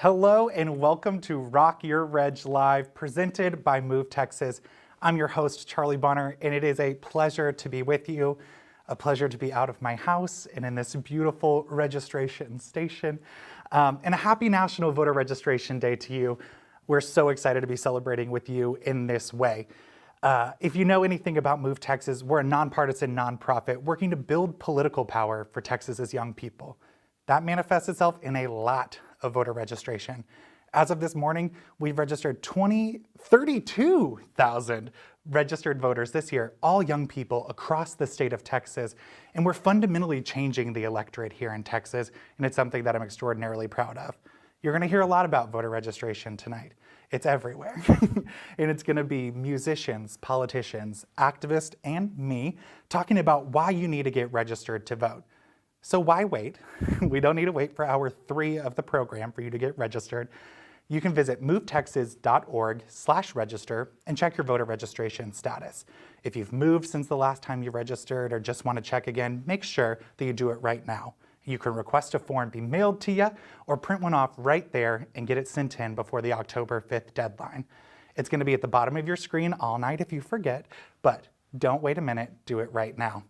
Hello and welcome to Rock Your Reg Live, presented by Move Texas. I'm your host, Charlie Bonner, and it is a pleasure to be with you, a pleasure to be out of my house and in this beautiful registration station. And a happy National Voter Registration Day to you. We're so excited to be celebrating with you in this way. If you know anything about Move Texas, we're a nonpartisan nonprofit working to build political power for Texas's young people. That manifests itself in a lot of voter registration. As of this morning, we've registered 32,000 registered voters this year, all young people across the state of Texas. And we're fundamentally changing the electorate here in Texas, and it's something that I'm extraordinarily proud of. You're gonna hear a lot about voter registration tonight. It's everywhere. And it's gonna be musicians, politicians, activists, and me talking about why you need to get registered to vote. So why wait? We don't need to wait for hour 3 of the program for you to get registered. You can visit movetexas.org/register and check your voter registration status. If you've moved since the last time you registered or just want to check again, make sure that you do it right now. You can request a form be mailed to you or print one off right there and get it sent in before the October 5th deadline. It's going to be at the bottom of your screen all night if you forget, but don't wait a minute, do it right now.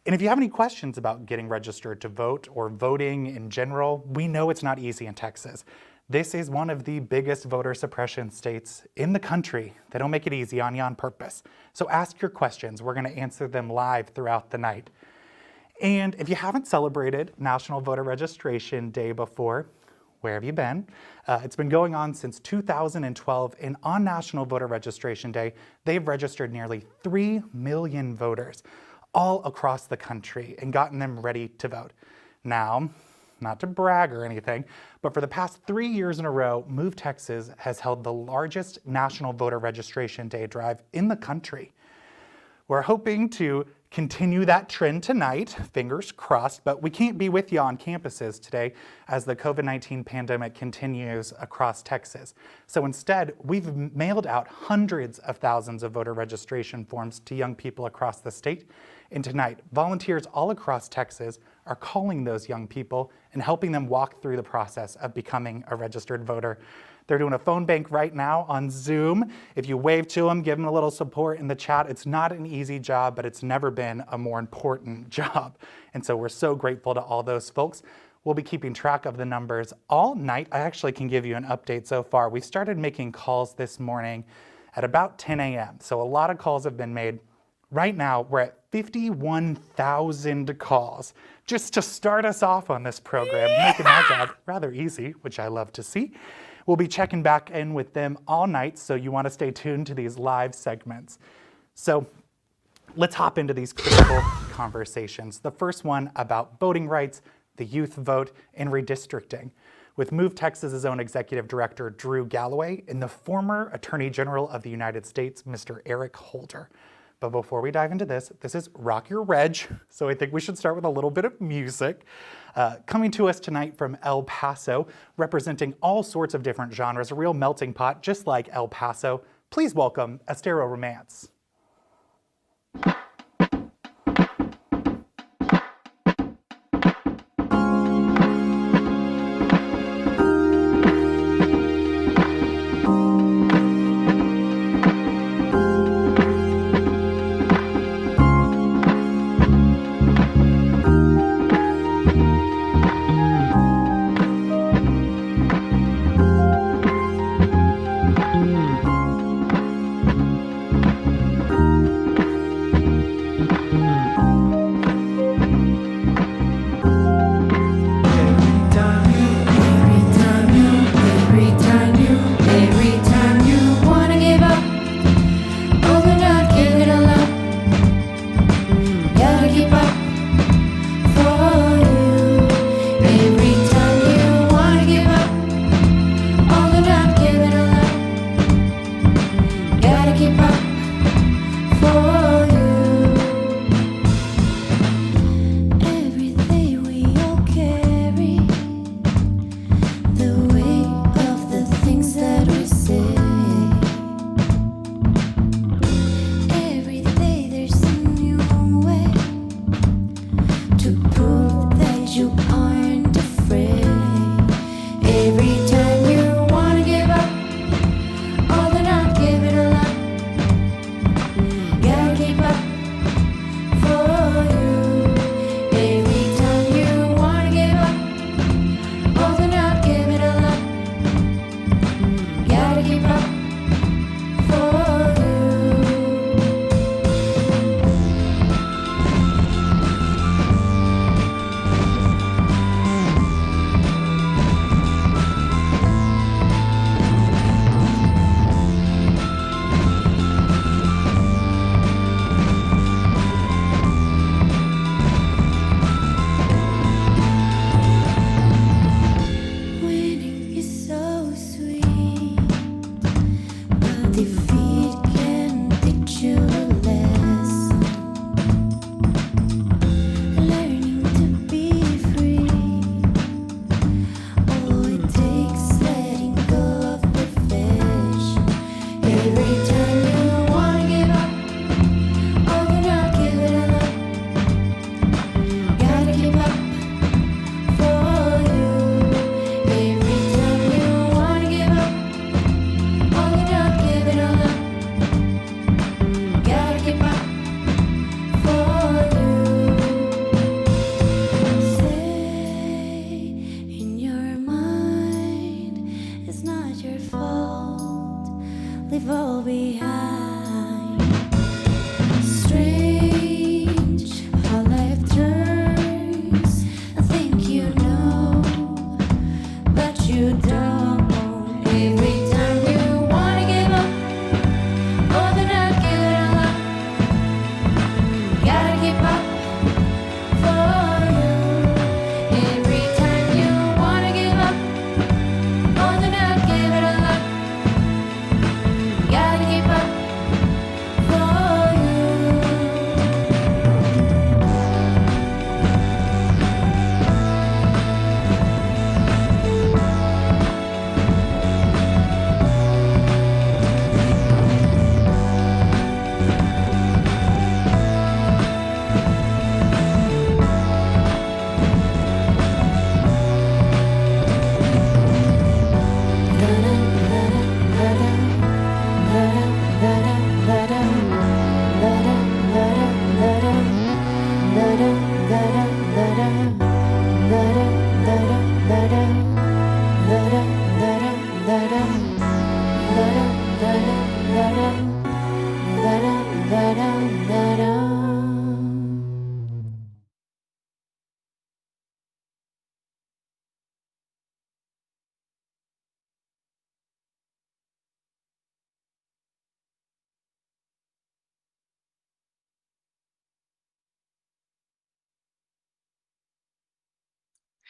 And if you have any questions about getting registered to vote or voting in general, we know it's not easy in Texas. This is one of the biggest voter suppression states in the country. They don't make it easy on you on purpose. So ask your questions. We're going to answer them live throughout the night. And if you haven't celebrated National Voter Registration Day before, where have you been? It's been going on since 2012, and on National Voter Registration Day, they've registered nearly 3 million voters all across the country and gotten them ready to vote. Now, not to brag or anything, but for the past 3 years in a row, Move Texas has held the largest National Voter Registration Day drive in the country. We're hoping to continue that trend tonight, fingers crossed, but we can't be with you on campuses today as the COVID-19 pandemic continues across Texas. So instead, we've mailed out hundreds of thousands of voter registration forms to young people across the state. And tonight, volunteers all across Texas are calling those young people and helping them walk through the process of becoming a registered voter. They're doing a phone bank right now on Zoom. If you wave to them, give them a little support in the chat. It's not an easy job, but it's never been a more important job. And so we're so grateful to all those folks. We'll be keeping track of the numbers all night. I actually can give you an update so far. We started making calls this morning at about 10 a.m. So a lot of calls have been made. Right now, we're at 51,000 calls just to start us off on this program, making my job rather easy, which I love to see. We'll be checking back in with them all night, so you want to stay tuned to these live segments. So let's hop into these critical conversations. The first one about voting rights, the youth vote, and redistricting, with Move Texas's own executive director, Drew Galloway, and the former Attorney General of the United States, Mr. Eric Holder. But before we dive into this is Rock Your Reg, so I think we should start with a little bit of music. Coming to us tonight from El Paso, representing all sorts of different genres, a real melting pot, just like El Paso. Please welcome Estero Romance.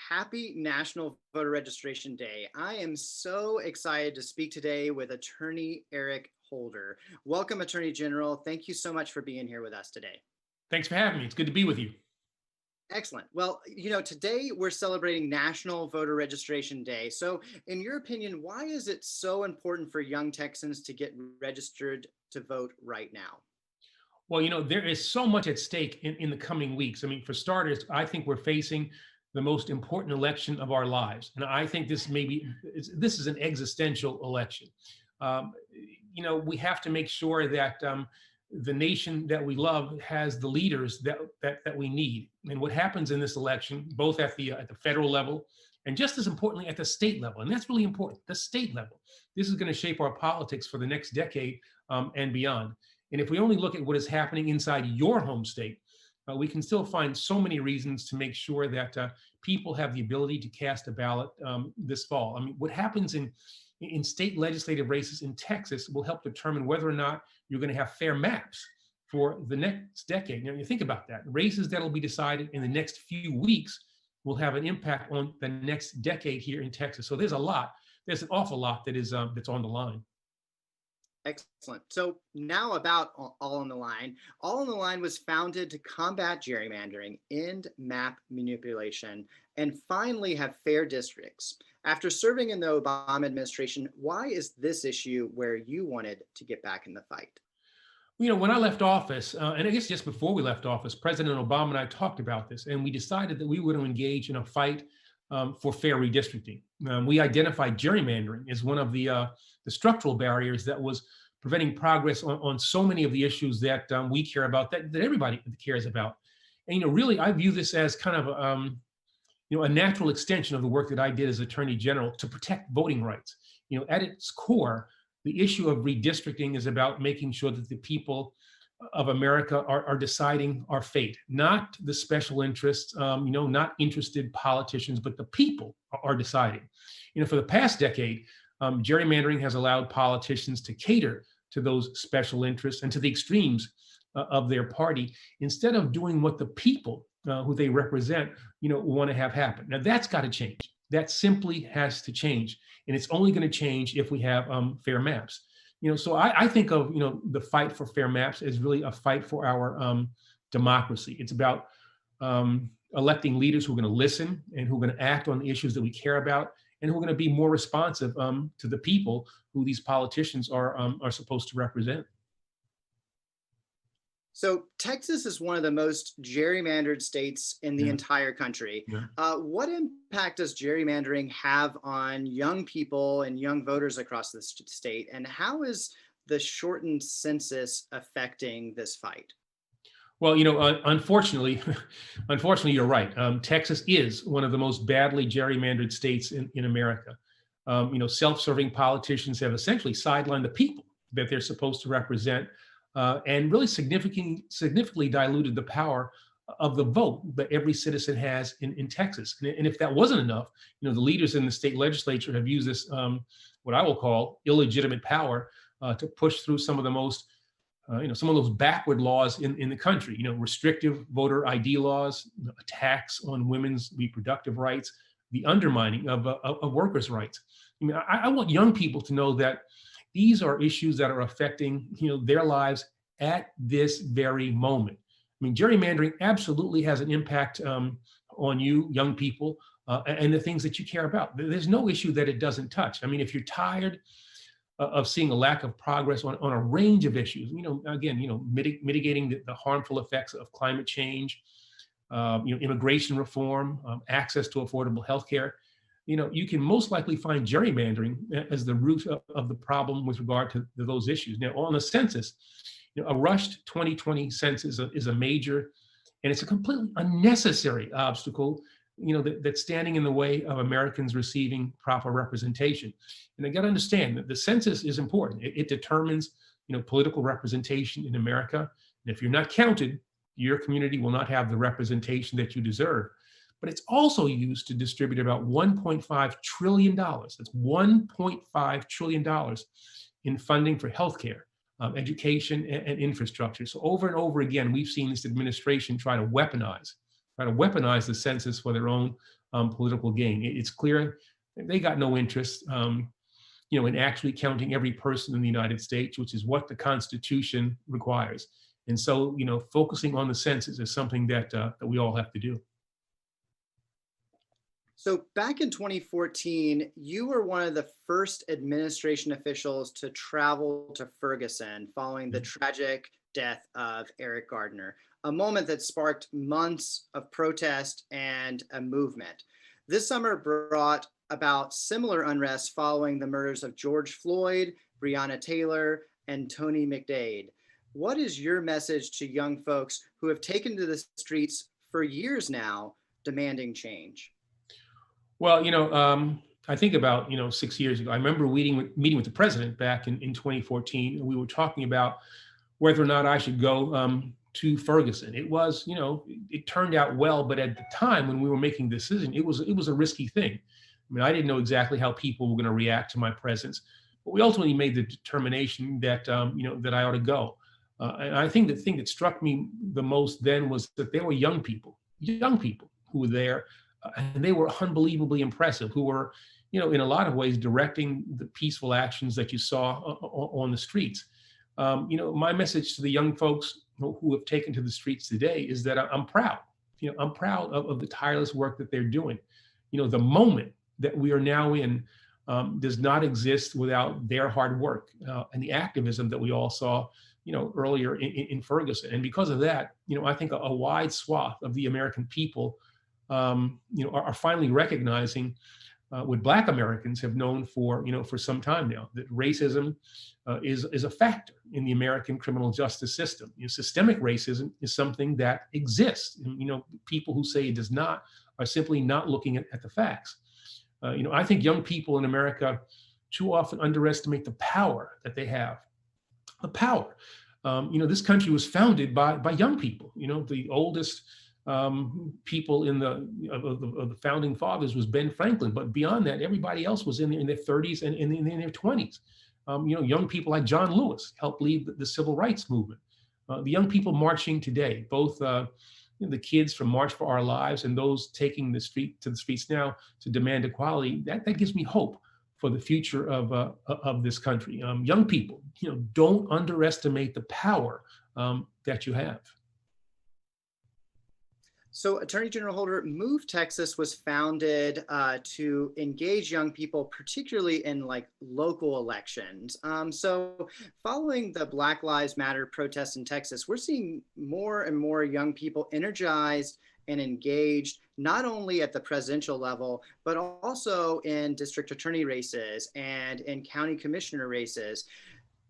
Happy National Voter Registration Day. I am so excited to speak today with Attorney Eric Holder. Welcome, Attorney General. Thank you so much for being here with us today. Thanks for having me. It's good to be with you. Excellent. Well, today we're celebrating National Voter Registration Day. So, in your opinion, why is it so important for young Texans to get registered to vote right now? Well, there is so much at stake in the coming weeks. I mean, for starters, I think we're facing the most important election of our lives. And I think this is an existential election. Um, we have to make sure that the nation that we love has the leaders that we need. And what happens in this election, both at the federal level and just as importantly at the state level, and that's really important, the state level. This is going to shape our politics for the next decade and beyond. And if we only look at what is happening inside your home state, we can still find so many reasons to make sure that people have the ability to cast a ballot this fall. I mean, what happens in state legislative races in Texas will help determine whether or not you're going to have fair maps for the next decade. You think about that. Races that will be decided in the next few weeks will have an impact on the next decade here in Texas. So there's an awful lot that is that's on the line. Excellent. So now about All on the Line. All on the Line was founded to combat gerrymandering, end map manipulation, and finally have fair districts. After serving in the Obama administration, why is this issue where you wanted to get back in the fight? When I left office, and I guess just before we left office, President Obama and I talked about this, and we decided that we were going to engage in a fight for fair redistricting. We identified gerrymandering as one of the structural barriers that was preventing progress on so many of the issues that we care about, that everybody cares about. And really, I view this as kind of a natural extension of the work that I did as Attorney General to protect voting rights. At its core, the issue of redistricting is about making sure that the people of America are deciding our fate, not the special interests, not interested politicians, but the people are deciding. For the past decade, gerrymandering has allowed politicians to cater to those special interests and to the extremes of their party instead of doing what the people who they represent, want to have happen. Now that's got to change. That simply has to change, and it's only going to change if we have fair maps. So I think of the fight for fair maps as really a fight for our democracy. It's about electing leaders who are going to listen and who are going to act on the issues that we care about, and who are going to be more responsive to the people who these politicians are supposed to represent. So Texas is one of the most gerrymandered states in the entire country. Yeah. What impact does gerrymandering have on young people and young voters across the state? And how is the shortened census affecting this fight? Well, unfortunately, you're right. Texas is one of the most badly gerrymandered states in America. Self-serving politicians have essentially sidelined the people that they're supposed to represent, and really significantly diluted the power of the vote that every citizen has in Texas. And if that wasn't enough, the leaders in the state legislature have used this, what I will call illegitimate power, to push through some of the most some of those backward laws in the country, restrictive voter ID laws, attacks on women's reproductive rights, the undermining of workers' rights. I want young people to know that these are issues that are affecting, their lives at this very moment. Gerrymandering absolutely has an impact on you, young people, and the things that you care about. There's no issue that it doesn't touch. If you're tired of seeing a lack of progress on a range of issues, mitigating the harmful effects of climate change, immigration reform, access to affordable health care, you can most likely find gerrymandering as the root of the problem with regard to those issues. Now, on the census, a rushed 2020 census is a major, and it's a completely unnecessary obstacle, that's standing in the way of Americans receiving proper representation. And I got to understand that the census is important. It determines, political representation in America. And if you're not counted, your community will not have the representation that you deserve. But it's also used to distribute about $1.5 trillion. That's $1.5 trillion in funding for healthcare, education, and infrastructure. So over and over again, we've seen this administration try to weaponize the census for their own political gain. It's clear they got no interest, in actually counting every person in the United States, which is what the Constitution requires. And so, focusing on the census is something that we all have to do. So back in 2014, you were one of the first administration officials to travel to Ferguson following the tragic death of Eric Gardner, a moment that sparked months of protest and a movement. This summer brought about similar unrest following the murders of George Floyd, Breonna Taylor, and Tony McDade. What is your message to young folks who have taken to the streets for years now, demanding change? Well, I think about, 6 years ago, I remember meeting with the president back in 2014, and we were talking about whether or not I should go to Ferguson. It was, it turned out well, but at the time when we were making the decision, it was a risky thing. I mean, I didn't know exactly how people were going to react to my presence, but we ultimately made the determination that, that I ought to go. And I think the thing that struck me the most then was that there were young people who were there, and they were unbelievably impressive, who were, in a lot of ways directing the peaceful actions that you saw on the streets. My message to the young folks who have taken to the streets today is that I'm proud. I'm proud of the tireless work that they're doing. The moment that we are now in does not exist without their hard work and the activism that we all saw, earlier in Ferguson. And because of that, I think a wide swath of the American people, are finally recognizing what Black Americans have known for some time now, that racism is a factor in the American criminal justice system. Systemic racism is something that exists. And, people who say it does not are simply not looking at the facts. I think young people in America too often underestimate the power that they have. The power. This country was founded by young people. The oldest people of the founding fathers was Ben Franklin, but beyond that, everybody else was in their 30s and in their 20s. Young people like John Lewis helped lead the civil rights movement. The young people marching today, both the kids from March for Our Lives and those taking the streets now to demand equality, that gives me hope for the future of this country. Young people, don't underestimate the power that you have. So Attorney General Holder, Move Texas was founded to engage young people, particularly in local elections. So following the Black Lives Matter protests in Texas, we're seeing more and more young people energized and engaged, not only at the presidential level, but also in district attorney races and in county commissioner races.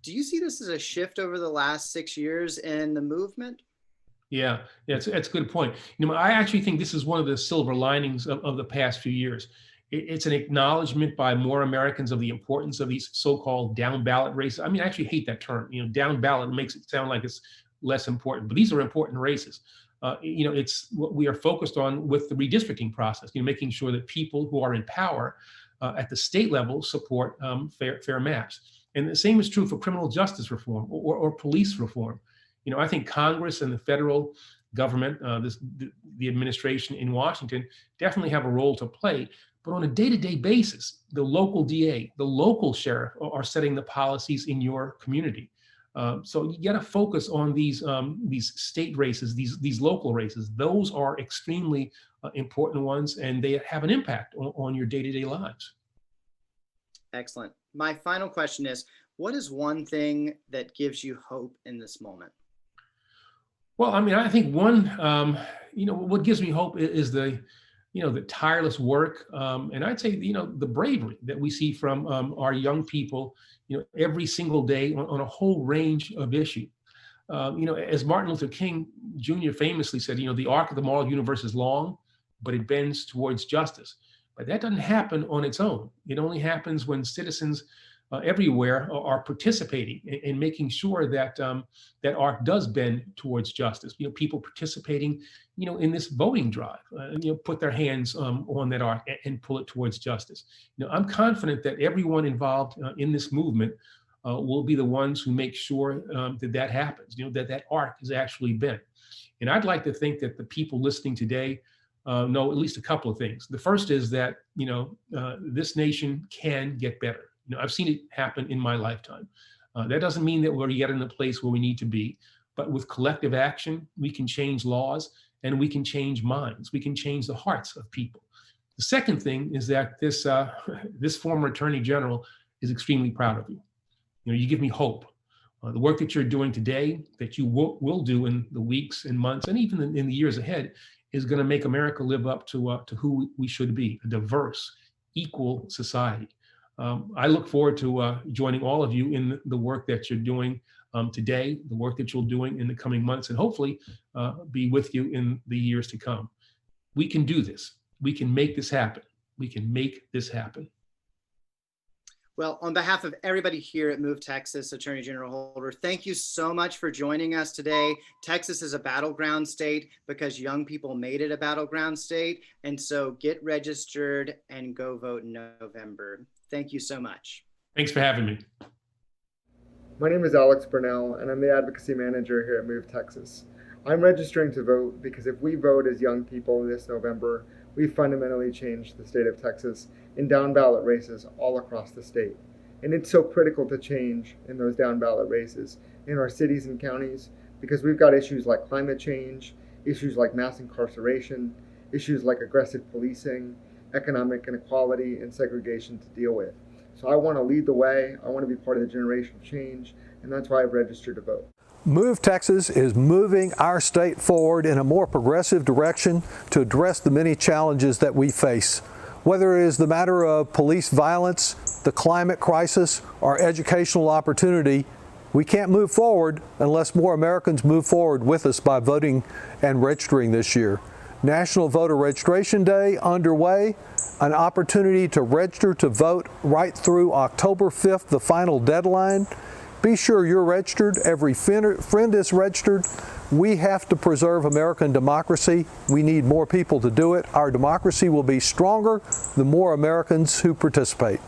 Do you see this as a shift over the last 6 years in the movement? Yeah, that's a good point. I actually think this is one of the silver linings of the past few years. It's an acknowledgement by more Americans of the importance of these so-called down ballot races. I mean, I actually hate that term. Down ballot makes it sound like it's less important, but these are important races. It's what we are focused on with the redistricting process. Making sure that people who are in power at the state level support fair maps. And the same is true for criminal justice reform or police reform. I think Congress and the federal government, the administration in Washington, definitely have a role to play. But on a day-to-day basis, the local DA, the local sheriff are setting the policies in your community. So you got to focus on these state races, these local races. Those are extremely important ones, and they have an impact on your day-to-day lives. Excellent. My final question is, what is one thing that gives you hope in this moment? Well, I think one, what gives me hope is the tireless work, and I'd say, the bravery that we see from our young people, every single day on a whole range of issues. As Martin Luther King Jr. famously said, the arc of the moral universe is long, but it bends towards justice. But that doesn't happen on its own. It only happens when citizens everywhere are participating in making sure that that arc does bend towards justice. People participating, in this voting drive, put their hands on that arc and pull it towards justice. I'm confident that everyone involved in this movement will be the ones who make sure that happens. That arc is actually bent. And I'd like to think that the people listening today know at least a couple of things. The first is that this nation can get better. I've seen it happen in my lifetime. That doesn't mean that we're yet in the place where we need to be, but with collective action, we can change laws and we can change minds. We can change the hearts of people. The second thing is that this former Attorney General is extremely proud of you. You give me hope. The work that you're doing today, that you will do in the weeks and months and even in the years ahead, is going to make America live up to who we should be, a diverse, equal society. I look forward to joining all of you in the work that you're doing today, the work that you're doing in the coming months, and hopefully be with you in the years to come. We can do this. We can make this happen. We can make this happen. Well, on behalf of everybody here at Move Texas, Attorney General Holder, thank you so much for joining us today. Texas is a battleground state because young people made it a battleground state. And so get registered and go vote in November. Thank you so much. Thanks for having me. My name is Alex Burnell, and I'm the Advocacy Manager here at Move Texas. I'm registering to vote because if we vote as young people this November, we fundamentally change the state of Texas in down ballot races all across the state. And it's so critical to change in those down ballot races in our cities and counties because we've got issues like climate change, issues like mass incarceration, issues like aggressive policing, economic inequality, and segregation to deal with. So I want to lead the way. I want to be part of the generation of change, and that's why I've registered to vote. Move Texas is moving our state forward in a more progressive direction to address the many challenges that we face. Whether it is the matter of police violence, the climate crisis, or educational opportunity, we can't move forward unless more Americans move forward with us by voting and registering this year. National Voter Registration Day underway, an opportunity to register to vote right through October 5th, the final deadline. Be sure you're registered. Every friend is registered. We have to preserve American democracy. We need more people to do it. Our democracy will be stronger the more Americans who participate.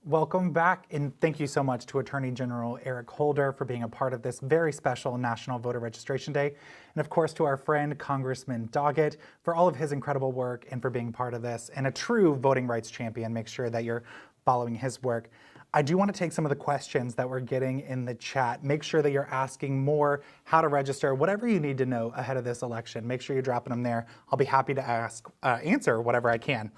Welcome back, and thank you so much to Attorney General Eric Holder for being a part of this very special National Voter Registration Day. And of course to our friend Congressman Doggett for all of his incredible work and for being part of this, and a true voting rights champion. Make sure that you're following his work. I do want to take some of the questions that we're getting in the chat. Make sure that you're asking more, how to register, whatever you need to know ahead of this election. Make sure you're dropping them there. I'll be happy to answer whatever I can.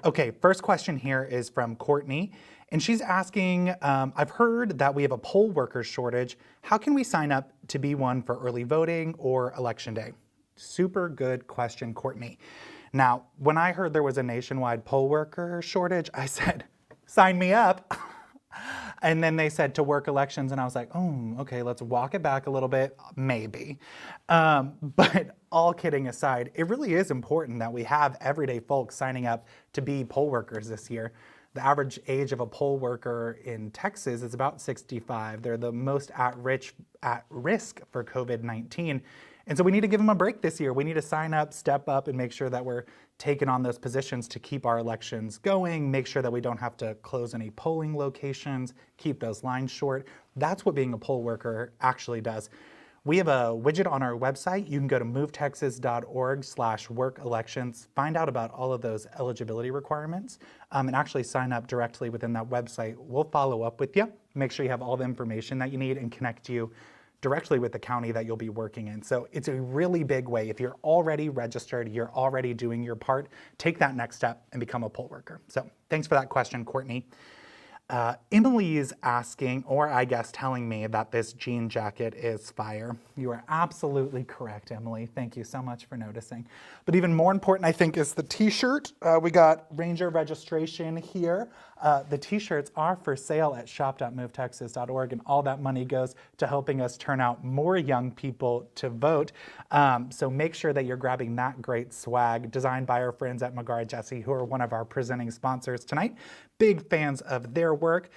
Okay, first question here is from Courtney. And she's asking, I've heard that we have a poll worker shortage. How can we sign up to be one for early voting or election day? Super good question, Courtney. Now, when I heard there was a nationwide poll worker shortage, I said, sign me up. And then they said to work elections, and I was like, oh, okay, let's walk it back a little bit, maybe. But all kidding aside, it really is important that we have everyday folks signing up to be poll workers this year. The average age of a poll worker in Texas is about 65. They're the most at risk for COVID-19. And so we need to give them a break this year. We need to sign up, step up, and make sure that we're taking on those positions to keep our elections going, make sure that we don't have to close any polling locations, keep those lines short. That's what being a poll worker actually does. We have a widget on our website. You can go to movetexas.org/workelections, find out about all of those eligibility requirements, and actually sign up directly within that website. We'll follow up with you, make sure you have all the information that you need, and connect you directly with the county that you'll be working in. So it's a really big way. If you're already registered, you're already doing your part, take that next step and become a poll worker. So thanks for that question, Courtney. Emily is asking, or I guess telling me that this jean jacket is fire. You are absolutely correct, Emily. Thank you so much for noticing. But even more important, I think, is the t-shirt. We got Ranger registration here. The t-shirts are for sale at shop.movetexas.org, and all that money goes to helping us turn out more young people to vote. So make sure that you're grabbing that great swag designed by our friends at McGraw Jesse, who are one of our presenting sponsors tonight. Big fans of their work.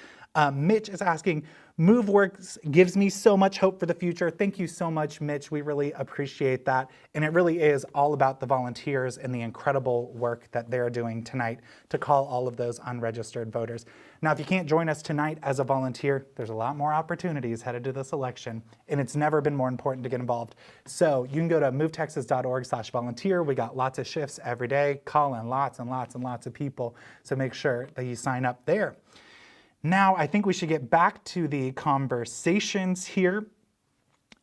Mitch is asking, MoveWorks gives me so much hope for the future. Thank you so much, Mitch. We really appreciate that. And it really is all about the volunteers and the incredible work that they're doing tonight to call all of those unregistered voters. Now, if you can't join us tonight as a volunteer, there's a lot more opportunities headed to this election, and it's never been more important to get involved. So you can go to movetexas.org/volunteer. We got lots of shifts every day, calling lots and lots and lots of people. So make sure that you sign up there. Now, I think we should get back to the conversations here.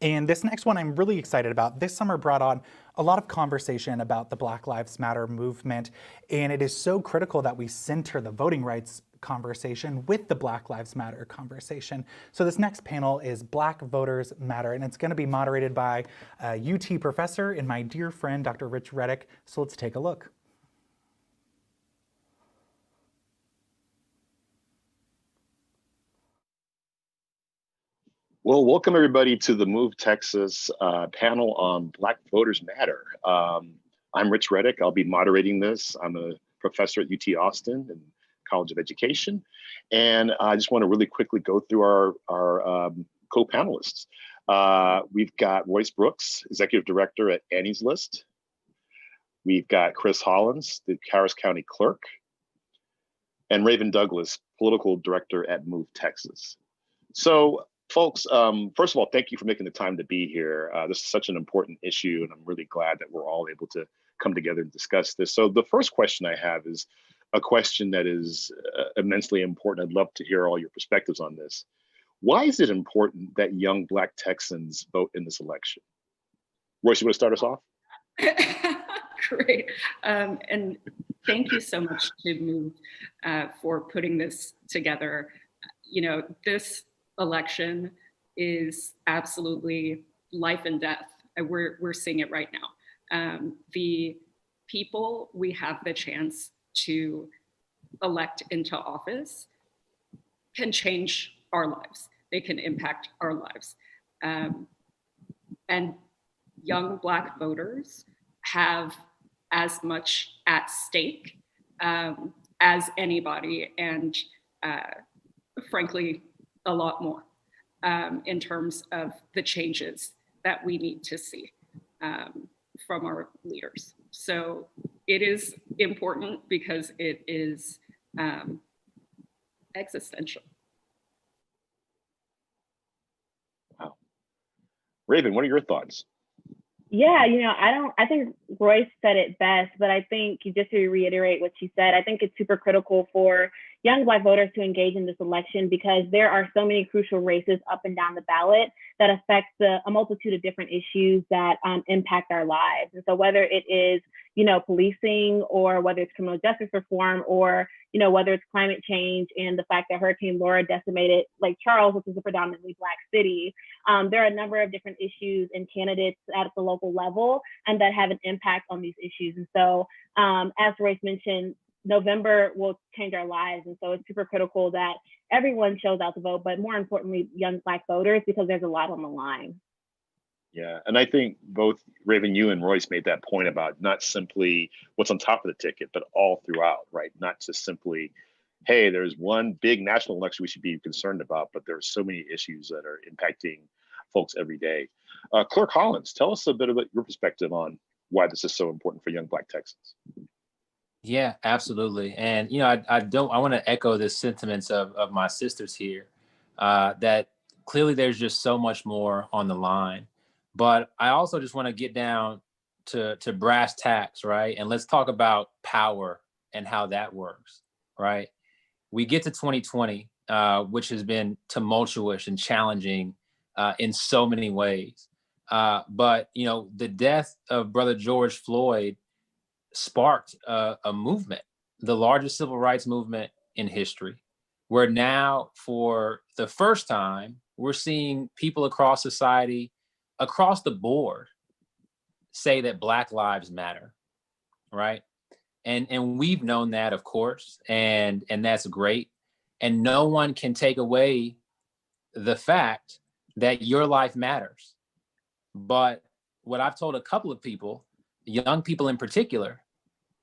And this next one I'm really excited about. This summer brought on a lot of conversation about the Black Lives Matter movement. And it is so critical that we center the voting rights conversation with the Black Lives Matter conversation. So this next panel is Black Voters Matter, and it's going to be moderated by a UT professor and my dear friend, Dr. Rich Reddick. So let's take a look. Well, welcome everybody to the Move Texas panel on Black Voters Matter. I'm Rich Reddick. I'll be moderating this. I'm a professor at UT Austin and College of Education. And I just want to really quickly go through our co-panelists. We've got Royce Brooks, Executive Director at Annie's List. We've got Chris Hollins, the Harris County Clerk, and Raven Douglas, Political Director at Move Texas. So, folks, first of all, thank you for making the time to be here. This is such an important issue, and I'm really glad that we're all able to come together and discuss this. So the first question I have is a question that is immensely important. I'd love to hear all your perspectives on this. Why is it important that young Black Texans vote in this election? Royce, you want to start us off? Great. And thank you so much to Move for putting this together. You know, this election is absolutely life and death. We're seeing it right now. The people we have the chance to elect into office can change our lives. They can impact our lives. And young Black voters have as much at stake as anybody, and frankly, a lot more in terms of the changes that we need to see from our leaders. So it is important because it is existential. Wow. Raven, what are your thoughts? Yeah, you know, I think Royce said it best, but I think just to reiterate what she said, I think it's super critical for young Black voters to engage in this election because there are so many crucial races up and down the ballot that affects a multitude of different issues that impact our lives. And so whether it is, you know, policing, or whether it's criminal justice reform, or, you know, whether it's climate change and the fact that Hurricane Laura decimated Lake Charles, which is a predominantly Black city, there are a number of different issues and candidates at the local level and that have an impact on these issues. And so as Royce mentioned, November will change our lives. And so it's super critical that everyone shows out to vote, but more importantly, young Black voters, because there's a lot on the line. Yeah, and I think both Raven, you and Royce made that point about not simply what's on top of the ticket, but all throughout, right? Not just simply, hey, there's one big national election we should be concerned about, but there are so many issues that are impacting folks every day. Clerk Hollins, tell us a bit about your perspective on why this is so important for young Black Texans. Yeah, absolutely. And, you know, I want to echo the sentiments of my sisters here, that clearly there's just so much more on the line. But I also just want to get down to brass tacks, right? And let's talk about power and how that works, right? We get to 2020, which has been tumultuous and challenging in so many ways. But, you know, the death of Brother George Floyd sparked a movement, the largest civil rights movement in history, where now for the first time, we're seeing people across society, across the board, say that Black lives matter, right? And we've known that, of course, and that's great. And no one can take away the fact that your life matters. But what I've told a couple of people, young people in particular,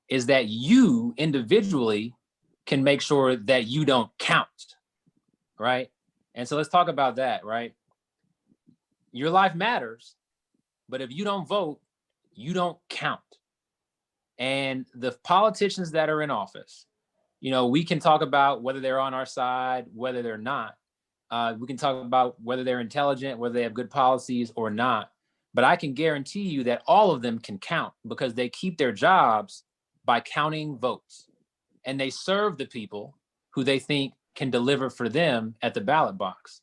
is that you individually can make sure that you don't count, right? And so let's talk about that, right? Your life matters, but if you don't vote, you don't count. And the politicians that are in office, we can talk about whether they're on our side, whether they're not. We can talk about whether they're intelligent, whether they have good policies or not. But I can guarantee you that all of them can count because they keep their jobs by counting votes. And they serve the people who they think can deliver for them at the ballot box.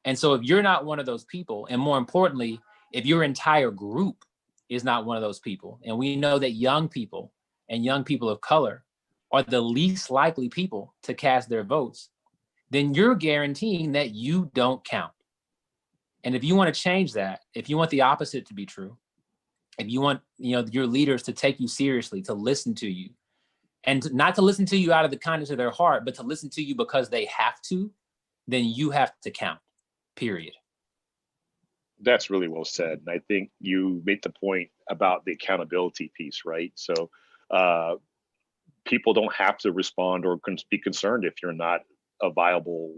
And so if you're not one of those people, and more importantly, if your entire group is not one of those people, and we know that young people and young people of color are the least likely people to cast their votes, then you're guaranteeing that you don't count. And if you want to change that, if you want the opposite to be true, if you want your leaders to take you seriously, to listen to you, and not to listen to you out of the kindness of their heart, but to listen to you because they have to, then you have to count, period. That's really well said. And I think you made the point about the accountability piece, right? So people don't have to respond or be concerned if you're not a viable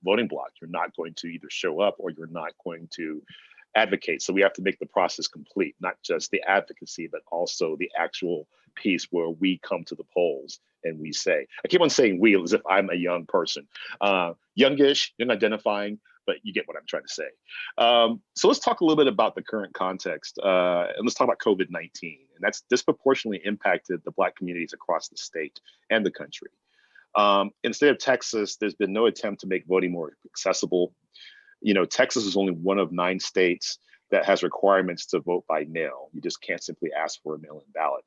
voting bloc. You're not going to either show up or you're not going to advocate. So we have to make the process complete, not just the advocacy, but also the actual piece where we come to the polls and we say, I keep on saying we as if I'm a young person, youngish, and identifying, but you get what I'm trying to say. So let's talk a little bit about the current context, and let's talk about COVID-19. And that's disproportionately impacted the Black communities across the state and the country. In the state of Texas, there's been no attempt to make voting more accessible. Texas is only one of 9 states that has requirements to vote by mail. You just can't simply ask for a mail-in ballot.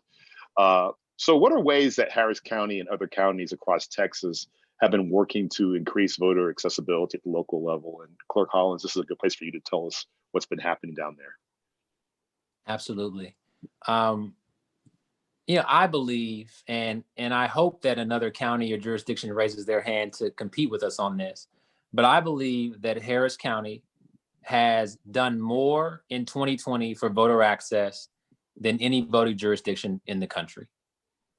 So what are ways that Harris County and other counties across Texas have been working to increase voter accessibility at the local level? And Clerk Hollins, this is a good place for you to tell us what's been happening down there. Absolutely. I believe, and I hope that another county or jurisdiction raises their hand to compete with us on this, but I believe that Harris County has done more in 2020 for voter access than any voting jurisdiction in the country.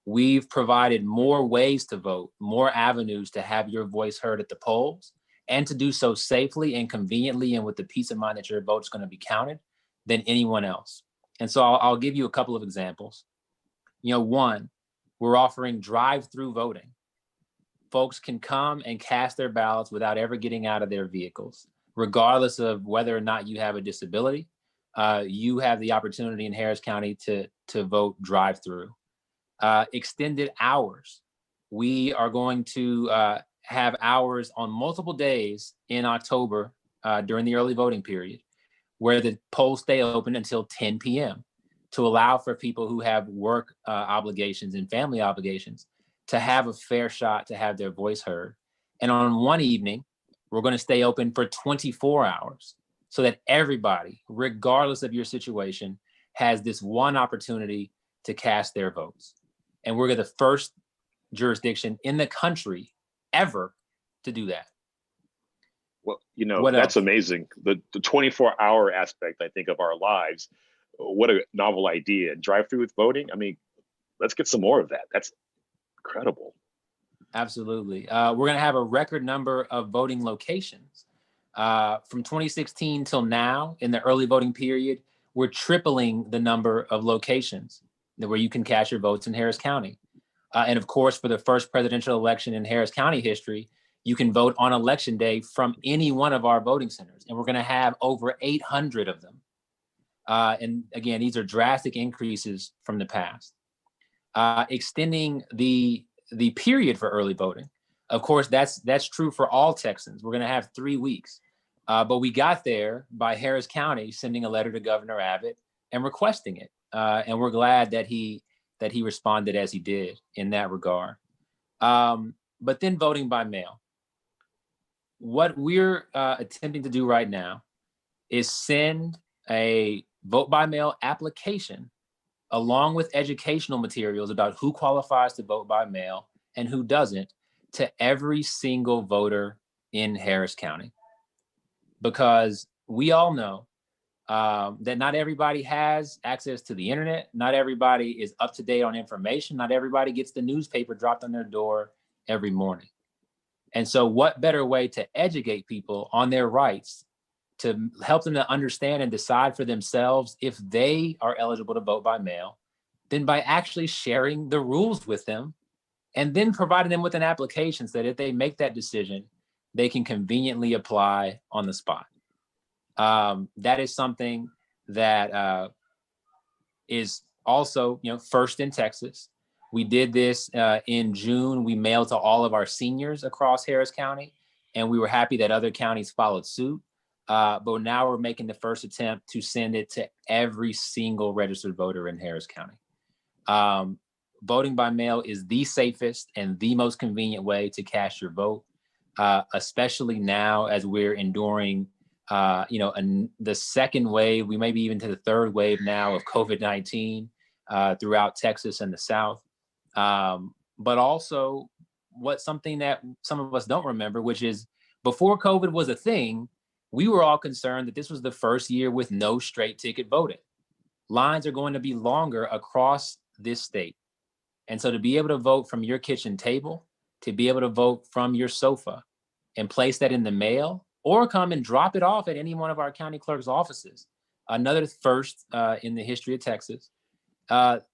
We've provided more ways to vote, more avenues to have your voice heard at the polls, and to do so safely and conveniently and with the peace of mind that your vote's going to be counted than anyone else. And so I'll give you a couple of examples. One, we're offering drive-through voting. Folks can come and cast their ballots without ever getting out of their vehicles, regardless of whether or not you have a disability. You have the opportunity in Harris County to vote drive-through. Extended hours. We are going to have hours on multiple days in October during the early voting period, where the polls stay open until 10 p.m. to allow for people who have work obligations and family obligations to have a fair shot to have their voice heard. And on one evening, we're going to stay open for 24 hours so that everybody, regardless of your situation, has this one opportunity to cast their votes. And we're the first jurisdiction in the country ever to do that. Well, that's amazing. The 24-hour aspect, I think, of our lives. What a novel idea. Drive-through with voting. I mean, let's get some more of that. That's incredible. Absolutely. We're going to have a record number of voting locations. From 2016 till now, in the early voting period, we're tripling the number of locations where you can cast your votes in Harris County. And of course, for the first presidential election in Harris County history, you can vote on election day from any one of our voting centers. And we're going to have over 800 of them. And again, these are drastic increases from the past. Extending the period for early voting. Of course, that's true for all Texans. We're going to have 3 weeks. But we got there by Harris County sending a letter to Governor Abbott and requesting it. And we're glad that he responded as he did in that regard. But then voting by mail. What we're attempting to do right now is send a vote by mail application along with educational materials about who qualifies to vote by mail and who doesn't, to every single voter in Harris County. Because we all know that not everybody has access to the internet. Not everybody is up to date on information. Not everybody gets the newspaper dropped on their door every morning. And so what better way to educate people on their rights, to help them to understand and decide for themselves if they are eligible to vote by mail, than by actually sharing the rules with them and then providing them with an application so that if they make that decision, they can conveniently apply on the spot. That is something that is also, first in Texas. We did this in June. We mailed to all of our seniors across Harris County, and we were happy that other counties followed suit. But now we're making the first attempt to send it to every single registered voter in Harris County. Voting by mail is the safest and the most convenient way to cast your vote, especially now as we're enduring the second wave, we may be even to the third wave now of COVID-19 throughout Texas and the South. But also something that some of us don't remember, which is before COVID was a thing, we were all concerned that this was the first year with no straight ticket voting. Lines are going to be longer across this state. And so to be able to vote from your kitchen table, to be able to vote from your sofa and place that in the mail, or come and drop it off at any one of our county clerk's offices, another first in the history of Texas,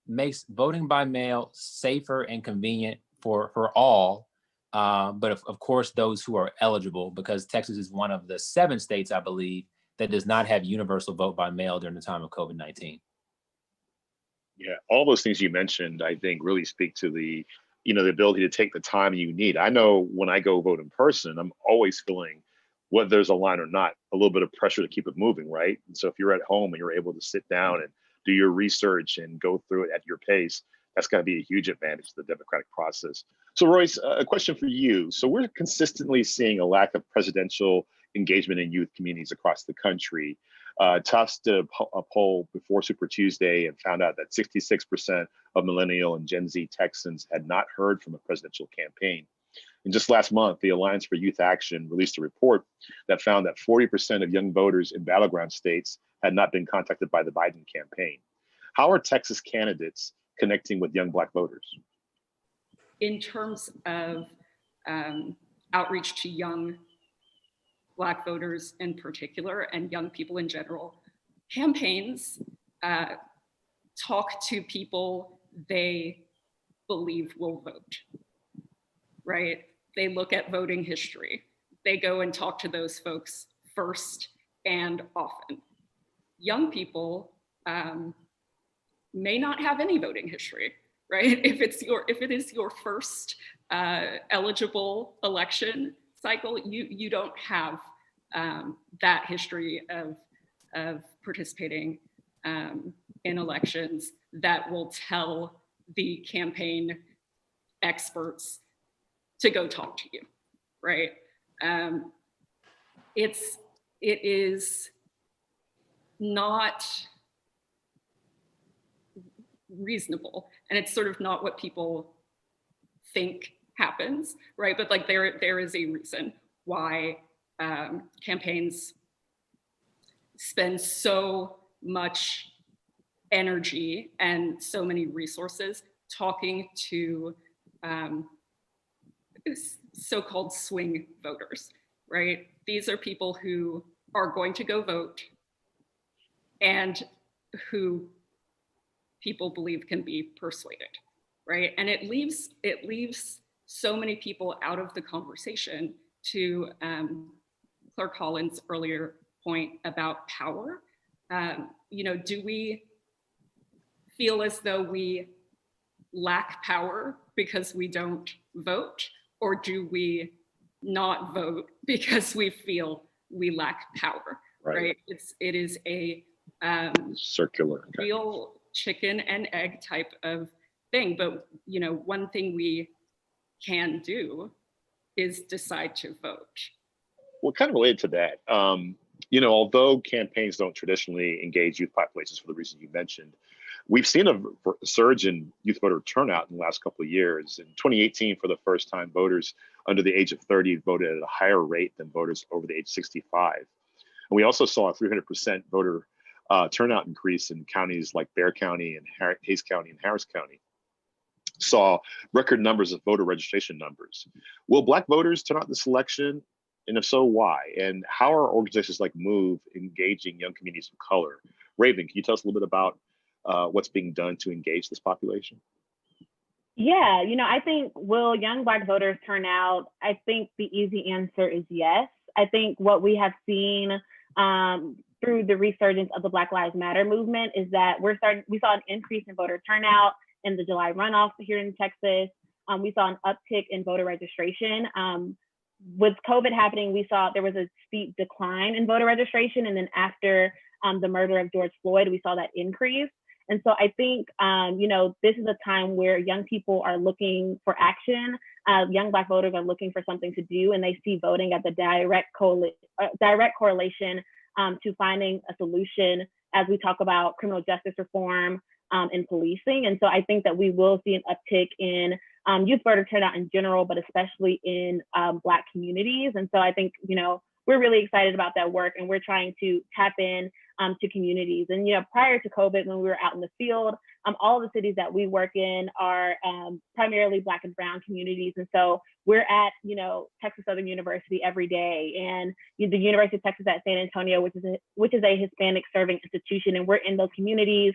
makes voting by mail safer and convenient for all, but of course those who are eligible, because Texas is one of the 7 states, I believe, that does not have universal vote by mail during the time of COVID-19. Yeah, all those things you mentioned, I think, really speak to the ability to take the time you need. I know when I go vote in person, I'm always feeling, whether there's a line or not, a little bit of pressure to keep it moving, right? And so if you're at home and you're able to sit down and do your research and go through it at your pace, that's going to be a huge advantage to the democratic process. So Royce, a question for you. So we're consistently seeing a lack of presidential engagement in youth communities across the country. Tufts did a poll before Super Tuesday and found out that 66% of millennial and Gen Z Texans had not heard from a presidential campaign. And just last month, the Alliance for Youth Action released a report that found that 40% of young voters in battleground states had not been contacted by the Biden campaign. How are Texas candidates connecting with young Black voters? In terms of outreach to young Black voters in particular, and young people in general, campaigns talk to people they believe will vote, right? They look at voting history. They go and talk to those folks first and often. Young people may not have any voting history, right? If it is your first eligible election cycle, you don't have that history of participating in elections that will tell the campaign experts to go talk to you, right? It is not reasonable, and it's sort of not what people think happens, right? But like there is a reason why campaigns spend so much energy and so many resources talking to so-called swing voters, right? These are people who are going to go vote and who people believe can be persuaded, right? And it leaves so many people out of the conversation. To Clerk Holland's earlier point about power, do we feel as though we lack power because we don't vote, or do we not vote because we feel we lack power? Right? It is a circular, real chicken and egg type of thing. But one thing we can do is decide to vote. Well, kind of related to that, although campaigns don't traditionally engage youth populations for the reasons you mentioned, We've seen a surge in youth voter turnout in the last couple of years. In 2018, for the first time, voters under the age of 30 voted at a higher rate than voters over the age 65. And we also saw a 300% voter turnout increase in counties like Bexar County and Hays County and Harris County. Saw record numbers of voter registration numbers. Will Black voters turn out this election? And if so, why? And how are organizations like MOVE engaging young communities of color? Raven, can you tell us a little bit about what's being done to engage this population? Yeah, I think, will young Black voters turn out? I think the easy answer is yes. I think what we have seen through the resurgence of the Black Lives Matter movement is that we saw an increase in voter turnout in the July runoff here in Texas. We saw an uptick in voter registration. With COVID happening, we saw there was a steep decline in voter registration. And then after the murder of George Floyd, we saw that increase. And so I think, this is a time where young people are looking for action. Young Black voters are looking for something to do, and they see voting as a direct correlation to finding a solution as we talk about criminal justice reform and policing. And so I think that we will see an uptick in youth voter turnout in general, but especially in Black communities. And so I think, we're really excited about that work, and we're trying to tap in to communities. And, prior to COVID, when we were out in the field, all the cities that we work in are primarily Black and brown communities. And so we're at, Texas Southern University every day, and the University of Texas at San Antonio, which is a Hispanic serving institution. And we're in those communities.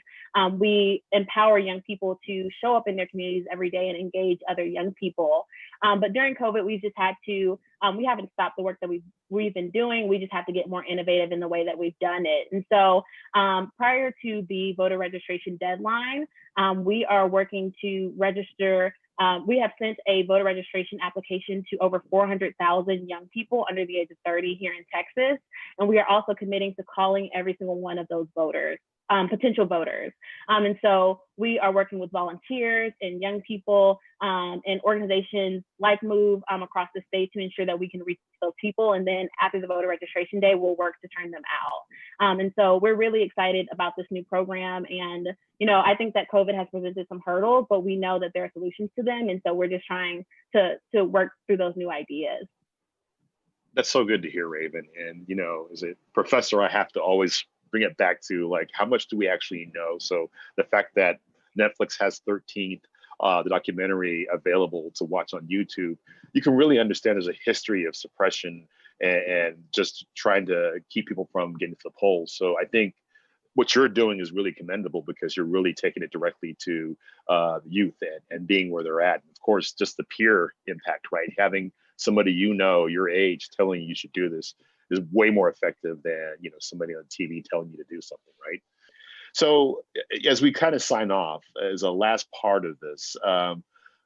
We empower young people to show up in their communities every day and engage other young people. But during COVID, we've just had to, we haven't stopped the work that we've been doing. We just have to get more innovative in the way that we've done it. And so prior to the voter registration deadline, we are working to register. We have sent a voter registration application to over 400,000 young people under the age of 30 here in Texas. And we are also committing to calling every single one of those voters, potential voters. And so we are working with volunteers and young people and organizations like MOVE across the state to ensure that we can reach those people. And then after the voter registration day, we'll work to turn them out. And so we're really excited about this new program. And, I think that COVID has presented some hurdles, but we know that there are solutions to them. And so we're just trying to work through those new ideas. That's so good to hear, Raven. And, as a professor, I have to always bring it back to like, how much do we actually know? So the fact that Netflix has 13th, the documentary available to watch on YouTube, you can really understand there's a history of suppression and just trying to keep people from getting to the polls. So I think what you're doing is really commendable, because you're really taking it directly to the youth and being where they're at. And of course, just the peer impact, right? Having somebody your age telling you should do this is way more effective than somebody on TV telling you to do something, right? So as we kind of sign off, as a last part of this,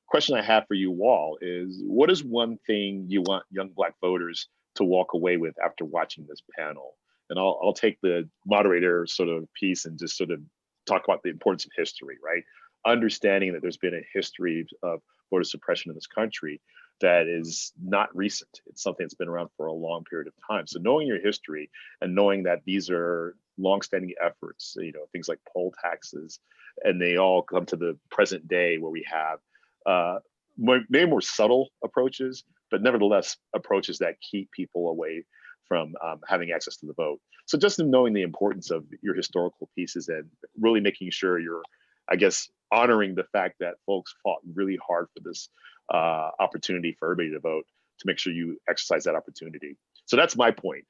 question I have for you all is, what is one thing you want young Black voters to walk away with after watching this panel? And I'll take the moderator sort of piece and just sort of talk about the importance of history, right? Understanding that there's been a history of voter suppression in this country that is not recent. It's something that's been around for a long period of time. So knowing your history and knowing that these are longstanding efforts, things like poll taxes, and they all come to the present day where we have maybe more subtle approaches, but nevertheless approaches that keep people away from having access to the vote. So just in knowing the importance of your historical pieces and really making sure you're, I guess, honoring the fact that folks fought really hard for this opportunity for everybody to vote, to make sure you exercise that opportunity. So that's my point.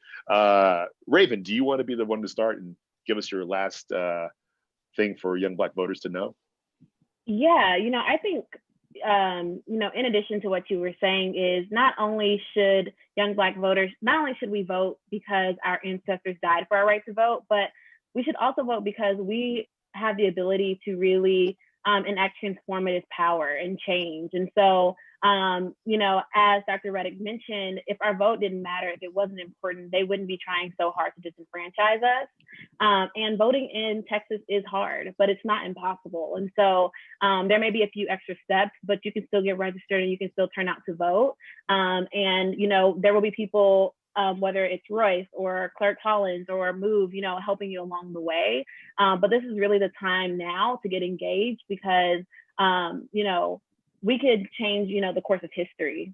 Raven, do you want to be the one to start and give us your last thing for young Black voters to know? Yeah, I think, in addition to what you were saying, is not only should young Black voters, not only should we vote because our ancestors died for our right to vote, but we should also vote because we have the ability to really enact transformative power and change. And so, as Dr. Reddick mentioned, if our vote didn't matter, if it wasn't important, they wouldn't be trying so hard to disenfranchise us. And voting in Texas is hard, but it's not impossible. And so there may be a few extra steps, but you can still get registered and you can still turn out to vote. And, there will be people whether it's Royce or Clerk Collins or Move, helping you along the way. But this is really the time now to get engaged because, we could change, the course of history.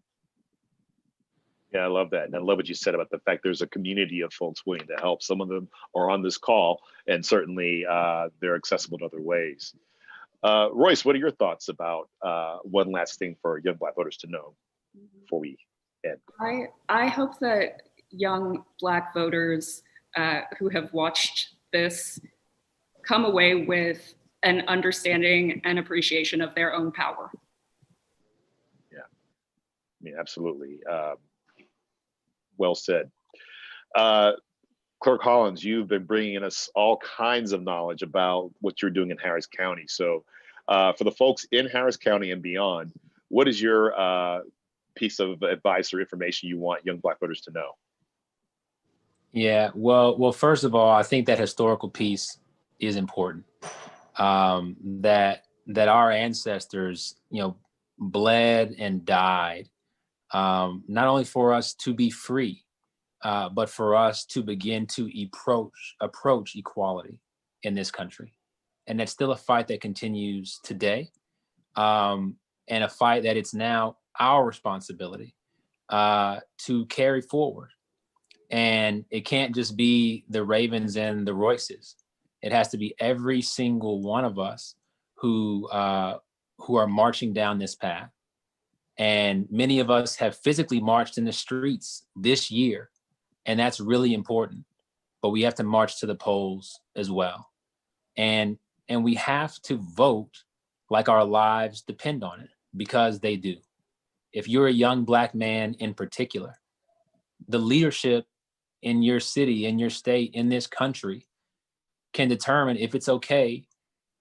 Yeah, I love that. And I love what you said about the fact there's a community of folks willing to help. Some of them are on this call, and certainly they're accessible in other ways. Royce, what are your thoughts about one last thing for young Black voters to know before we end? I hope that young Black voters who have watched this come away with an understanding and appreciation of their own power. Yeah, I mean, absolutely. Well said. Clerk Collins, you've been bringing us all kinds of knowledge about what you're doing in Harris County. So for the folks in Harris County and beyond, what is your piece of advice or information you want young Black voters to know? Yeah, well, first of all, I think that historical piece is important. That our ancestors, bled and died, not only for us to be free, but for us to begin to approach equality in this country. And that's still a fight that continues today, and a fight that it's now our responsibility to carry forward. And it can't just be the Ravens and the Royces. It has to be every single one of us who are marching down this path. And many of us have physically marched in the streets this year, and that's really important. But we have to march to the polls as well. And we have to vote like our lives depend on it, because they do. If you're a young Black man in particular, the leadership in your city, in your state, in this country can determine if it's okay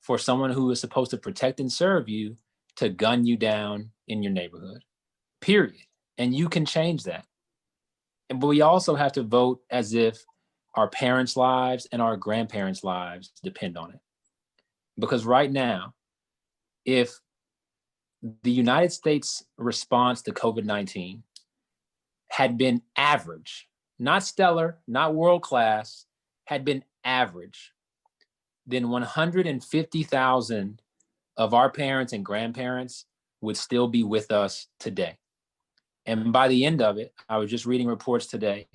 for someone who is supposed to protect and serve you to gun you down in your neighborhood, period. And you can change that. But we also have to vote as if our parents' lives and our grandparents' lives depend on it. Because right now, if the United States response to COVID-19 had been average, not stellar, not world-class, had been average, then 150,000 of our parents and grandparents would still be with us today. And by the end of it, I was just reading reports today,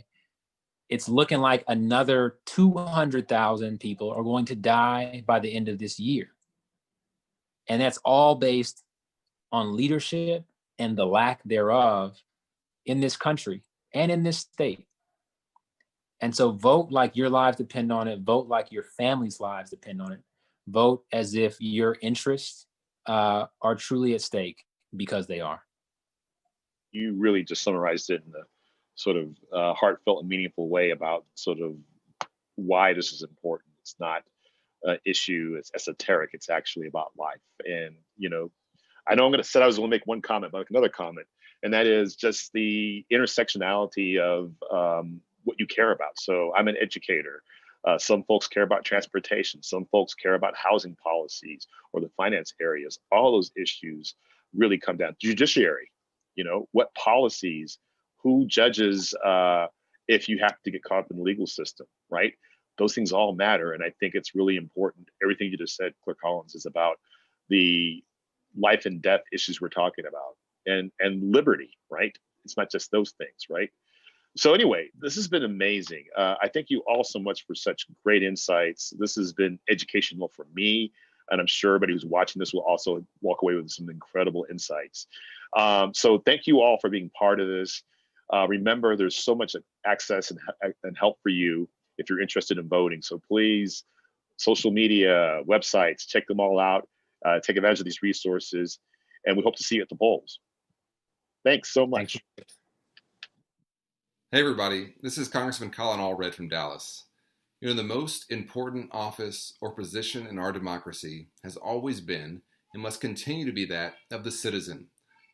it's looking like another 200,000 people are going to die by the end of this year. And that's all based on leadership and the lack thereof in this country and in this state. And so vote like your lives depend on it. Vote like your family's lives depend on it. Vote as if your interests are truly at stake, because they are. You really just summarized it in a sort of heartfelt and meaningful way about sort of why this is important. It's not an issue, it's esoteric, it's actually about life. And, I know I was going to make one comment, but another comment, and that is just the intersectionality of what you care about. So I'm an educator. Some folks care about transportation. Some folks care about housing policies or the finance areas. All those issues really come down to judiciary. What policies, who judges if you have to get caught up in the legal system, right? Those things all matter. And I think it's really important. Everything you just said, Clerk Collins, is about the life and death issues we're talking about, and liberty, right? It's not just those things, right? So anyway, this has been amazing. I thank you all so much for such great insights. This has been educational for me, and I'm sure everybody who's watching this will also walk away with some incredible insights. So thank you all for being part of this. Remember, there's so much access and help for you if you're interested in voting. So please, social media, websites, check them all out. Take advantage of these resources, and we hope to see you at the polls. Thanks so much. Thank you. Hey everybody, this is Congressman Colin Allred from Dallas. The most important office or position in our democracy has always been and must continue to be that of the citizen.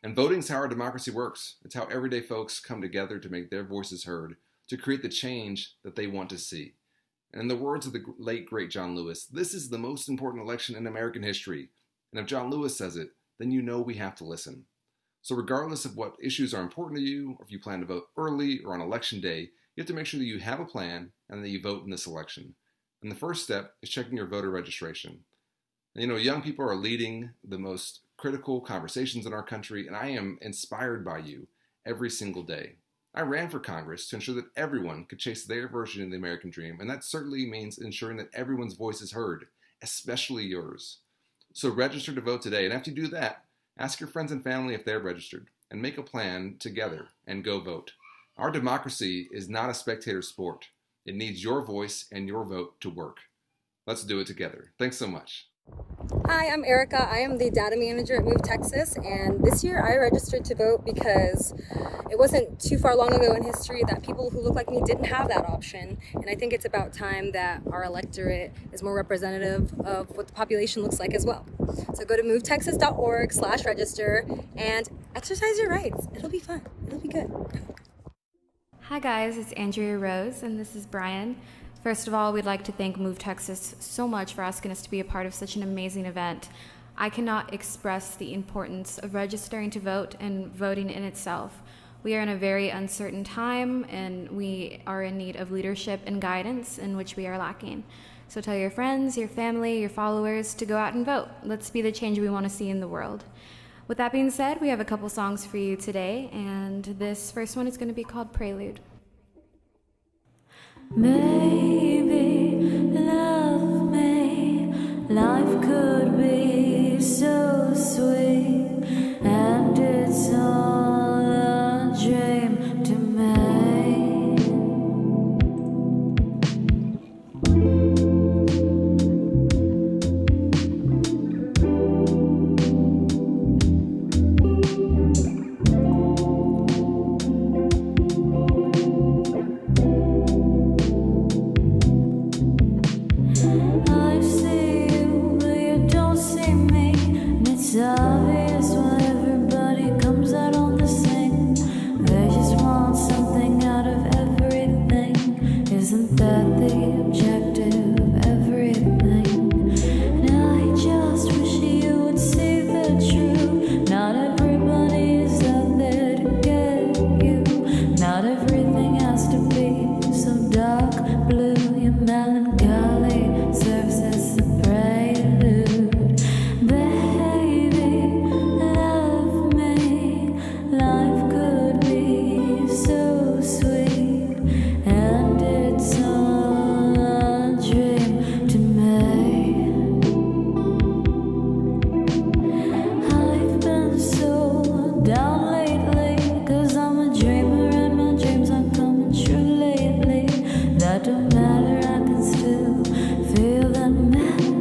And voting's how our democracy works. It's how everyday folks come together to make their voices heard, to create the change that they want to see. And in the words of the late, great John Lewis, this is the most important election in American history. And if John Lewis says it, then we have to listen. So regardless of what issues are important to you, or if you plan to vote early or on election day, you have to make sure that you have a plan and that you vote in this election. And the first step is checking your voter registration. You know, young people are leading the most critical conversations in our country, and I am inspired by you every single day. I ran for Congress to ensure that everyone could chase their version of the American dream, and that certainly means ensuring that everyone's voice is heard, especially yours. So register to vote today, and after you do that, ask your friends and family if they're registered, and make a plan together and go vote. Our democracy is not a spectator sport. It needs your voice and your vote to work. Let's do it together. Thanks so much. Hi, I'm Erica. I am the data manager at Move Texas, and this year I registered to vote because it wasn't too far long ago in history that people who look like me didn't have that option, and I think it's about time that our electorate is more representative of what the population looks like as well. So go to movetexas.org/register and exercise your rights. It'll be fun. It'll be good. Hi guys, it's Andrea Rose, and this is Brian. First of all, we'd like to thank Move Texas so much for asking us to be a part of such an amazing event. I cannot express the importance of registering to vote and voting in itself. We are in a very uncertain time, and we are in need of leadership and guidance, in which we are lacking. So tell your friends, your family, your followers to go out and vote. Let's be the change we want to see in the world. With that being said, we have a couple songs for you today, and this first one is going to be called Prelude. Maybe love me, life could be so sweet, and it's all a dream to me. It's obvious when everybody comes out on the scene. They just want something out of everything. Isn't that the objective of everything? And I just wish you would see the truth. Not everybody is out there to get you. Not everything has to be so dark blue. Your melancholy serves as a prelude. Don't matter, I can still feel that magic.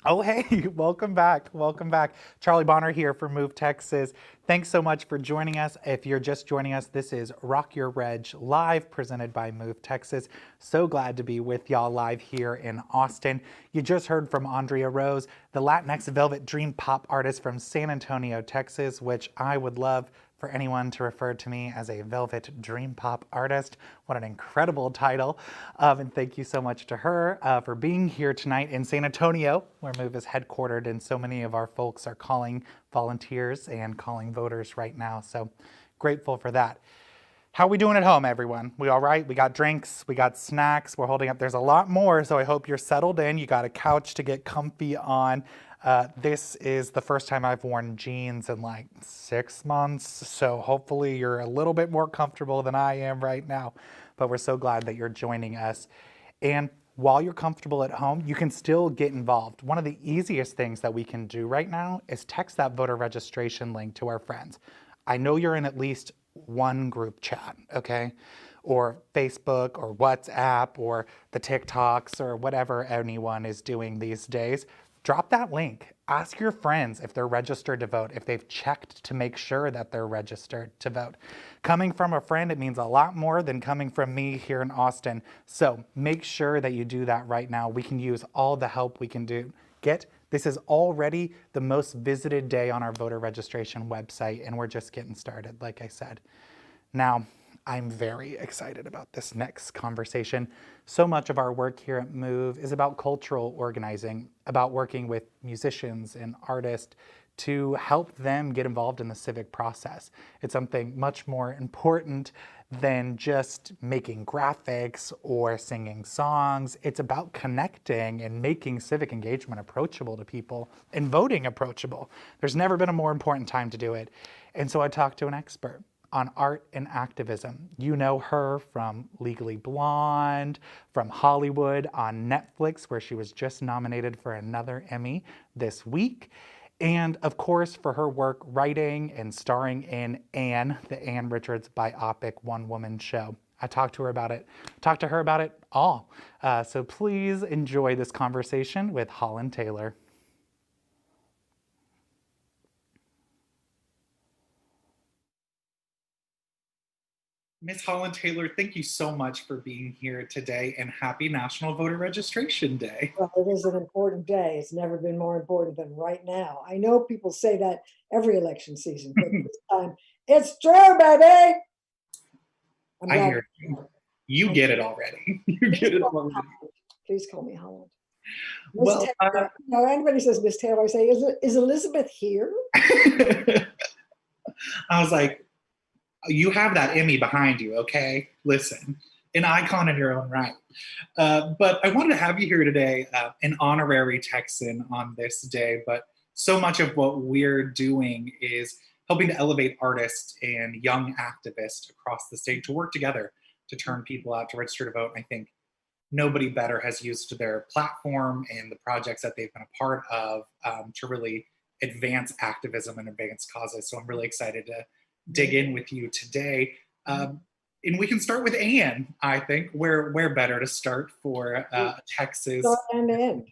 Oh, hey, welcome back. Welcome back. Charlie Bonner here for Move Texas. Thanks so much for joining us. If you're just joining us, this is Rock Your Reg live presented by Move Texas. So glad to be with y'all live here in Austin. You just heard from Andrea Rose, the Latinx Velvet Dream Pop artist from San Antonio, Texas, which I would love for anyone to refer to me as a Velvet Dream Pop artist. What an incredible title. And thank you so much to her for being here tonight in San Antonio, where Move is headquartered, and so many of our folks are calling volunteers and calling voters right now. So grateful for that. How are we doing at home, everyone? We all right? We got drinks, we got snacks, we're holding up. There's a lot more, so I hope you're settled in. You got a couch to get comfy on. This is the first time I've worn jeans in like 6 months, so hopefully you're a little bit more comfortable than I am right now. But we're so glad that you're joining us. And while you're comfortable at home, you can still get involved. One of the easiest things that we can do right now is text that voter registration link to our friends. I know you're in at least one group chat, okay? Or Facebook or WhatsApp or the TikToks or whatever anyone is doing these days. Drop that link. Ask your friends if they're registered to vote, if they've checked to make sure that they're registered to vote. Coming from a friend, it means a lot more than coming from me here in Austin. So make sure that you do that right now. We can use all the help we can get. This is already the most visited day on our voter registration website, and we're just getting started, like I said. Now, I'm very excited about this next conversation. So much of our work here at Move is about cultural organizing, about working with musicians and artists to help them get involved in the civic process. It's something much more important than just making graphics or singing songs. It's about connecting and making civic engagement approachable to people and voting approachable. There's never been a more important time to do it. And so I talked to an expert on art and activism. You know her from Legally Blonde, from Hollywood on Netflix, where she was just nominated for another Emmy this week. And of course, for her work writing and starring in Anne, the Anne Richards biopic one-woman show. I talked to her about it all. So please enjoy this conversation with Holland Taylor. Ms. Holland Taylor, thank you so much for being here today, and happy National Voter Registration Day. Well, it is an important day. It's never been more important than right now. I know people say that every election season, but this time it's true, baby. I hear you. You get it already. You get it already. Please call me Holland. Well, anybody says Miss Taylor, I say, is Elizabeth here? I was like, you have that Emmy behind you, okay? Listen, an icon in your own right. But I wanted to have you here today, an honorary Texan on this day, but so much of what we're doing is helping to elevate artists and young activists across the state to work together to turn people out to register to vote. I think nobody better has used their platform and the projects that they've been a part of to really advance activism and advance causes. So I'm really excited to dig in with you today. And we can start with Anne, I think. Where better to start for Texas? Start and end.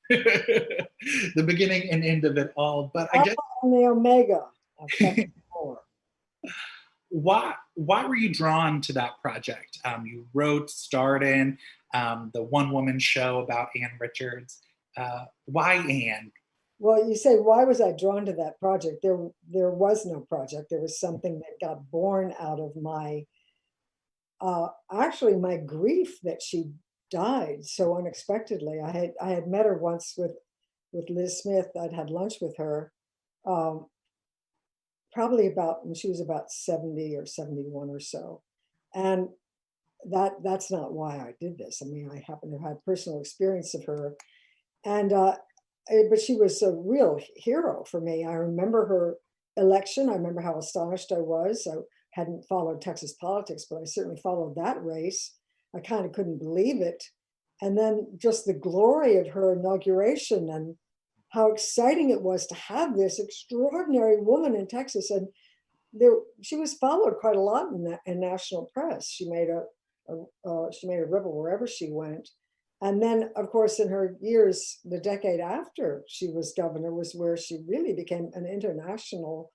The beginning and end of it all. But I guess and the omega of Texas. Why were you drawn to that project? You wrote, starred in the one-woman show about Anne Richards. Why Anne? Well, you say, why was I drawn to that project? There was no project. There was something that got born out of my, actually my grief that she died so unexpectedly. I had met her once with Liz Smith. I'd had lunch with her, probably about when she was about 70 or 71 or so. And that's not why I did this. I mean, I happen to have personal experience of her. And but she was a real hero for me. I remember her election. I remember how astonished I was. I hadn't followed Texas politics, but I certainly followed that race. I kind of couldn't believe it. And then just the glory of her inauguration and how exciting it was to have this extraordinary woman in Texas. And she was followed quite a lot in national press. She made a ripple wherever she went. And then, of course, in her years, the decade after she was governor was where she really became an international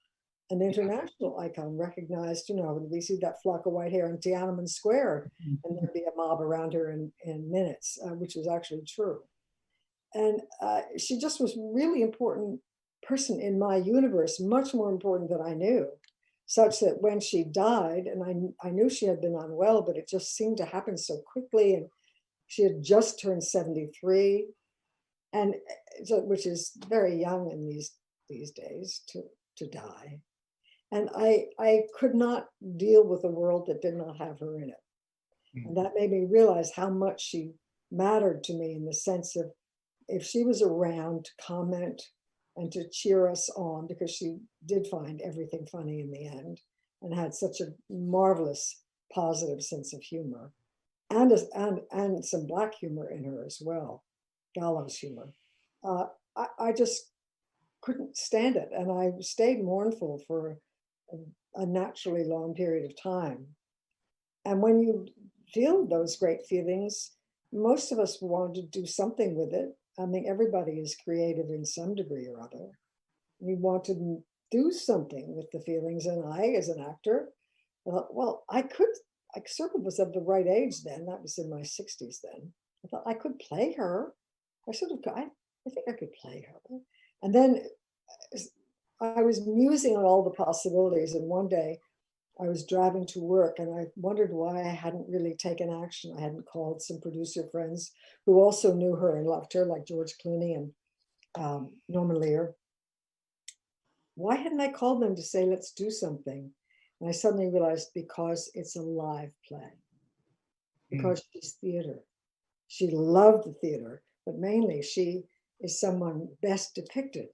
icon, recognized. We see that flock of white hair in Tiananmen Square, and there'd be a mob around her in minutes, which was actually true. And she just was really important person in my universe, much more important than I knew, such that when she died, and I knew she had been unwell, but it just seemed to happen so quickly, and she had just turned 73, and so, which is very young in these days to die. And I could not deal with a world that did not have her in it. And that made me realize how much she mattered to me, in the sense of, if she was around to comment and to cheer us on, because she did find everything funny in the end and had such a marvelous positive sense of humor, and some Black humor in her as well, gallows humor. I just couldn't stand it, and I stayed mournful for a naturally long period of time. And when you feel those great feelings, most of us want to do something with it. I mean, everybody is creative in some degree or other. We want to do something with the feelings. And I, as an actor, thought, well, I sort of was of the right age then. That was in my 60s then. I thought I could play her. I think I could play her. And then I was musing on all the possibilities. And one day I was driving to work, and I wondered why I hadn't really taken action. I hadn't called some producer friends who also knew her and loved her, like George Clooney and Norman Lear. Why hadn't I called them to say, let's do something? And I suddenly realized, because it's a live play, because she's theater. She loved the theater, but mainly she is someone best depicted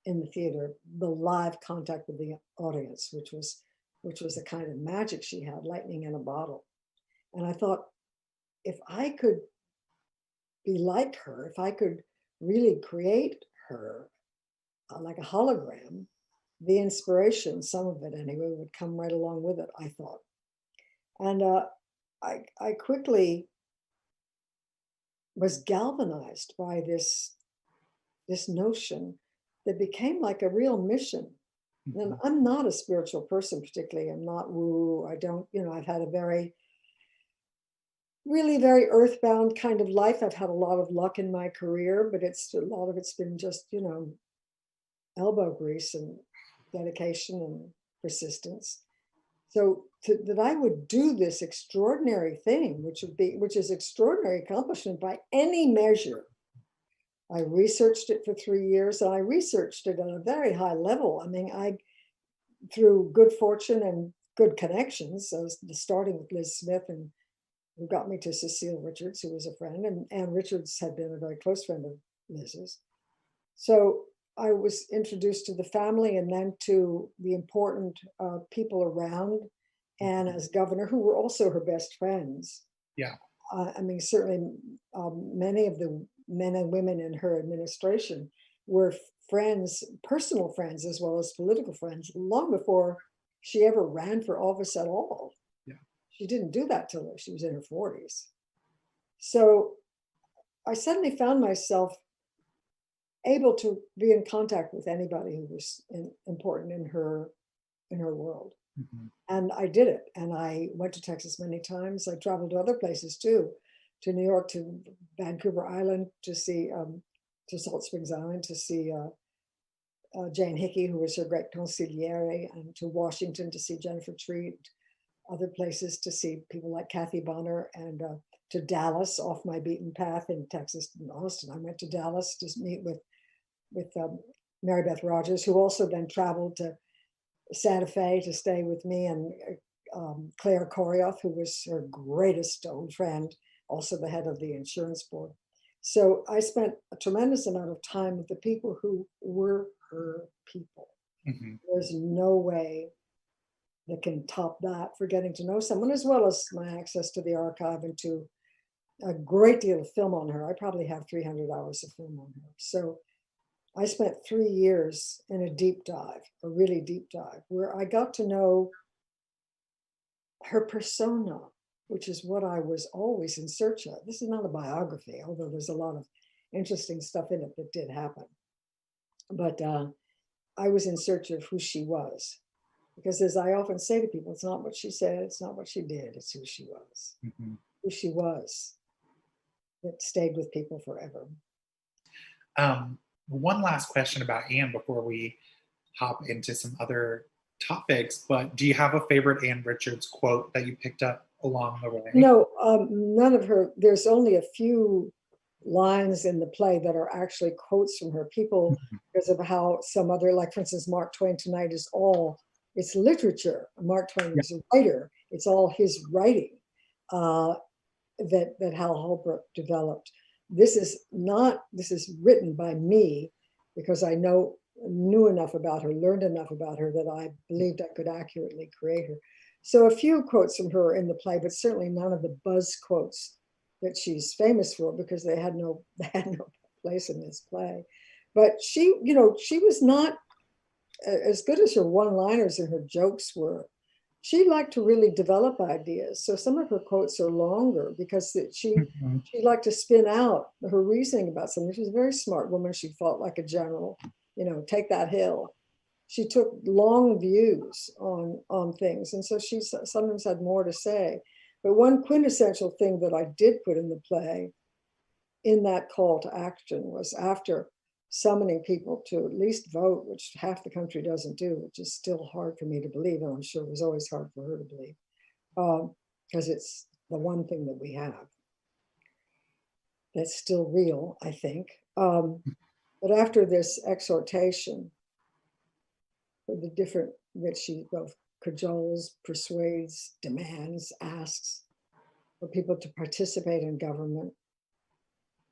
in the theater, the live contact with the audience, which was the kind of magic she had, lightning in a bottle. And I thought, if I could be like her, if I could really create her like a hologram, the inspiration, some of it anyway, would come right along with it, I thought. And I quickly was galvanized by this notion that became like a real mission. And I'm not a spiritual person particularly. I'm not woo. I don't, I've had a really very earthbound kind of life. I've had a lot of luck in my career, but a lot of it's been just, elbow grease and dedication and persistence. So that I would do this extraordinary thing, which is extraordinary accomplishment by any measure. I researched it for 3 years, and I researched it at a very high level. I mean, through good fortune and good connections, starting with Liz Smith, and who got me to Cecile Richards, who was a friend, and Ann Richards had been a very close friend of Liz's. So I was introduced to the family, and then to the important people around Anne as governor, who were also her best friends. Yeah. I mean, certainly many of the men and women in her administration were friends, personal friends, as well as political friends, long before she ever ran for office at all. Yeah. She didn't do that till she was in her 40s. So I suddenly found myself able to be in contact with anybody who was important in her world. Mm-hmm. And I did it. And I went to Texas many times. I traveled to other places too, to New York, to Vancouver Island, to see, to Salt Springs Island, to see Jane Hickey, who was her great consigliere, and to Washington to see Jennifer Treat, other places to see people like Kathy Bonner, and to Dallas, off my beaten path in Texas and Austin. I went to Dallas to meet with Mary Beth Rogers, who also then traveled to Santa Fe to stay with me, and Claire Korioth, who was her greatest old friend, also the head of the insurance board. So I spent a tremendous amount of time with the people who were her people. Mm-hmm. There's no way that can top that, for getting to know someone, as well as my access to the archive and to a great deal of film on her. I probably have 300 hours of film on her. So I spent 3 years in a deep dive, a really deep dive, where I got to know her persona, which is what I was always in search of. This is not a biography, although there's a lot of interesting stuff in it that did happen. But I was in search of who she was. Because as I often say to people, it's not what she said, it's not what she did, it's who she was. Mhm. Who she was that stayed with people forever. One last question about Anne before we hop into some other topics, but do you have a favorite Anne Richards quote that you picked up along the way? No, none of her, there's only a few lines in the play that are actually quotes from her. People, because of how some other, like for instance, Mark Twain Tonight is all, it's literature. Mark Twain was a writer. It's all his writing that Hal Holbrook developed. This is written by me because I knew enough about her, learned enough about her that I believed I could accurately create her. So a few quotes from her in the play, but certainly none of the buzz quotes that she's famous for because they had no place in this play. But she was not as good as her one-liners and her jokes were. She liked to really develop ideas. So some of her quotes are longer because she liked to spin out her reasoning about something. She was a very smart woman. She fought like a general, take that hill. She took long views on things. And so she sometimes had more to say. But one quintessential thing that I did put in the play in that call to action was after summoning people to at least vote, which half the country doesn't do, which is still hard for me to believe, and I'm sure it was always hard for her to believe, because it's the one thing that we have that's still real, I think. But after this exhortation, for the different, that she both cajoles, persuades, demands, asks for people to participate in government,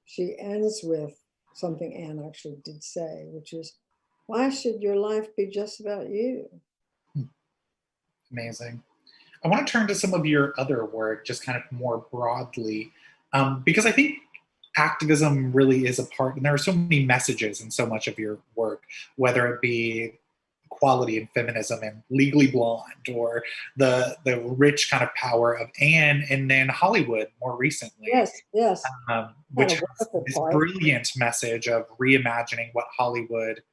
she ends with something Anne actually did say, which is, why should your life be just about you? Amazing. I want to turn to some of your other work, just kind of more broadly, because I think activism really is a part, and there are so many messages in so much of your work, whether it be equality and feminism and Legally Blonde, or the rich kind of power of Anne, and then Hollywood more recently. Yes. Which has this brilliant message of reimagining what Hollywood,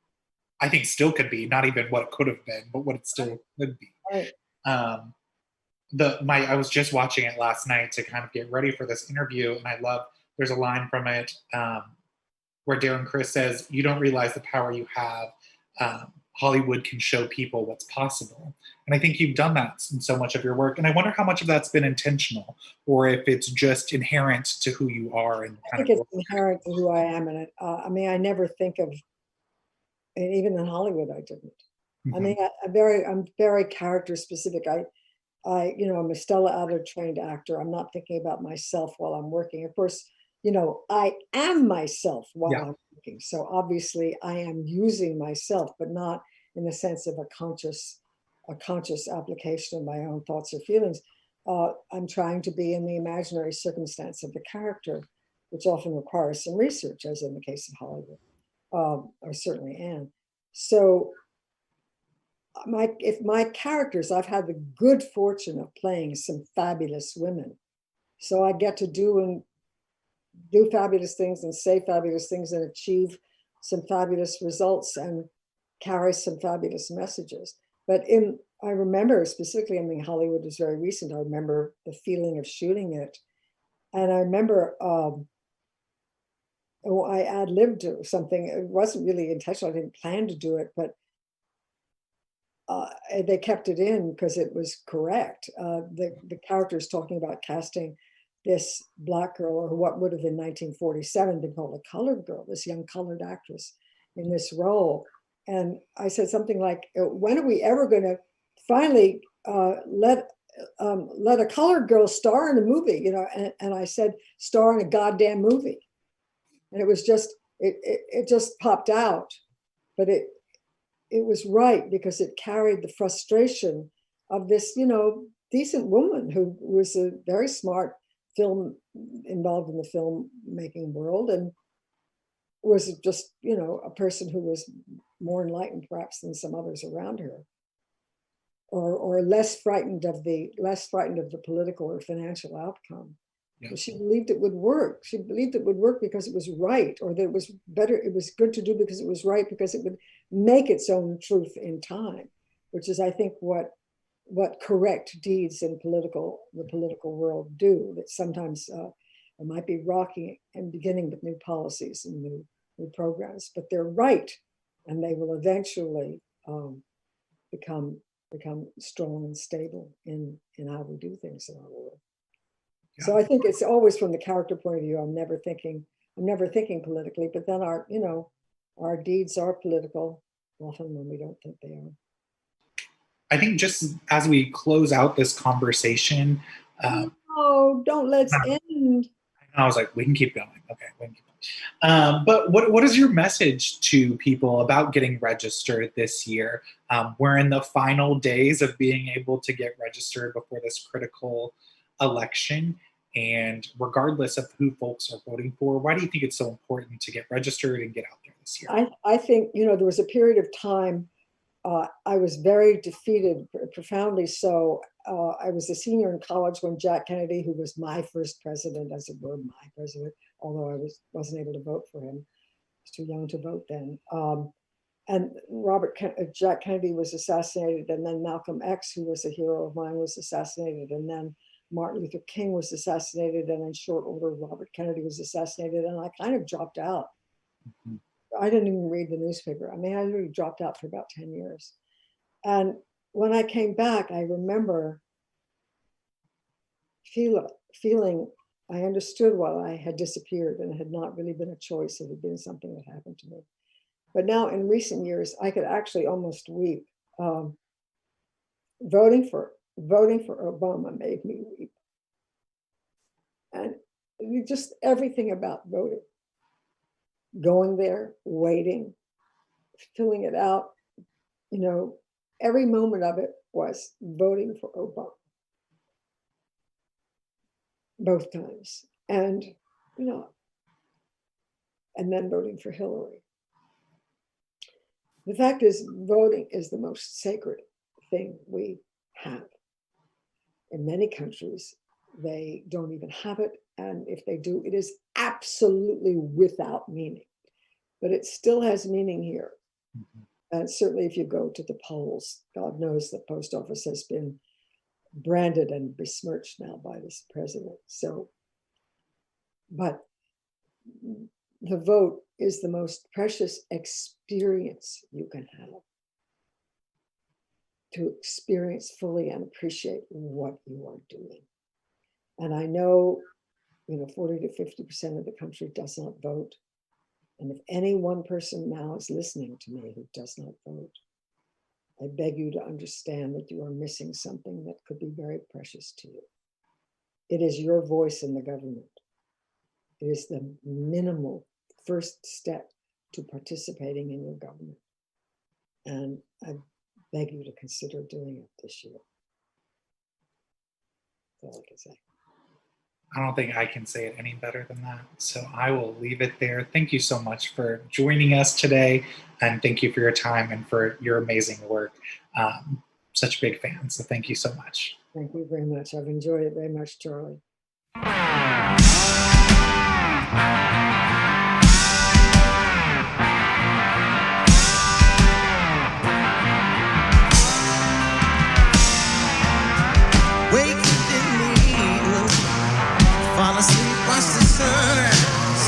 I think, still could be, not even what it could have been, but what it still could be. Right. I was just watching it last night to kind of get ready for this interview, and I love, there's a line from it where Darren Criss says, "You don't realize the power you have. Hollywood can show people what's possible." And I think you've done that in so much of your work. And I wonder how much of that's been intentional, or if it's just inherent to who you are. And I think it's inherent to who I am. And I never think of, and even in Hollywood, I didn't. I mean, I'm very character specific. I'm a Stella Adler trained actor. I'm not thinking about myself while I'm working. Of course, I am myself while I'm working. So obviously I am using myself, but not in the sense of a conscious application of my own thoughts or feelings. I'm trying to be in the imaginary circumstance of the character, which often requires some research, as in the case of Hollywood, or certainly Anne. So my characters, I've had the good fortune of playing some fabulous women. So I get to do fabulous things and say fabulous things and achieve some fabulous results and carry some fabulous messages. But I remember specifically, Hollywood was very recent. I remember the feeling of shooting it. And I remember I ad-libbed something. It wasn't really intentional. I didn't plan to do it, but they kept it in because it was correct. The characters talking about casting this Black girl, or what would have in 1947 been called a colored girl, this young colored actress in this role. And I said something like, when are we ever going to finally let a colored girl star in a movie? And I said, star in a goddamn movie. And it was just, it just popped out. But it was right because it carried the frustration of this, decent woman who was a very smart involved in the filmmaking world, and was just, a person who was more enlightened perhaps than some others around her. or less frightened of the political or financial outcome. Yeah. But she believed it would work. She believed it would work because it was right, or that it was better, it was good to do because it was right, because it would make its own truth in time, which is, I think, what correct deeds in the political world do. That sometimes it might be rocky and beginning with new policies and new programs, but they're right, and they will eventually become strong and stable in how we do things in our world. Yeah. So I think it's always from the character point of view. I'm never thinking politically, but then our deeds are political often when we don't think they are. I think just as we close out this conversation, don't let's end. I was like, we can keep going. Okay, we can keep going. But what is your message to people about getting registered this year? We're in the final days of being able to get registered before this critical election. And regardless of who folks are voting for, why do you think it's so important to get registered and get out there this year? I think, there was a period of time I was very defeated, profoundly so. I was a senior in college when Jack Kennedy, who was my first president, as it were, my president, although I wasn't able to vote for him. I was too young to vote then. And Jack Kennedy was assassinated, and then Malcolm X, who was a hero of mine, was assassinated, and then Martin Luther King was assassinated, and in short order, Robert Kennedy was assassinated, and I kind of dropped out. Mm-hmm. I didn't even read the newspaper. I mean, I really dropped out for about 10 years. And when I came back, I remember feeling I understood why I had disappeared, and it had not really been a choice. It had been something that happened to me. But now in recent years, I could actually almost weep. Voting for Obama made me weep. And just everything about voting. Going there, waiting, filling it out, every moment of it was voting for Obama. Both times. And, and then voting for Hillary. The fact is, voting is the most sacred thing we have. In many countries, they don't even have it. And if they do, it is absolutely without meaning. But it still has meaning here. Mm-hmm. And certainly if you go to the polls, God knows the post office has been branded and besmirched now by this president. So, but the vote is the most precious experience you can have. To experience fully and appreciate what you are doing. And I know 40 to 50% of the country does not vote. And if any one person now is listening to me who does not vote, I beg you to understand that you are missing something that could be very precious to you. It is your voice in the government. It is the minimal first step to participating in your government. And I beg you to consider doing it this year. That's all I can say. I don't think I can say it any better than that. So I will leave it there. Thank you so much for joining us today. And thank you for your time and for your amazing work. Such a big fan. So thank you so much. Thank you very much. I've enjoyed it very much, Charlie. Fall asleep, watch the sunrise.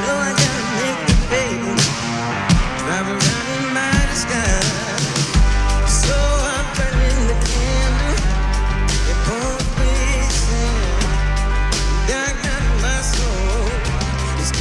I gotta make the baby drive around in my disguise. So I'm burning the candle at both ways. Dark night in my soul is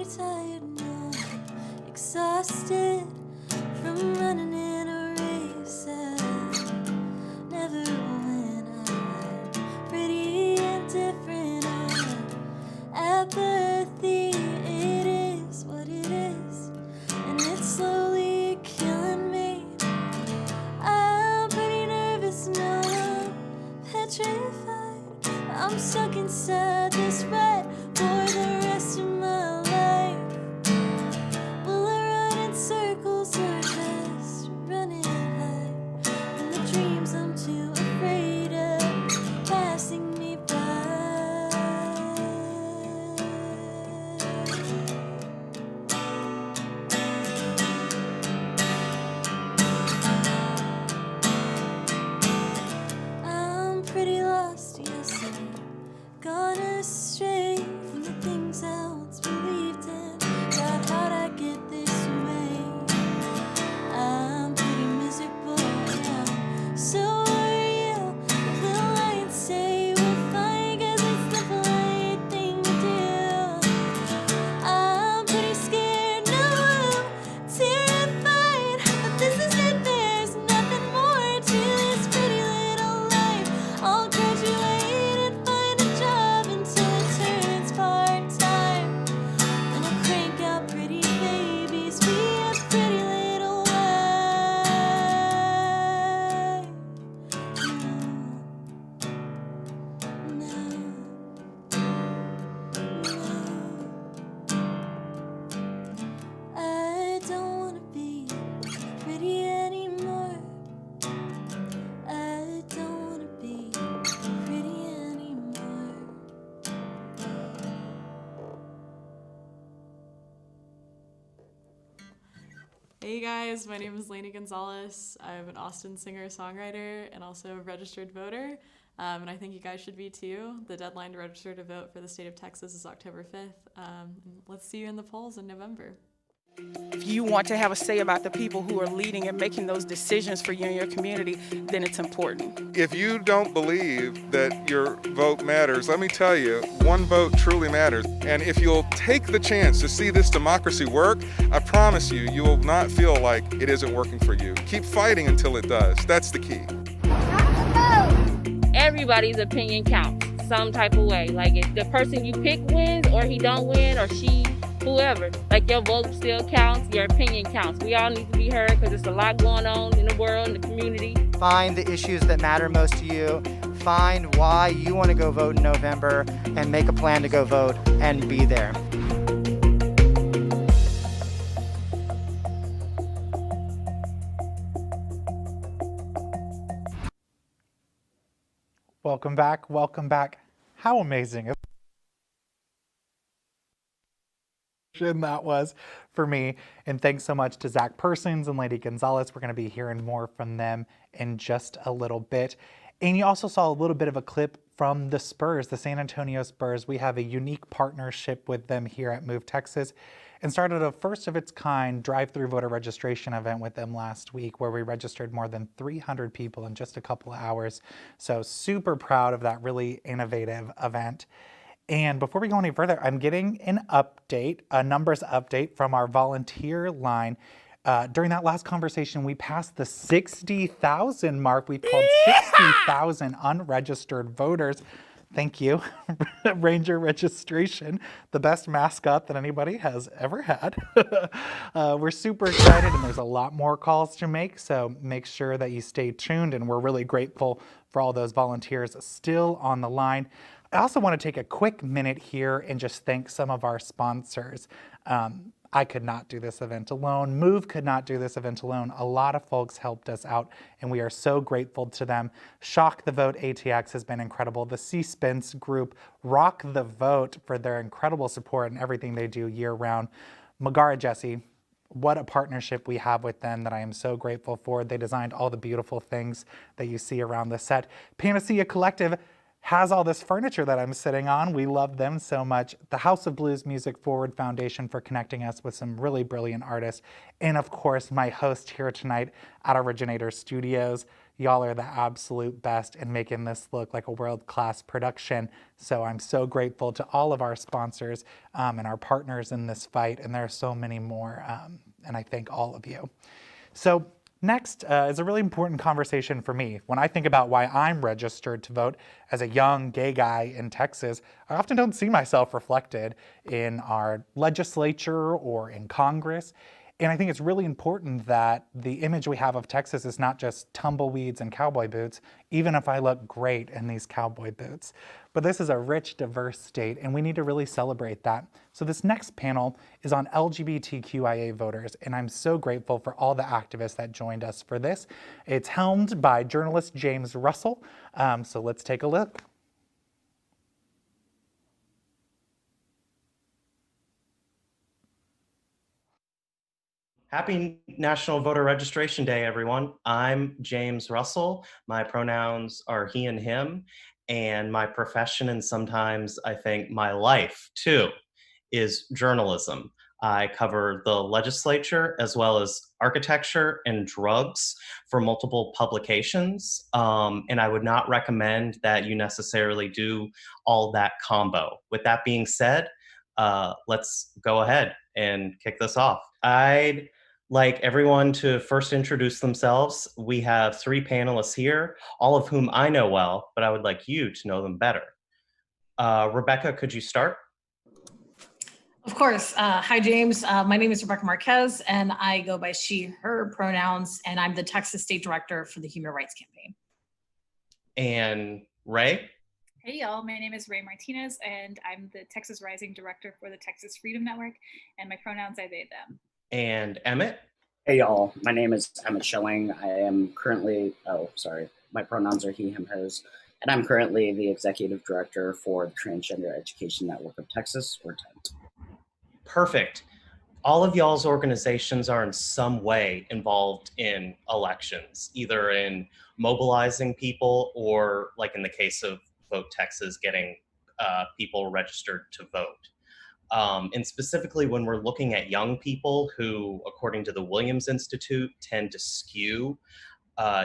pretty tired now, exhausted from running in a race. I never win. I'm pretty indifferent. Apathy, it is what it is, and it's slowly killing me. I'm pretty nervous now, I'm petrified. I'm stuck inside this rut for the rest of my life. Will I run in circles or just running high? And the dreams I'm too afraid of passing me by. I'm pretty lost, yes, I'm gone astray from the things I once believed in. God, how'd I get this way? I'm pretty miserable now. So are you. Will I and say we're fine, 'cause it's the polite thing to do. I'm pretty scared, no, I'm terrified. But this is it, there's nothing more to this pretty little life. I'll graduate and find a job until it turns part-time. Then I'll crank out pretty babies, be a pretty little wife. I don't wanna be pretty anymore. I don't wanna be pretty anymore. Hey guys, my name is Lainey Gonzalez. I'm an Austin singer-songwriter and also a registered voter. And I think you guys should be too. The deadline to register to vote for the state of Texas is October 5th. Let's see you in the polls in November. If you want to have a say about the people who are leading and making those decisions for you and your community, then it's important. If you don't believe that your vote matters, let me tell you, one vote truly matters. And if you'll take the chance to see this democracy work, I promise you, you will not feel like it isn't working for you. Keep fighting until it does. That's the key. Everybody's opinion counts some type of way. Like if the person you pick wins or he don't win or she, whoever, like your vote still counts, your opinion counts. We all need to be heard because there's a lot going on in the world, in the community. Find the issues that matter most to you. Find why you want to go vote in November and make a plan to go vote and be there. Welcome back. Welcome back. How amazing that was for me. And thanks so much to Zach Persons and Lady Gonzalez. We're going to be hearing more from them in just a little bit. And you also saw a little bit of a clip from the Spurs, the San Antonio Spurs. We have a unique partnership with them here at Move Texas and started a first of its kind drive-through voter registration event with them last week where we registered more than 300 people in just a couple of hours. So super proud of that really innovative event. And before we go any further, I'm getting an update, a numbers update from our volunteer line. During that last conversation, we passed the 60,000 mark. We've called 60,000 unregistered voters. Thank you, Ranger Registration, the best mascot that anybody has ever had. We're super excited and there's a lot more calls to make, so make sure that you stay tuned, and we're really grateful for all those volunteers still on the line. I also want to take a quick minute here and just thank some of our sponsors. I could not do this event alone. Move could not do this event alone. A lot of folks helped us out, and we are so grateful to them. Shock the Vote ATX has been incredible. The C-Spence group, Rock the Vote, for their incredible support and everything they do year-round. Megara Jesse, what a partnership we have with them that I am so grateful for. They designed all the beautiful things that you see around the set. Panacea Collective has all this furniture that I'm sitting on. We love them so much. The House of Blues Music Forward Foundation for connecting us with some really brilliant artists. And of course, my host here tonight at Originator Studios, Y'all are the absolute best in making this look like a world-class production. So I'm so grateful to all of our sponsors and our partners in this fight, and there are so many more, and I thank all of you. So next is a really important conversation for me. When I think about why I'm registered to vote as a young gay guy in Texas, I often don't see myself reflected in our legislature or in Congress. And I think it's really important that the image we have of Texas is not just tumbleweeds and cowboy boots, even if I look great in these cowboy boots. But this is a rich, diverse state, and we need to really celebrate that. So this next panel is on LGBTQIA voters, and I'm so grateful for all the activists that joined us for this. It's helmed by journalist James Russell, so let's take a look. Happy National Voter Registration Day, everyone. I'm James Russell. My pronouns are he and him, and my profession, and sometimes I think my life too, is journalism. I cover the legislature as well as architecture and drugs for multiple publications, and I would not recommend that you necessarily do all that combo. With that being said, let's go ahead and kick this off. I'd like everyone to first introduce themselves. We have 3 panelists here, all of whom I know well, but I would like you to know them better. Rebecca, could you start? Of course. Hi, James. My name is Rebecca Marquez, and I go by she, her pronouns, and I'm the Texas State Director for the Human Rights Campaign. And Ray? Hey, y'all. My name is Ray Martinez, and I'm the Texas Rising Director for the Texas Freedom Network, and my pronouns are they, them. And Emmett? Hey y'all, my name is Emmett Schilling. I am currently, my pronouns are he, him, hers, and I'm currently the Executive Director for the Transgender Education Network of Texas, or TENT. Perfect. All of y'all's organizations are in some way involved in elections, either in mobilizing people or, like in the case of Vote Texas, getting people registered to vote. And specifically when we're looking at young people who, according to the Williams Institute, tend to skew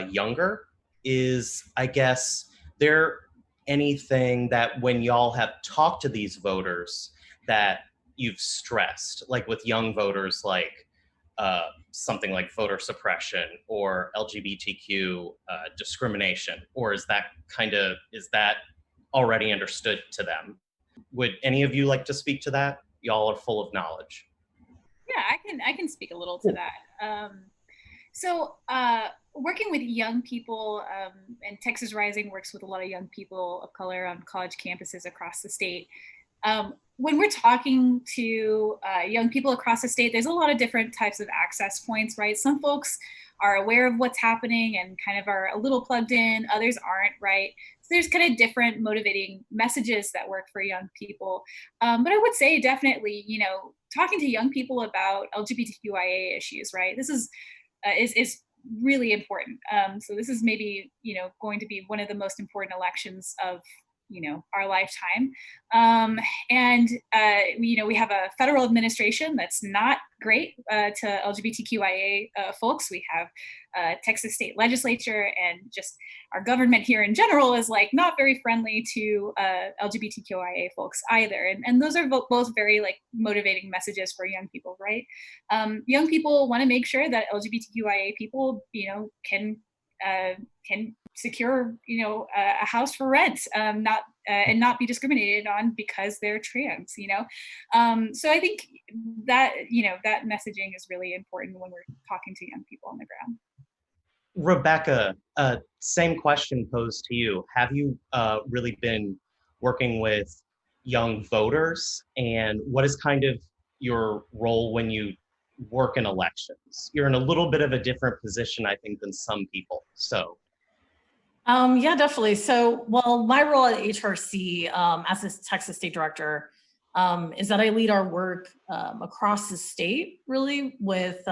younger, is, I guess, there anything that when y'all have talked to these voters that you've stressed, like with young voters, like something like voter suppression or LGBTQ discrimination, or is that already understood to them? Would any of you like to speak to that? Y'all are full of knowledge. Yeah, I can speak a little to that. So working with young people, and Texas Rising works with a lot of young people of color on college campuses across the state. When we're talking to young people across the state, there's a lot of different types of access points, right? Some folks are aware of what's happening and kind of are a little plugged in, others aren't, right? So there's kind of different motivating messages that work for young people. But I would say definitely, talking to young people about LGBTQIA issues, right? This is really important. So this is maybe, going to be one of the most important elections of our lifetime. We have a federal administration that's not great to LGBTQIA folks. We have Texas state legislature, and just our government here in general is like not very friendly to LGBTQIA folks either. And those are both very like motivating messages for young people, right? Young people want to make sure that LGBTQIA people, can secure, a house for rent, and not be discriminated on because they're trans, So I think that, that messaging is really important when we're talking to young people on the ground. Rebecca, same question posed to you. Have you really been working with young voters, and what is kind of your role when you work in elections? You're in a little bit of a different position, I think, than some people, so. Yeah, definitely. So, my role at HRC as the Texas State Director is that I lead our work across the state, really, with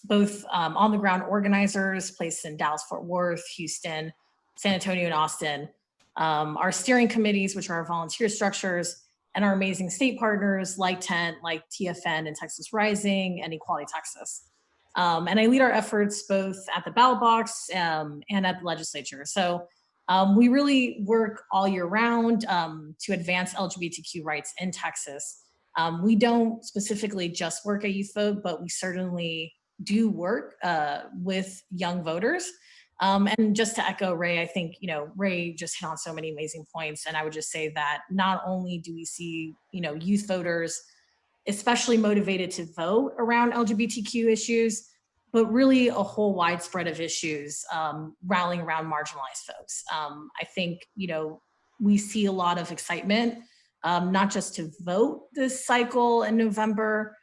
both on the ground organizers placed in Dallas, Fort Worth, Houston, San Antonio, and Austin, our steering committees, which are our volunteer structures, and our amazing state partners like TENT, like TFN and Texas Rising, and Equality Texas. And I lead our efforts both at the ballot box and at the legislature. So we really work all year round to advance LGBTQ rights in Texas. We don't specifically just work at Youth Vote, but we certainly do work with young voters. And just to echo Ray, I think, Ray just hit on so many amazing points. And I would just say that not only do we see, youth voters especially motivated to vote around LGBTQ issues, but really a whole widespread of issues rallying around marginalized folks. I think, we see a lot of excitement, not just to vote this cycle in November,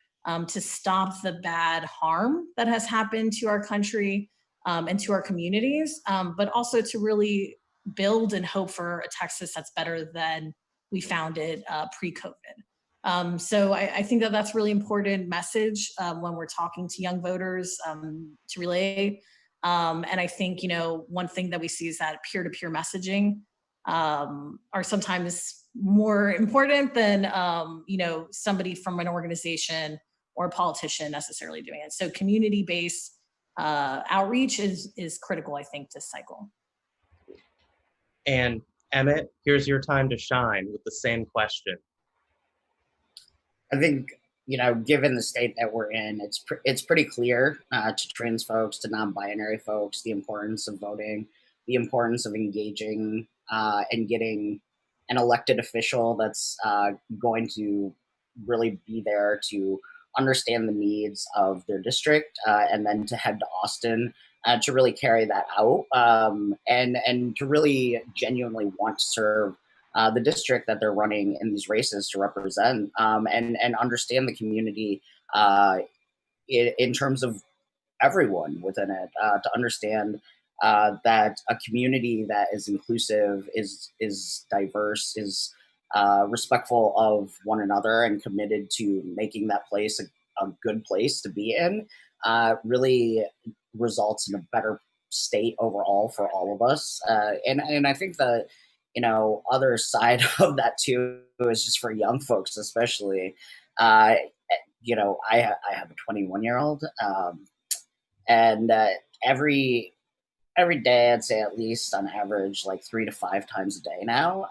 to stop the bad harm that has happened to our country and to our communities, but also to really build and hope for a Texas that's better than we found it pre-COVID. So I think that that's really important message when we're talking to young voters to relay. And I think, one thing that we see is that peer-to-peer messaging are sometimes more important than, somebody from an organization or a politician necessarily doing it. So community-based outreach is critical, I think, this cycle. And Emmett, here's your time to shine with the same question. I think, given the state that we're in, it's pretty clear to trans folks, to non-binary folks, the importance of voting, the importance of engaging and getting an elected official that's going to really be there to understand the needs of their district and then to head to Austin to really carry that out and to really genuinely want to serve the district that they're running in these races to represent and understand the community in terms of everyone within it, to understand that a community that is inclusive, is diverse, is respectful of one another and committed to making that place a good place to be in really results in a better state overall for all of us. And I think that, other side of that too is just for young folks, especially, I have a 21-year-old and every day, I'd say at least on average, like 3 to 5 times a day now,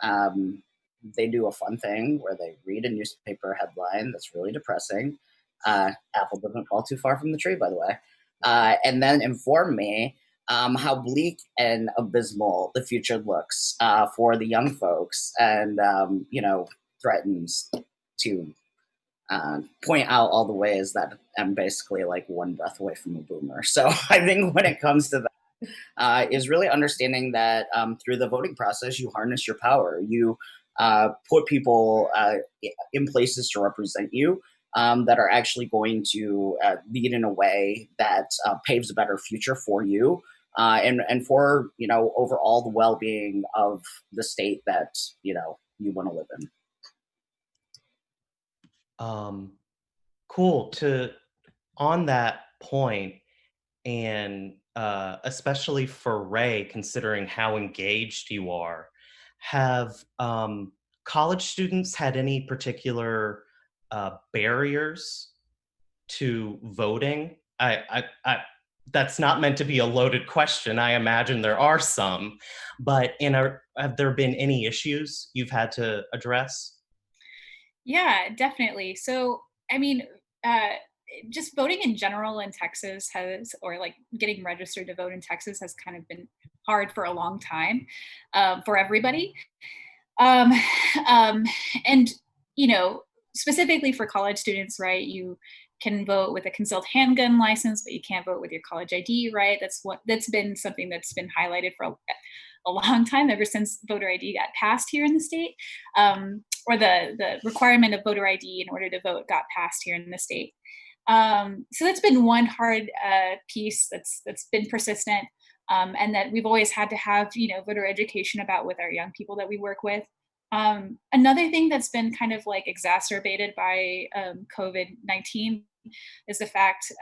they do a fun thing where they read a newspaper headline that's really depressing. Apple doesn't fall too far from the tree, by the way. And then inform me how bleak and abysmal the future looks for the young folks and, threatens to point out all the ways that I'm basically like one breath away from a boomer. So I think when it comes to that, is really understanding that through the voting process, you harness your power. You put people in places to represent you that are actually going to lead in a way that paves a better future for you and for, overall the well-being of the state that, you want to live in. Cool. On that point, and especially for Ray, considering how engaged you are, have college students had any particular barriers to voting? I that's not meant to be a loaded question. I imagine there are some, but have there been any issues you've had to address? Yeah, definitely. So, just voting in general in Texas or like getting registered to vote in Texas has kind of been hard for a long time for everybody. And, specifically for college students, right? You can vote with a concealed handgun license, but you can't vote with your college ID, right? That's been something that's been highlighted for a long time, ever since voter ID got passed here in the state, or the requirement of voter ID in order to vote got passed here in the state. So that's been one hard piece that's been persistent, and that we've always had to have, voter education about with our young people that we work with. Another thing that's been kind of like exacerbated by COVID-19 is the fact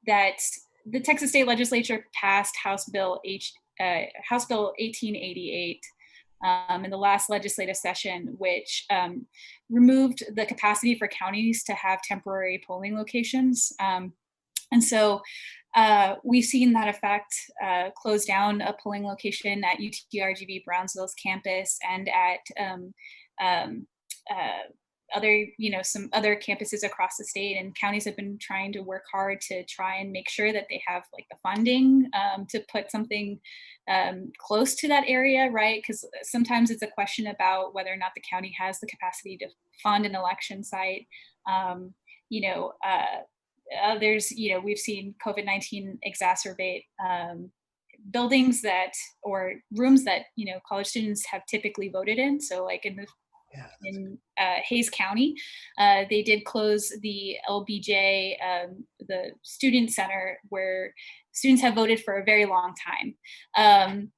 that the Texas State Legislature passed House Bill 1888 in the last legislative session, which removed the capacity for counties to have temporary polling locations And so we've seen that effect close down a polling location at UTRGV Brownsville's campus and at other, some other campuses across the state, and counties have been trying to work hard to try and make sure that they have like the funding to put something close to that area, right? Because sometimes it's a question about whether or not the county has the capacity to fund an election site. There's, we've seen COVID-19 exacerbate buildings that, or rooms that, college students have typically voted in. So like in Hayes County, they did close the LBJ, the student center where students have voted for a very long time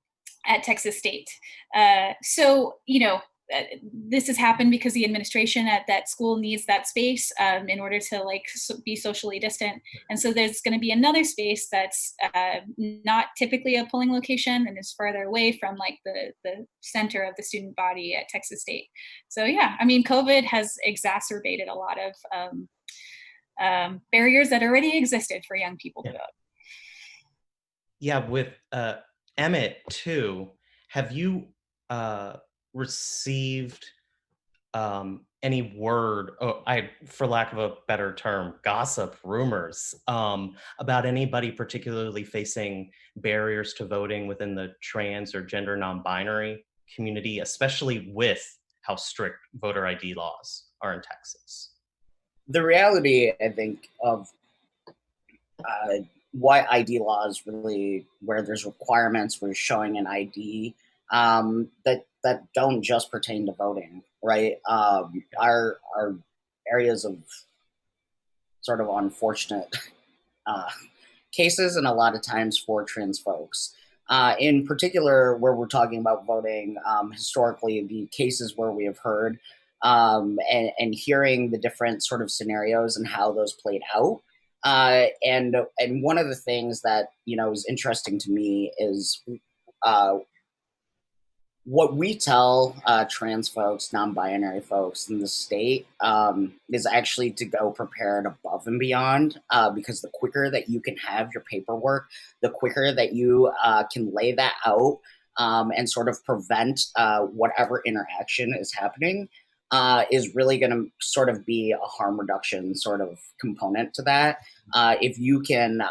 at Texas State. This has happened because the administration at that school needs that space in order to be socially distant. And so there's going to be another space that's not typically a polling location and is further away from the center of the student body at Texas State. So yeah, I mean, COVID has exacerbated a lot of barriers that already existed for young people to vote. Yeah, with Emmett too, have you received any word, for lack of a better term, gossip, rumors about anybody particularly facing barriers to voting within the trans or gender non-binary community, especially with how strict voter ID laws are in Texas? The reality, I think, of why ID laws really, where there's requirements, where showing an ID, that don't just pertain to voting, right? Our areas of sort of unfortunate cases, and a lot of times for trans folks. In particular, where we're talking about voting, historically, the cases where we have heard and hearing the different sort of scenarios and how those played out. And one of the things that, is interesting to me is what we tell trans folks, non-binary folks in the state is actually to go prepared above and beyond, because the quicker that you can have your paperwork, the quicker that you can lay that out and sort of prevent whatever interaction is happening is really going to sort of be a harm reduction sort of component to that. If you can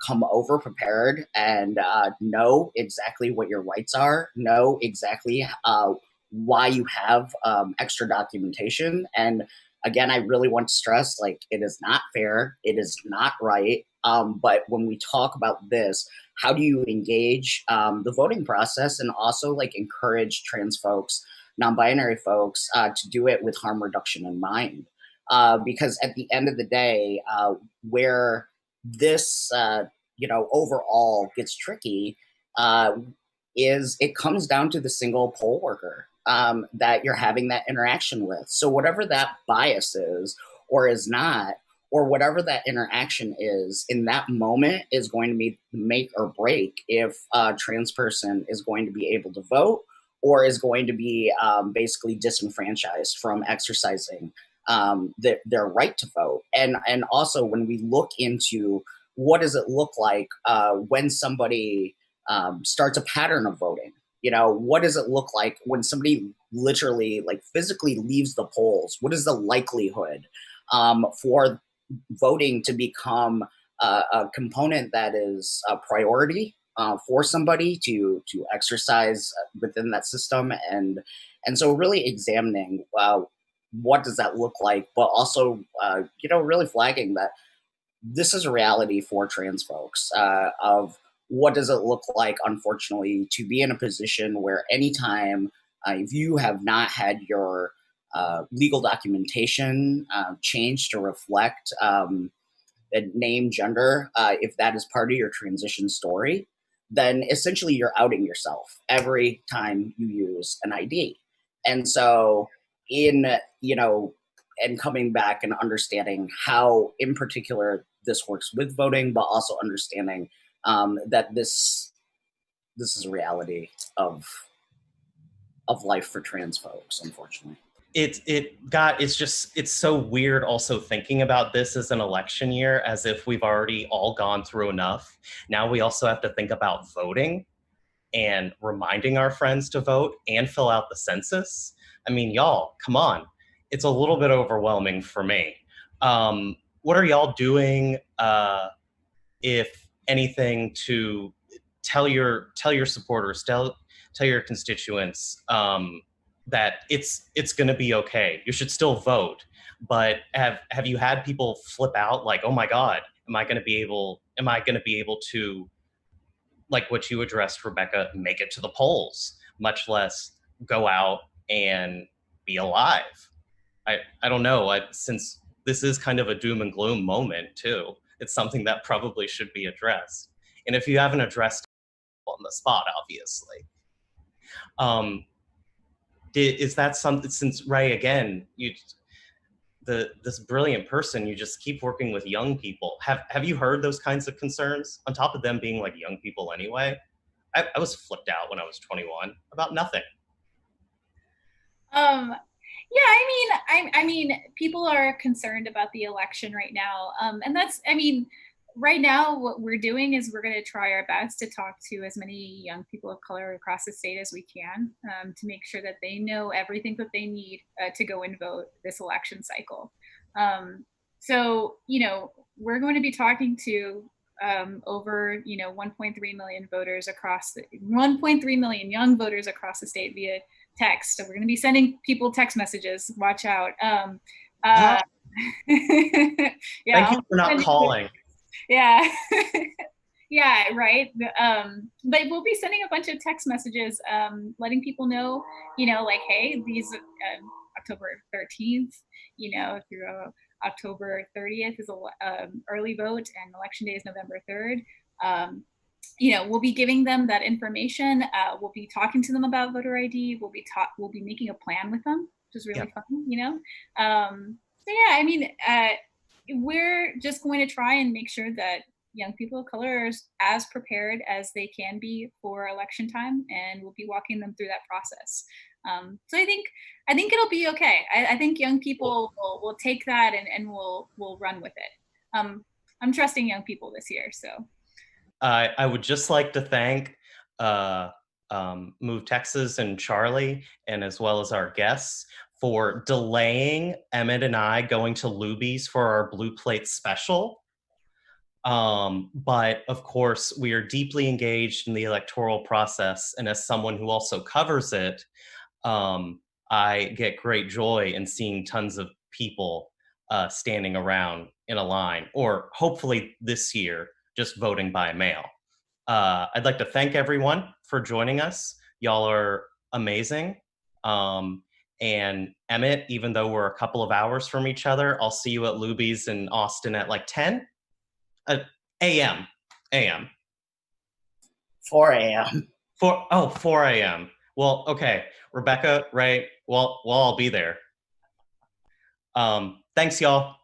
come over prepared and know exactly what your rights are, know exactly why you have extra documentation. And again, I really want to stress, it is not fair, it is not right. But when we talk about this, how do you engage the voting process and also encourage trans folks, non-binary folks to do it with harm reduction in mind? Because at the end of the day, where this, overall gets tricky is it comes down to the single poll worker that you're having that interaction with. So whatever that bias is or is not, or whatever that interaction is in that moment is going to be make or break if a trans person is going to be able to vote or is going to be basically disenfranchised from exercising their right to vote. And also when we look into what does it look like when somebody starts a pattern of voting, what does it look like when somebody literally physically leaves the polls? What is the likelihood for voting to become a component that is a priority for somebody to exercise within that system? And so really examining what does that look like, but also, really flagging that this is a reality for trans folks of what does it look like, unfortunately, to be in a position where anytime if you have not had your legal documentation changed to reflect name, gender, if that is part of your transition story, then essentially you're outing yourself every time you use an ID. And so and coming back and understanding how, in particular, this works with voting, but also understanding that this is a reality of life for trans folks, unfortunately. it's so weird also thinking about this as an election year, as if we've already all gone through enough. Now we also have to think about voting and reminding our friends to vote and fill out the census. I mean, y'all, come on. It's a little bit overwhelming for me. What are y'all doing, if anything, to tell your supporters, tell your constituents that it's going to be okay? You should still vote. But have you had people flip out like, oh my God, am I going to be able to, like what you addressed, Rebecca, make it to the polls, much less go out and be alive? I don't know. Since this is kind of a doom and gloom moment too, it's something that probably should be addressed. And if you haven't addressed it on the spot, obviously, is that something, since Ray, again, this brilliant person, you just keep working with young people. Have you heard those kinds of concerns on top of them being like young people anyway? I was flipped out when I was 21 about nothing. Yeah, I mean, people are concerned about the election right now. And that's, I mean, right now what we're doing is we're going to try our best to talk to as many young people of color across the state as we can, to make sure that they know everything that they need to go and vote this election cycle. So, we're going to be talking to over 1.3 million voters across 1.3 million young voters across the state via text. So we're going to be sending people text messages. Watch out. Yeah. Thank you for not calling. Yeah. Yeah, right. But we'll be sending a bunch of text messages, letting people know, like, hey, these October 13th, through October 30th is early vote, and election day is November 3rd. We'll be giving them that information. We'll be talking to them about voter ID. We'll be making a plan with them, which is really fun, So yeah, I mean, we're just going to try and make sure that young people of color are as prepared as they can be for election time, and we'll be walking them through that process. So I think it'll be okay. I think young people will take that and will run with it. I'm trusting young people this year, so. I would just like to thank Move Texas and Charlie, and as well as our guests, for delaying Emmett and I going to Luby's for our Blue Plate special. But of course, we are deeply engaged in the electoral process, and as someone who also covers it, I get great joy in seeing tons of people standing around in a line, or hopefully this year, just voting by mail. I'd like to thank everyone for joining us. Y'all are amazing. And Emmett, even though we're a couple of hours from each other, I'll see you at Luby's in Austin at like 10 a.m. 4 a.m. 4 a.m. Well, okay. Rebecca, Ray, well, I'll be there. Thanks, y'all.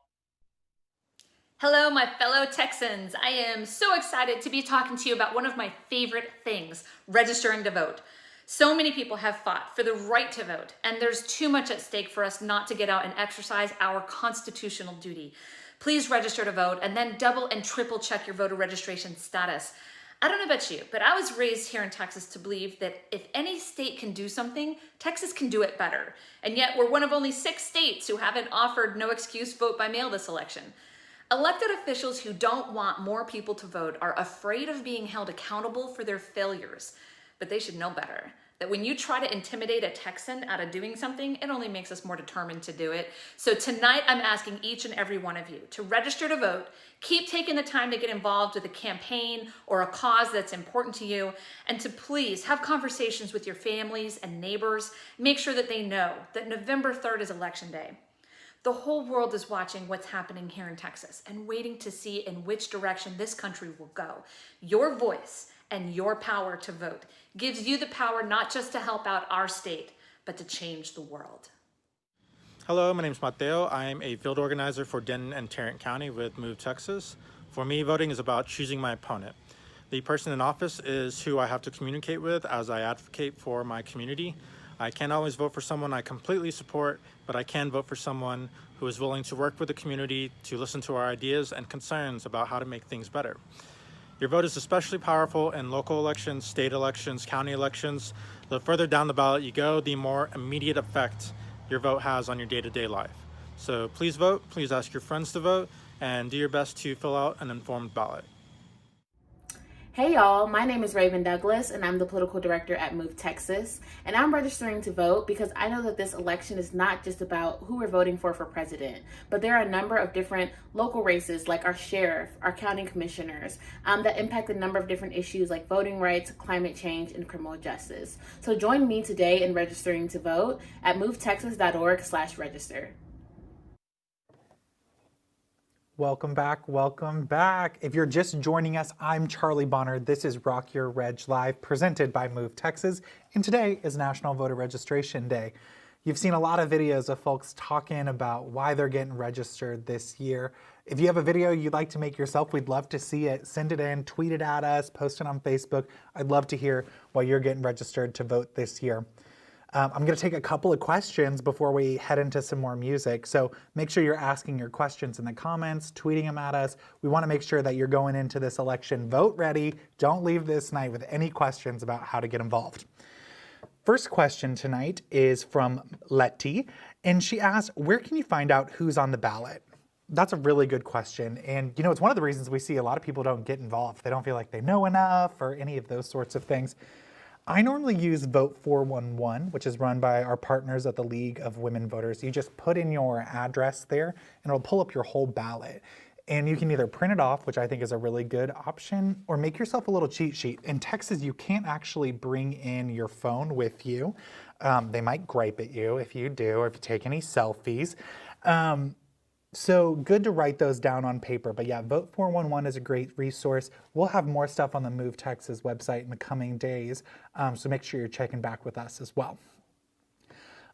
Hello, my fellow Texans. I am so excited to be talking to you about one of my favorite things, registering to vote. So many people have fought for the right to vote, and there's too much at stake for us not to get out and exercise our constitutional duty. Please register to vote, and then double and triple check your voter registration status. I don't know about you, but I was raised here in Texas to believe that if any state can do something, Texas can do it better. And yet we're one of only 6 states who haven't offered no excuse vote by mail this election. Elected officials who don't want more people to vote are afraid of being held accountable for their failures, but they should know better. That when you try to intimidate a Texan out of doing something, it only makes us more determined to do it. So tonight, I'm asking each and every one of you to register to vote, keep taking the time to get involved with a campaign or a cause that's important to you, and to please have conversations with your families and neighbors. Make sure that they know that November 3rd is Election Day. The whole world is watching what's happening here in Texas and waiting to see in which direction this country will go. Your voice and your power to vote gives you the power not just to help out our state, but to change the world. Hello, my name is Mateo. I am a field organizer for Denton and Tarrant County with Move Texas. For me, voting is about choosing my opponent. The person in office is who I have to communicate with as I advocate for my community. I can't always vote for someone I completely support, but I can vote for someone who is willing to work with the community to listen to our ideas and concerns about how to make things better. Your vote is especially powerful in local elections, state elections, county elections. The further down the ballot you go, the more immediate effect your vote has on your day-to-day life. So please vote, please ask your friends to vote, and do your best to fill out an informed ballot. Hey y'all, my name is Raven Douglas and I'm the political director at Move Texas, and I'm registering to vote because I know that this election is not just about who we're voting for president, but there are a number of different local races like our sheriff, our county commissioners, that impact a number of different issues like voting rights, climate change, and criminal justice. So join me today in registering to vote at movetexas.org/register. Welcome back, welcome back. If you're just joining us, I'm Charlie Bonner. This is Rock Your Reg Live, presented by Move Texas, and today is National Voter Registration Day. You've seen a lot of videos of folks talking about why they're getting registered this year. If you have a video you'd like to make yourself, we'd love to see it. Send it in, tweet it at us, post it on Facebook. I'd love to hear why you're getting registered to vote this year. I'm going to take a couple of questions before we head into some more music. So make sure you're asking your questions in the comments, tweeting them at us. We want to make sure that you're going into this election vote ready. Don't leave this night with any questions about how to get involved. First question tonight is from Letty, and she asked, where can you find out who's on the ballot? That's a really good question. And you know, it's one of the reasons we see a lot of people don't get involved. They don't feel like they know enough or any of those sorts of things. I normally use Vote 411, which is run by our partners at the League of Women Voters. You just put in your address there and it'll pull up your whole ballot. And you can either print it off, which I think is a really good option, or make yourself a little cheat sheet. In Texas, you can't actually bring in your phone with you. They might gripe at you if you do, or if you take any selfies. So good to write those down on paper. But yeah, Vote 411 is a great resource. We'll have more stuff on the Move Texas website in the coming days, so make sure you're checking back with us as well.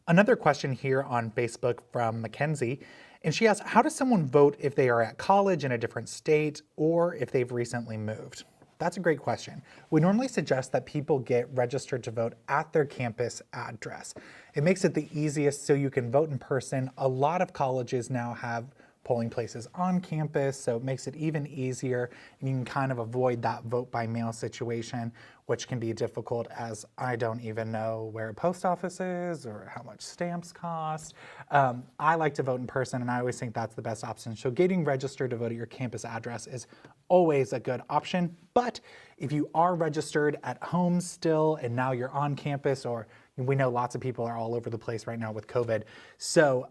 Another question here on Facebook from Mackenzie, and she asks, how does someone vote if they are at college in a different state or if they've recently moved? That's a great question. We normally suggest that people get registered to vote at their campus address. It makes it the easiest so you can vote in person. A lot of colleges now have polling places on campus, so it makes it even easier, and you can kind of avoid that vote by mail situation, which can be difficult, as I don't even know where a post office is or how much stamps cost. I like to vote in person, and I always think that's the best option. So getting registered to vote at your campus address is always a good option. But if you are registered at home still and now you're on campus, or we know lots of people are all over the place right now with COVID. So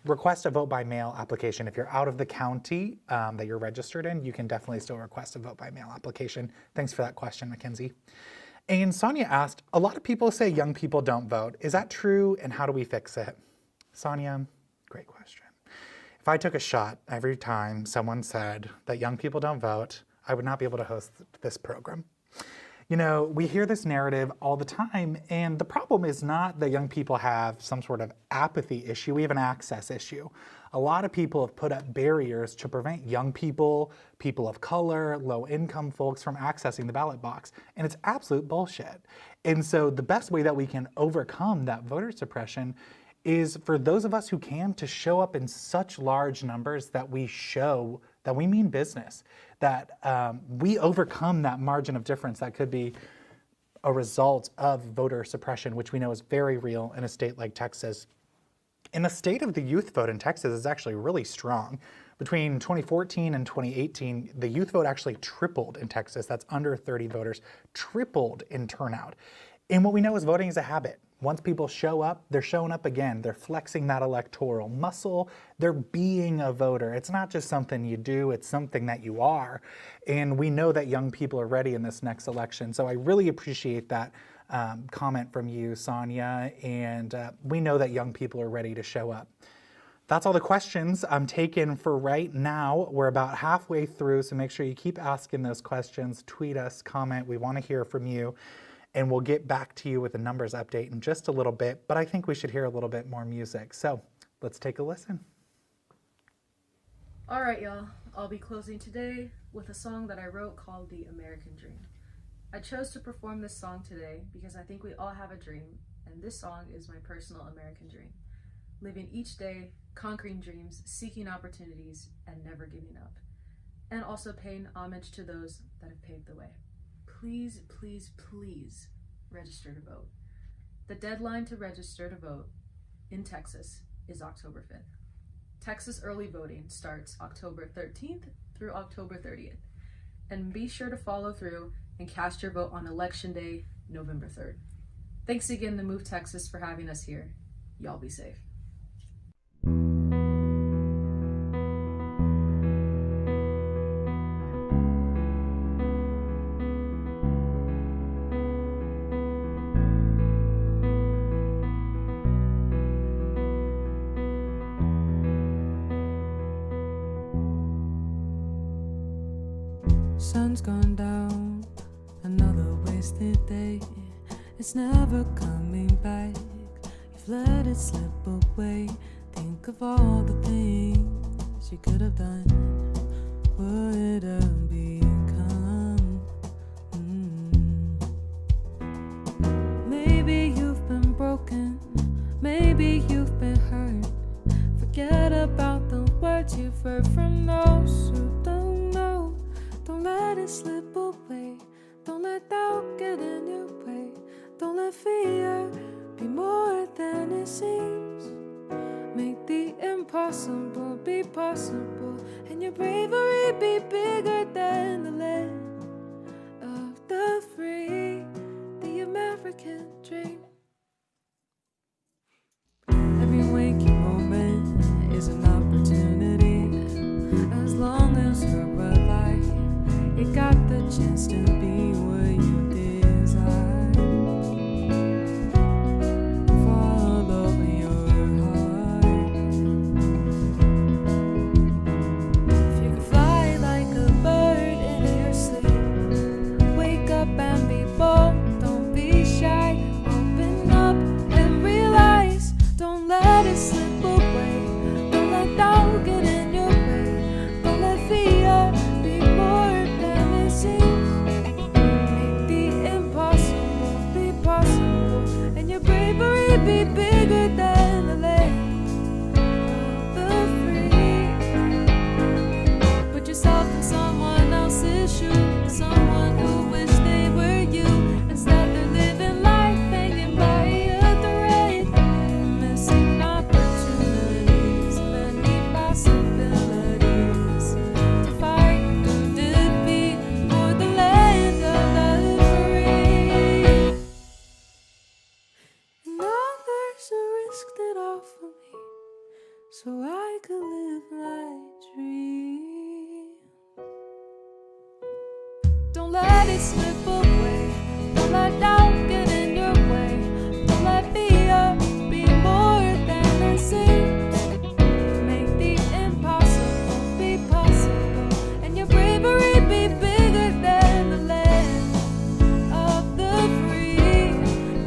request a vote by mail application. If you're out of the county that you're registered in, you can definitely still request a vote by mail application. Thanks for that question, Mackenzie. And Sonia asked, a lot of people say young people don't vote. Is that true, and how do we fix it? Sonia, great question. If I took a shot every time someone said that young people don't vote, I would not be able to host this program. You know, we hear this narrative all the time, and the problem is not that young people have some sort of apathy issue, we have an access issue. A lot of people have put up barriers to prevent young people, people of color, low-income folks from accessing the ballot box, and it's absolute bullshit. And so the best way that we can overcome that voter suppression is for those of us who can to show up in such large numbers that we show that we mean business, that we overcome that margin of difference that could be a result of voter suppression, which we know is very real in a state like Texas. And the state of the youth vote in Texas is actually really strong. Between 2014 and 2018, the youth vote actually tripled in Texas. That's under 30 voters, tripled in turnout. And what we know is voting is a habit. Once people show up, they're showing up again. They're flexing that electoral muscle. They're being a voter. It's not just something you do, it's something that you are. And we know that young people are ready in this next election. So I really appreciate that comment from you, Sonia. And we know that young people are ready to show up. That's all the questions I'm taking for right now. We're about halfway through, so make sure you keep asking those questions. Tweet us, comment. We want to hear from you. And we'll get back to you with a numbers update in just a little bit, but I think we should hear a little bit more music. So let's take a listen. All right, y'all. I'll be closing today with a song that I wrote called The American Dream. I chose to perform this song today because I think we all have a dream, and this song is my personal American dream. Living each day, conquering dreams, seeking opportunities, and never giving up. And also paying homage to those that have paved the way. Please, please, please register to vote. The deadline to register to vote in Texas is October 5th. Texas early voting starts October 13th through October 30th. And be sure to follow through and cast your vote on Election Day, November 3rd. Thanks again to Move Texas for having us here. Y'all be safe. Sun's gone down, another wasted day. It's never coming back. You've let it slip away. Think of all the things you could have done. Would have become. Maybe you've been broken. Maybe you've been hurt. Forget about the words you've heard from those who don't know. Don't let it slip away. Don't let doubt get in your way. Don't let fear be more than it seems. Make the impossible be possible, and your bravery be bigger than the land of the free, the American dream. Every waking moment is an opportunity. As long as you're alive, you got the chance to be what you desire. Follow your heart. If you could fly like a bird in your sleep, wake up and be bold. Don't be shy. Open up and realize. Don't let it slip away. Don't let doubt get in your way. Don't let fear be more than it seems. Make the impossible be possible, and your bravery be bigger than the land of the free. Put yourself in someone else's shoes, someone who wish they were you. Instead they're living life hanging by a thread, missing opportunities, many possibilities to fight or defeat for the land of the free. And now there's a risk that offer me, so I could live my dream. Don't let it slip away. Don't let doubt get in your way. Don't let fear be more than it seems. Make the impossible be possible, and your bravery be bigger than the land of the free,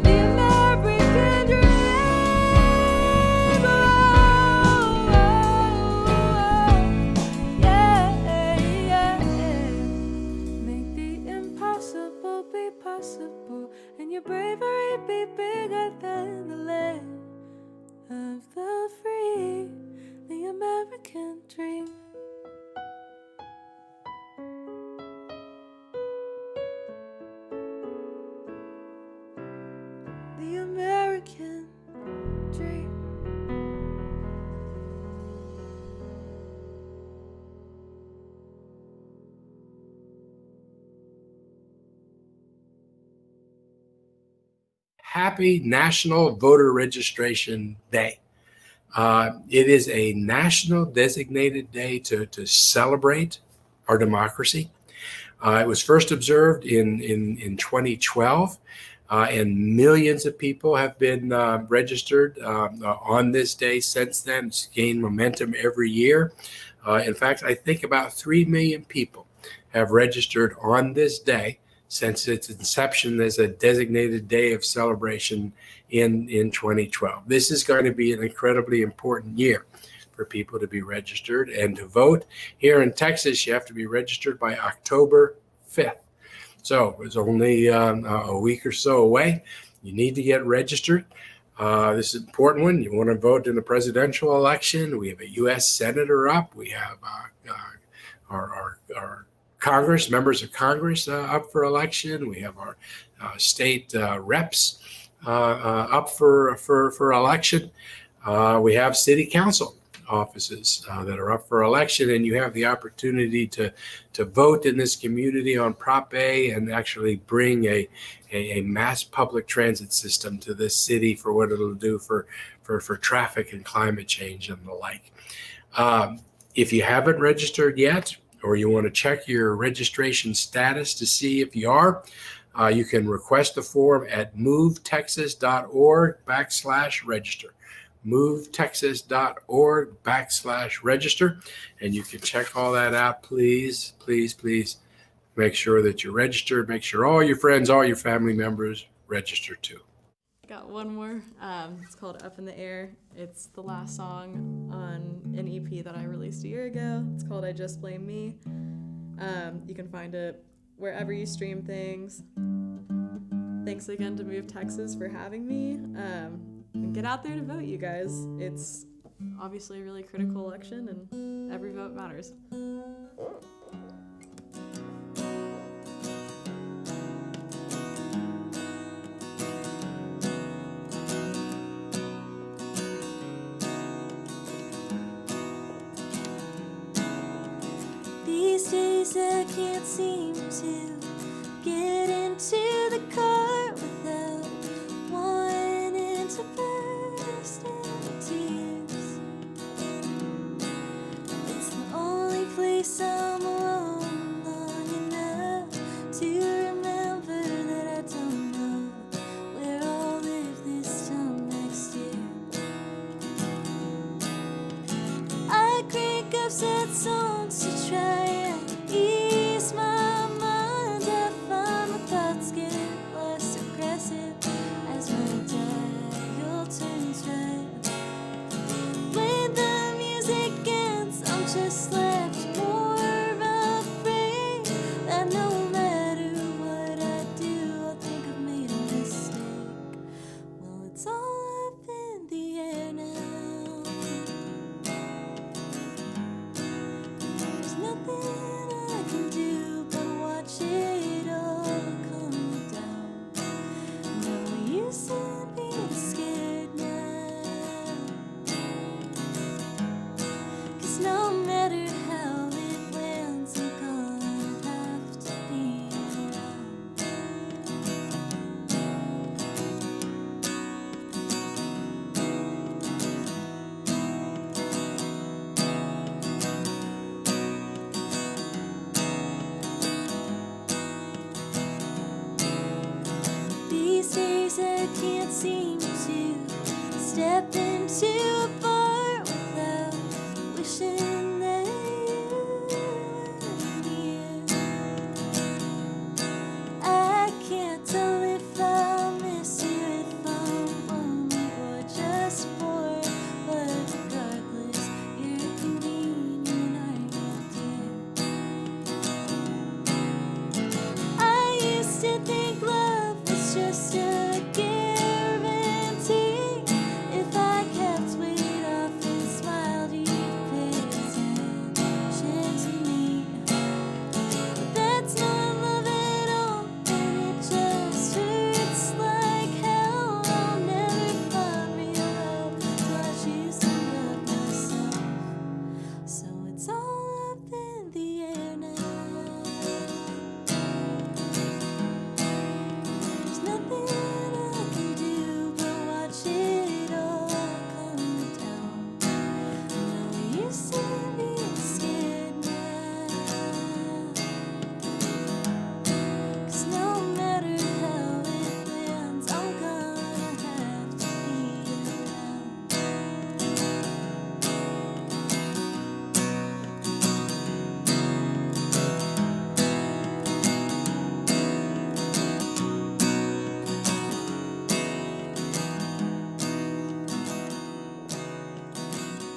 the American dream. Make the impossible be possible, and your bravery be bigger than the land of the free, the American dream. The American dream. Happy National Voter Registration Day. It is a national designated day to celebrate our democracy. It was first observed in 2012, and millions of people have been registered on this day since then. It's gained momentum every year. In fact, I think about 3 million people have registered on this day since its inception as a designated day of celebration in 2012. This is going to be an incredibly important year for people to be registered and to vote. Here in Texas, you have to be registered by October 5th. So it's only a week or so away. You need to get registered. This is an important one. You want to vote in the presidential election. We have a U.S. Senator up. We have our Congress, members of Congress up for election. We have our state reps up for election. We have city council offices that are up for election, and you have the opportunity to vote in this community on Prop A and actually bring a mass public transit system to this city for what it'll do for traffic and climate change and the like. If you haven't registered yet, or you want to check your registration status to see if you are, you can request a form at movetexas.org/register. movetexas.org/register, and you can check all that out. Please, please, please make sure that you're registered. Make sure all your friends, all your family members register too. Got one more. It's called Up in the Air. It's the last song on an EP that I released a year ago. It's called I Just Blame Me. You can find it wherever you stream things. Thanks again to Move Texas for having me. And get out there to vote, you guys. It's obviously a really critical election, and every vote matters. These days I can't seem to get into the car without wanting to burst into tears. It's the only place I'm alone long enough to remember that I don't know where I'll live this time next year. I crank up sad songs to try and ease my mind. I find my thoughts get less aggressive as my dial turns red. When the music ends, I'm just left more afraid that no matter what I do, I'll think I've made a mistake. Well, it's all up in the air now. There's nothing I can do but watch it all come down. No use in being scared now, 'cause no matter how it lands, I'm gonna have to be around. These days I can't seem to step into a bar without wishing that you were near. I can't tell if I'll miss you, if I'm lonely or just bored, but regardless, you're convenient, aren't you, dear? I used to think love was just a guarantee. If I kept weight off and smiled, you'd pay attention to me. But that's not love at all, and it just hurts like hell. I'll never find real love till I choose to love myself. So it's all up in the air now. There's nothing I can do but watch it all come down. No use in being scared now, 'cause no matter how it lands, I'm gonna have to be around.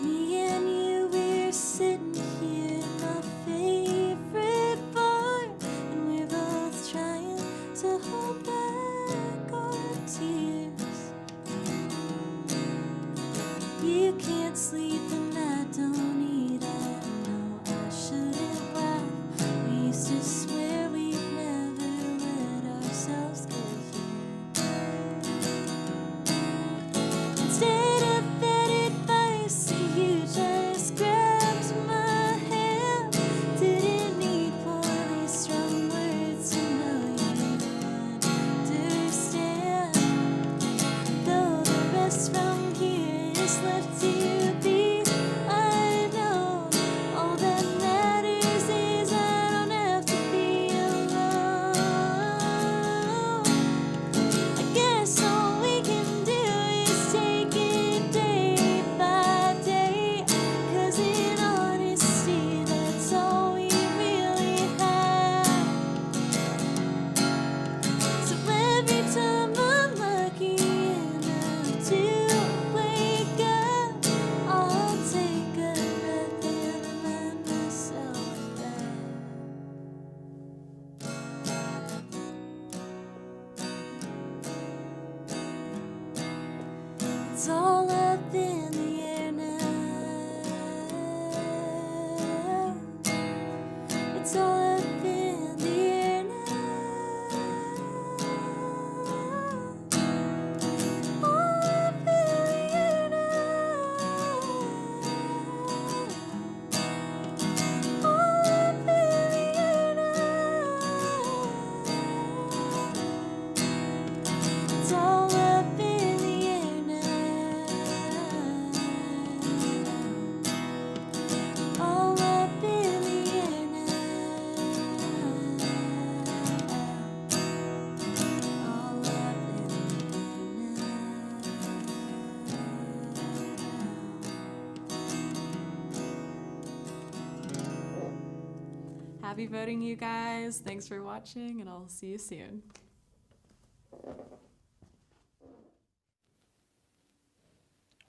Me and you, we're sitting here in my favorite bar, and we're both trying to hold back our tears. It's all up in the air now. All up in the air now. All up in the Happy voting, you guys. Thanks for watching, and I'll see you soon.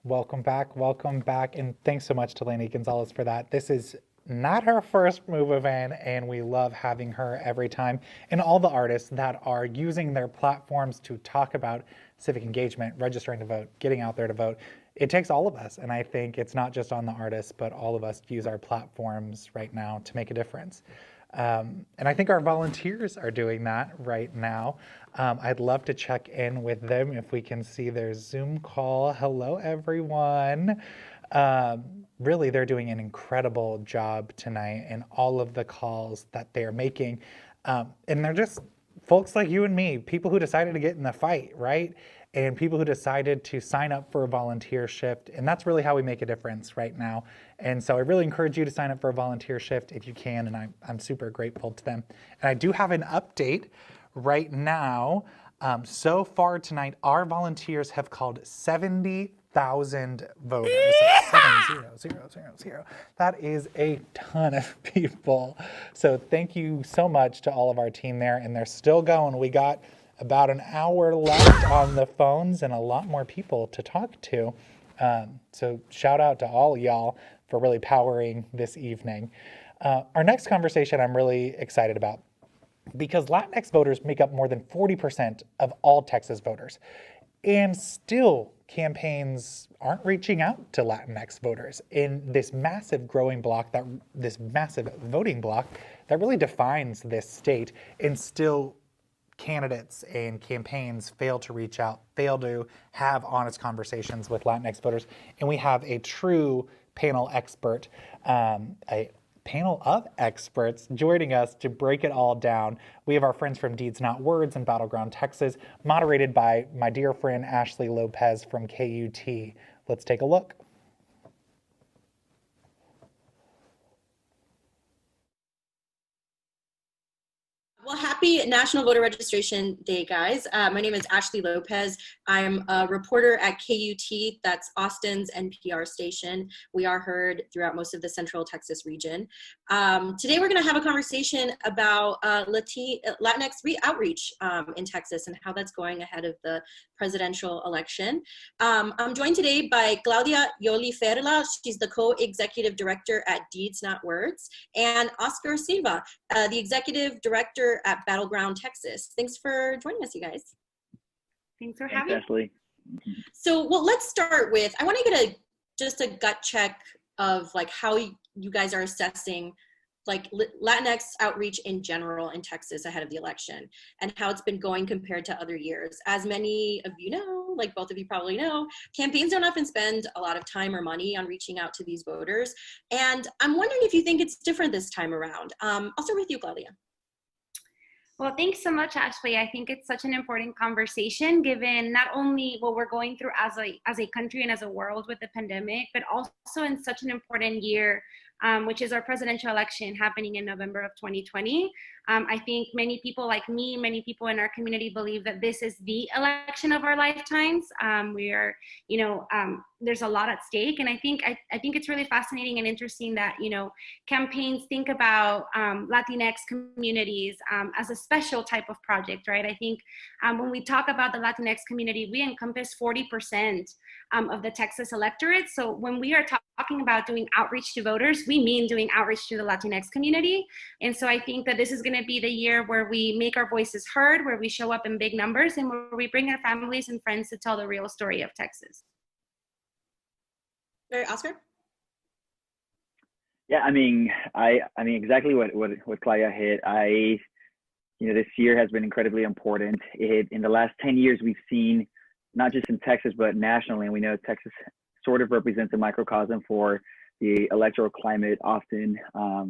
Welcome back, and thanks so much to Lainey Gonzalez for that. This is not her first move event, and we love having her every time. And all the artists that are using their platforms to talk about civic engagement, registering to vote, getting out there to vote. It takes all of us, and I think it's not just on the artists, but all of us use our platforms right now to make a difference. And I think our volunteers are doing that right now. I'd love to check in with them if we can see their Zoom call. Hello, everyone. Really, they're doing an incredible job tonight in all of the calls that they're making. And they're just folks like you and me, people who decided to get in the fight, right? And people who decided to sign up for a volunteer shift. And that's really how we make a difference right now. And so I really encourage you to sign up for a volunteer shift if you can, and I'm super grateful to them. And I do have an update right now. So far tonight, our volunteers have called 70,000 voters. 70,000. That is a ton of people. So thank you so much to all of our team there, and they're still going. We got about an hour left on the phones and a lot more people to talk to. So shout out to all y'all for really powering this evening. Our next conversation I'm really excited about because Latinx voters make up more than 40% of all Texas voters. And still, campaigns aren't reaching out to Latinx voters in this massive growing block, this massive voting block that really defines this state. And still, candidates and campaigns fail to reach out, fail to have honest conversations with Latinx voters. And we have a true panel expert, a panel of experts joining us to break it all down. We have our friends from Deeds Not Words in Battleground, Texas, moderated by my dear friend Ashley Lopez from KUT. Let's take a look. Well, happy National Voter Registration Day, guys. My name is Ashley Lopez. I'm a reporter at KUT, that's Austin's NPR station. We are heard throughout most of the Central Texas region. Today, we're going to have a conversation about Latinx outreach in Texas and how that's going ahead of the presidential election. I'm joined today by Claudia Yoli Ferla. She's the co-executive director at Deeds Not Words, and Oscar Silva, the executive director at Battleground, Texas. Thanks for joining us, you guys. Thanks for having me. So, well, let's start with, I want to get just a gut check of like how you guys are assessing like Latinx outreach in general in Texas ahead of the election and how it's been going compared to other years. As many of you know, like both of you probably know, campaigns don't often spend a lot of time or money on reaching out to these voters. And I'm wondering if you think it's different this time around. I'll start with you, Claudia. Well, thanks so much, Ashley. I think it's such an important conversation given not only what we're going through as a country and as a world with the pandemic, but also in such an important year, which is our presidential election happening in November of 2020. I think many people like me, many people in our community believe that this is the election of our lifetimes. We are, there's a lot at stake. And I think it's really fascinating and interesting that, campaigns think about Latinx communities as a special type of project, right? I think when we talk about the Latinx community, we encompass 40% of the Texas electorate. So when we are talking about doing outreach to voters, we mean doing outreach to the Latinx community. And so I think that this is going to be the year where we make our voices heard, where we show up in big numbers, and where we bring our families and friends to tell the real story of Texas. Oscar? Yeah, I mean exactly what Claudia hit. This year has been incredibly important. In the last 10 years, we've seen, not just in Texas, but nationally, and we know Texas sort of represents a microcosm for the electoral climate often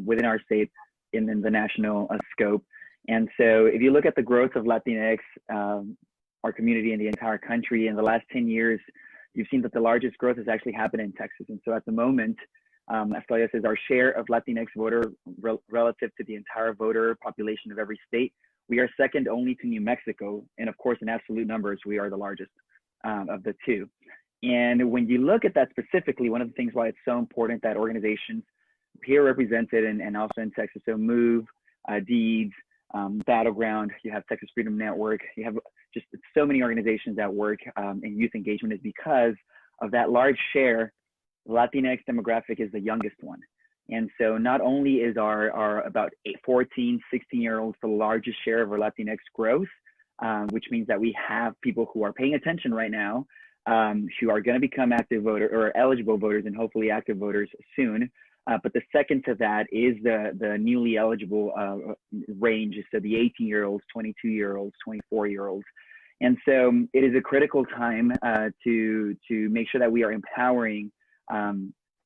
within our state in the national scope. And so if you look at the growth of Latinx our community and the entire country. In the last 10 years, you've seen that the largest growth has actually happened in Texas. And so at the moment, as Claudia says, our share of Latinx voter relative to the entire voter population of every state, we are second only to New Mexico. And of course, in absolute numbers, we are the largest of the two. And when you look at that specifically, one of the things why it's so important that organizations here represented and also in Texas, so MOVE, DEEDS, Battleground, you have Texas Freedom Network, you have just so many organizations that work in youth engagement, is because of that large share. Latinx demographic is the youngest one. And so not only is our about 14, 16-year-olds the largest share of our Latinx growth, which means that we have people who are paying attention right now, who are going to become active voter or eligible voters and hopefully active voters soon. But the second to that is the newly eligible range, so the 18-year-olds, 22-year-olds, 24-year-olds. And so it is a critical time to make sure that we are empowering our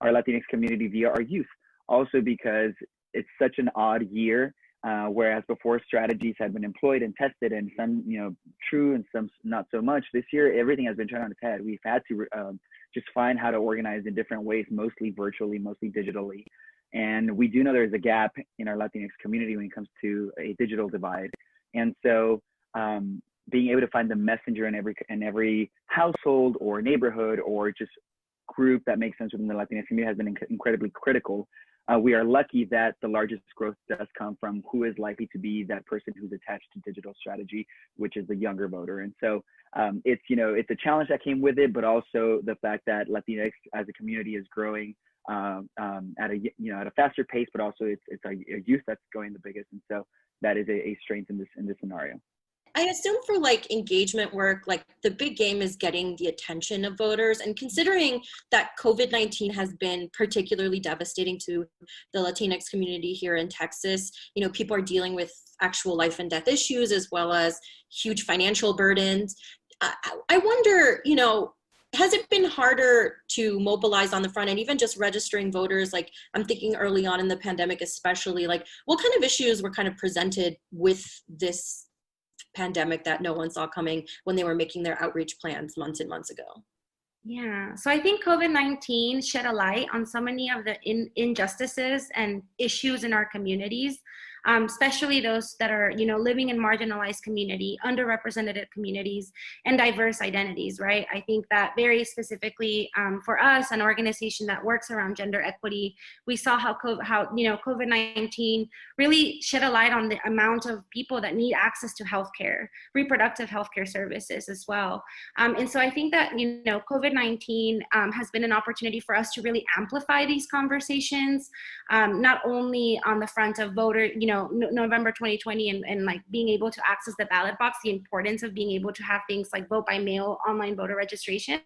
Latinx community via our youth. Also because it's such an odd year, whereas before strategies had been employed and tested, and some true and some not so much. This year, everything has been turned on its head. We've had to just find how to organize in different ways, mostly virtually, mostly digitally. And we do know there's a gap in our Latinx community when it comes to a digital divide. And so being able to find the messenger in every household or neighborhood or just group that makes sense within the Latinx community has been incredibly critical. We are lucky that the largest growth does come from who is likely to be that person who's attached to digital strategy, which is the younger voter. And so it's a challenge that came with it, but also the fact that Latinx as a community is growing at a faster pace, but also it's our youth that's going the biggest. And so that is a strength in this scenario. I assume for like engagement work, like the big game is getting the attention of voters, and considering that COVID-19 has been particularly devastating to the Latinx community here in Texas, people are dealing with actual life and death issues as well as huge financial burdens. I wonder, has it been harder to mobilize on the front end, even just registering voters? Like I'm thinking early on in the pandemic, especially, like what kind of issues were kind of presented with this pandemic that no one saw coming when they were making their outreach plans months and months ago? Yeah, so I think COVID-19 shed a light on so many of the injustices and issues in our communities, especially those that are, living in marginalized community, underrepresented communities, and diverse identities, right? I think that very specifically for us, an organization that works around gender equity, we saw how COVID-19 really shed a light on the amount of people that need access to healthcare, reproductive healthcare services as well. And so I think that, COVID-19 has been an opportunity for us to really amplify these conversations, not only on the front of voter, November 2020 and like being able to access the ballot box, the importance of being able to have things like vote by mail, online voter registration,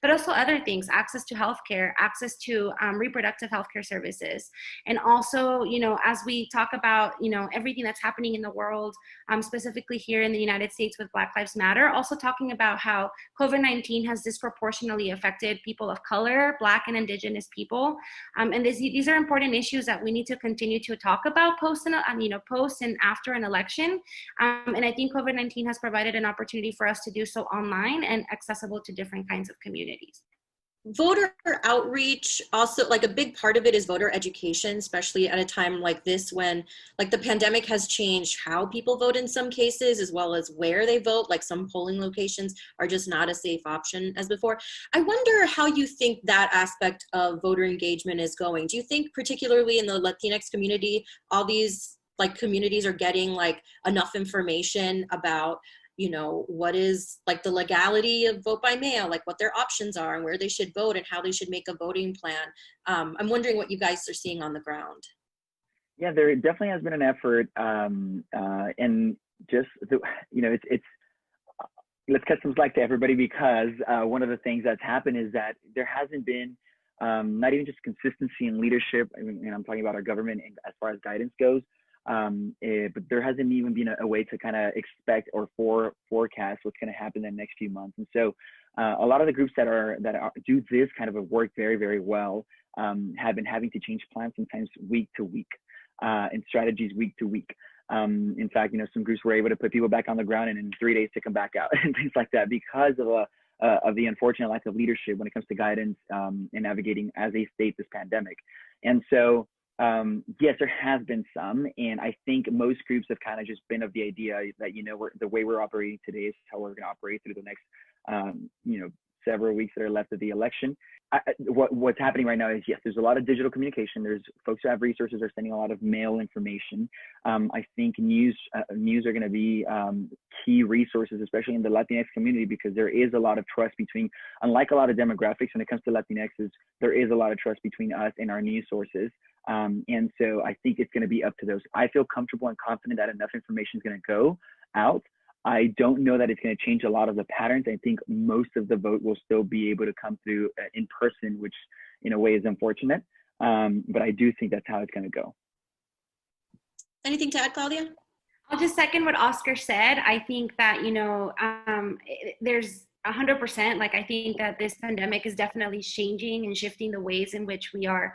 but also other things, access to healthcare, access to reproductive healthcare services. And also, as we talk about, everything that's happening in the world, specifically here in the United States with Black Lives Matter, also talking about how COVID-19 has disproportionately affected people of color, Black and Indigenous people. And these are important issues that we need to continue to talk about post and after an election. And I think COVID-19 has provided an opportunity for us to do so online and accessible to different kinds of communities. Voter outreach, also like a big part of it is voter education, especially at a time like this when like the pandemic has changed how people vote in some cases, as well as where they vote. Like some polling locations are just not a safe option as before. I wonder how you think that aspect of voter engagement is going. Do you think particularly in the Latinx community, all these like communities are getting like enough information about what is like the legality of vote by mail, like what their options are and where they should vote and how they should make a voting plan? I'm wondering what you guys are seeing on the ground. Yeah, there definitely has been an effort, and just it's let's cut some slack to everybody, because one of the things that's happened is that there hasn't been not even just consistency in leadership. I mean, I'm talking about our government as far as guidance goes. But there hasn't even been a way to kind of expect or forecast what's going to happen in the next few months. And so a lot of the groups that do this kind of work very, very well have been having to change plans sometimes week to week and strategies week to week. In fact, some groups were able to put people back on the ground and in 3 days to come back out and things like that because of the unfortunate lack of leadership when it comes to guidance and navigating as a state this pandemic. And so, yes, there has been some, and I think most groups have kind of just been of the idea that, the way we're operating today is how we're going to operate through the next, several weeks that are left of the election. What's happening right now is, yes, there's a lot of digital communication. There's folks who have resources are sending a lot of mail information. I think news are going to be key resources, especially in the Latinx community, because there is a lot of trust between, unlike a lot of demographics, when it comes to Latinxs, there is a lot of trust between us and our news sources. And so I think it's going to be up to those. I feel comfortable and confident that enough information is going to go out. I don't know that it's going to change a lot of the patterns. I think most of the vote will still be able to come through in person, which in a way is unfortunate. But I do think that's how it's going to go. Anything to add, Claudia? I'll just second what Oscar said. I think that, there's 100%, I think that this pandemic is definitely changing and shifting the ways in which we are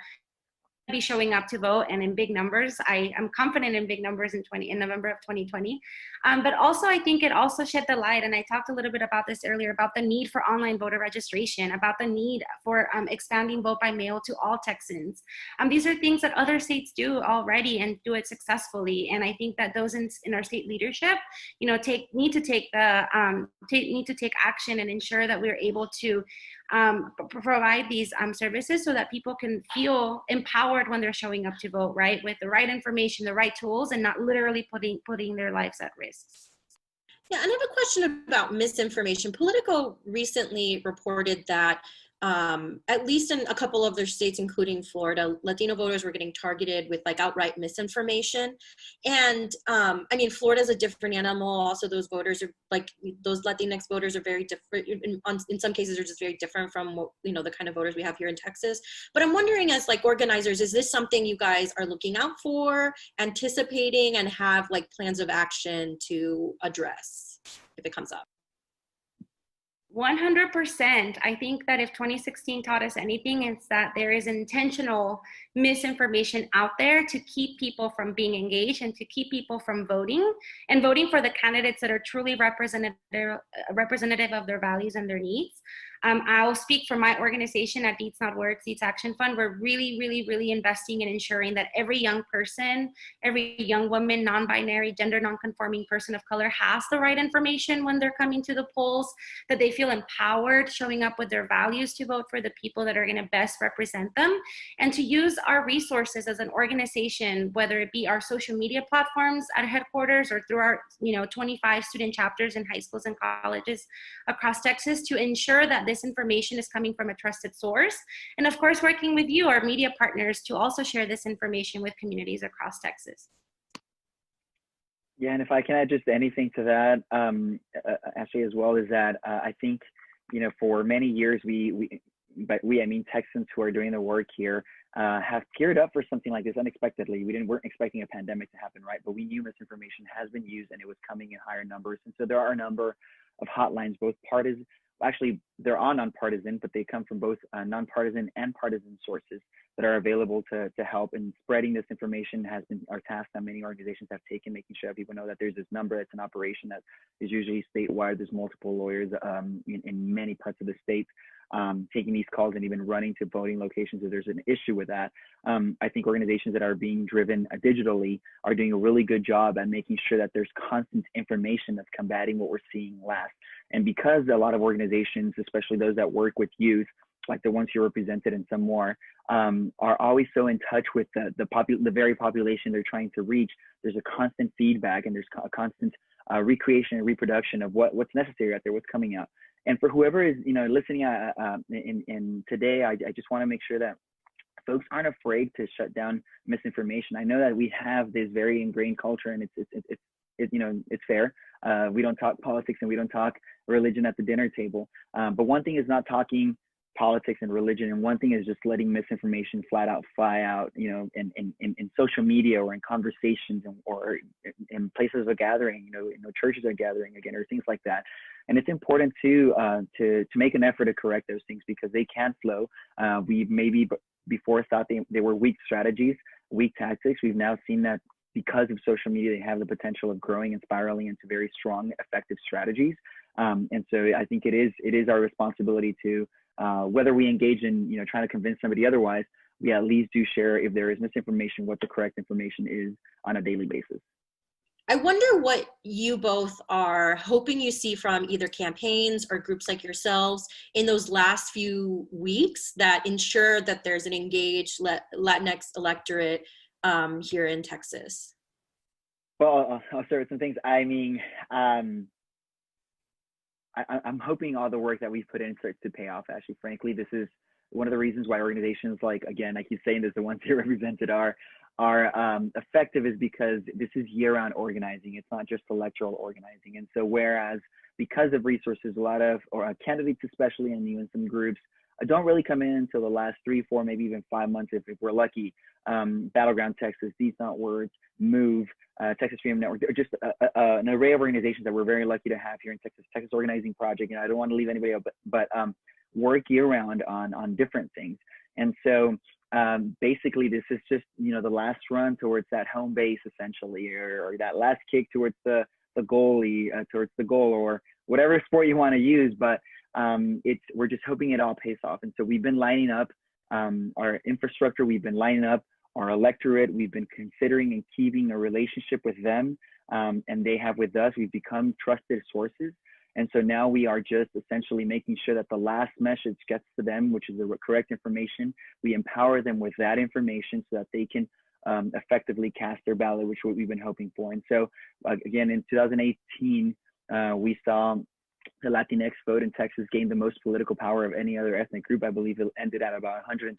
be showing up to vote, and in big numbers. I am confident in big numbers in November of 2020. But also, I think it also shed the light, and I talked a little bit about this earlier, about the need for online voter registration, about the need for expanding vote by mail to all Texans. These are things that other states do already and do it successfully. And I think that those in our state leadership, need to take action and ensure that we're able to provide these services so that people can feel empowered when they're showing up to vote, right? With the right information, the right tools, and not literally putting their lives at risk. Yeah, and I have a question about misinformation. Politico recently reported that at least in a couple of their states, including Florida, Latino voters were getting targeted with outright misinformation. And Florida's a different animal. Also, those voters are those Latinx voters are very different. In some cases, they're just very different from the kind of voters we have here in Texas. But I'm wondering, as organizers, is this something you guys are looking out for, anticipating, and have plans of action to address if it comes up? 100%. I think that if 2016 taught us anything, it's that there is intentional misinformation out there to keep people from being engaged and to keep people from voting, and voting for the candidates that are truly representative of their values and their needs. I'll speak for my organization at Deeds Not Words, Deeds Action Fund. We're really, really, really investing in ensuring that every young person, every young woman, non-binary, gender non-conforming person of color has the right information when they're coming to the polls, that they feel empowered showing up with their values to vote for the people that are going to best represent them, and to use our resources as an organization, whether it be our social media platforms at headquarters or through our 25 student chapters in high schools and colleges across Texas, to ensure that this information is coming from a trusted source. And of course, working with you, our media partners, to also share this information with communities across Texas. Yeah, and if I can add just anything to that, Ashley, as well, is that I think, for many years, I mean Texans who are doing the work here, have geared up for something like this unexpectedly. We weren't expecting a pandemic to happen, right? But we knew misinformation has been used and it was coming in higher numbers. And so there are a number of hotlines, both partisan. Actually, they're all nonpartisan, but they come from both nonpartisan and partisan sources that are available to help. And spreading this information has been our task that many organizations have taken, making sure people know that there's this number that's an operation that is usually statewide. There's multiple lawyers in many parts of the state taking these calls and even running to voting locations if there's an issue with that. I think organizations that are being driven digitally are doing a really good job at making sure that there's constant information that's combating what we're seeing last. And because a lot of organizations, especially those that work with youth, like the ones you represented and some more, are always so in touch with the very population they're trying to reach, there's a constant feedback and there's a constant recreation and reproduction of what's necessary out there, what's coming out. And for whoever is listening in today, I just want to make sure that folks aren't afraid to shut down misinformation. I know that we have this very ingrained culture, and it's fair. We don't talk politics and we don't talk religion at the dinner table. But one thing is not talking politics and religion, and one thing is just letting misinformation fly out, in social media or in conversations or in places of gathering, churches are gathering again, or things like that. And it's important to make an effort to correct those things because they can flow. We maybe before thought they were weak strategies, weak tactics. We've now seen that because of social media, they have the potential of growing and spiraling into very strong, effective strategies. And so I think it is our responsibility to, whether we engage in trying to convince somebody otherwise, we at least do share, if there is misinformation, what the correct information is on a daily basis. I wonder what you both are hoping you see from either campaigns or groups like yourselves in those last few weeks that ensure that there's an engaged Latinx electorate here in Texas. Well, I'll start with some things. I mean, I'm hoping all the work that we've put in starts to pay off. Actually, frankly, this is one of the reasons why organizations like, again, I keep saying this, the ones here represented are effective, is because this is year-round organizing. It's not just electoral organizing. And so whereas because of resources, a lot of candidates, especially, and even some groups, don't really come in until the last 3, 4, maybe even 5 months if we're lucky. Battleground Texas, These Not Words, Move, Texas Freedom Network, they're just an array of organizations that we're very lucky to have here in Texas. Texas Organizing Project, I don't want to leave anybody out, but work year-round on different things. And so basically this is just the last run towards that home base, essentially, or that last kick towards the goalie, towards the goal, or whatever sport you want to use. But we're just hoping it all pays off. And so we've been lining up our infrastructure, we've been lining up our electorate, we've been considering and keeping a relationship with them, and they have with us. We've become trusted sources. And so now we are just essentially making sure that the last message gets to them, which is the correct information. We empower them with that information so that they can effectively cast their ballot, which is what we've been hoping for. And so again, in 2018, we saw the Latinx vote in Texas gain the most political power of any other ethnic group. I believe it ended at about 127%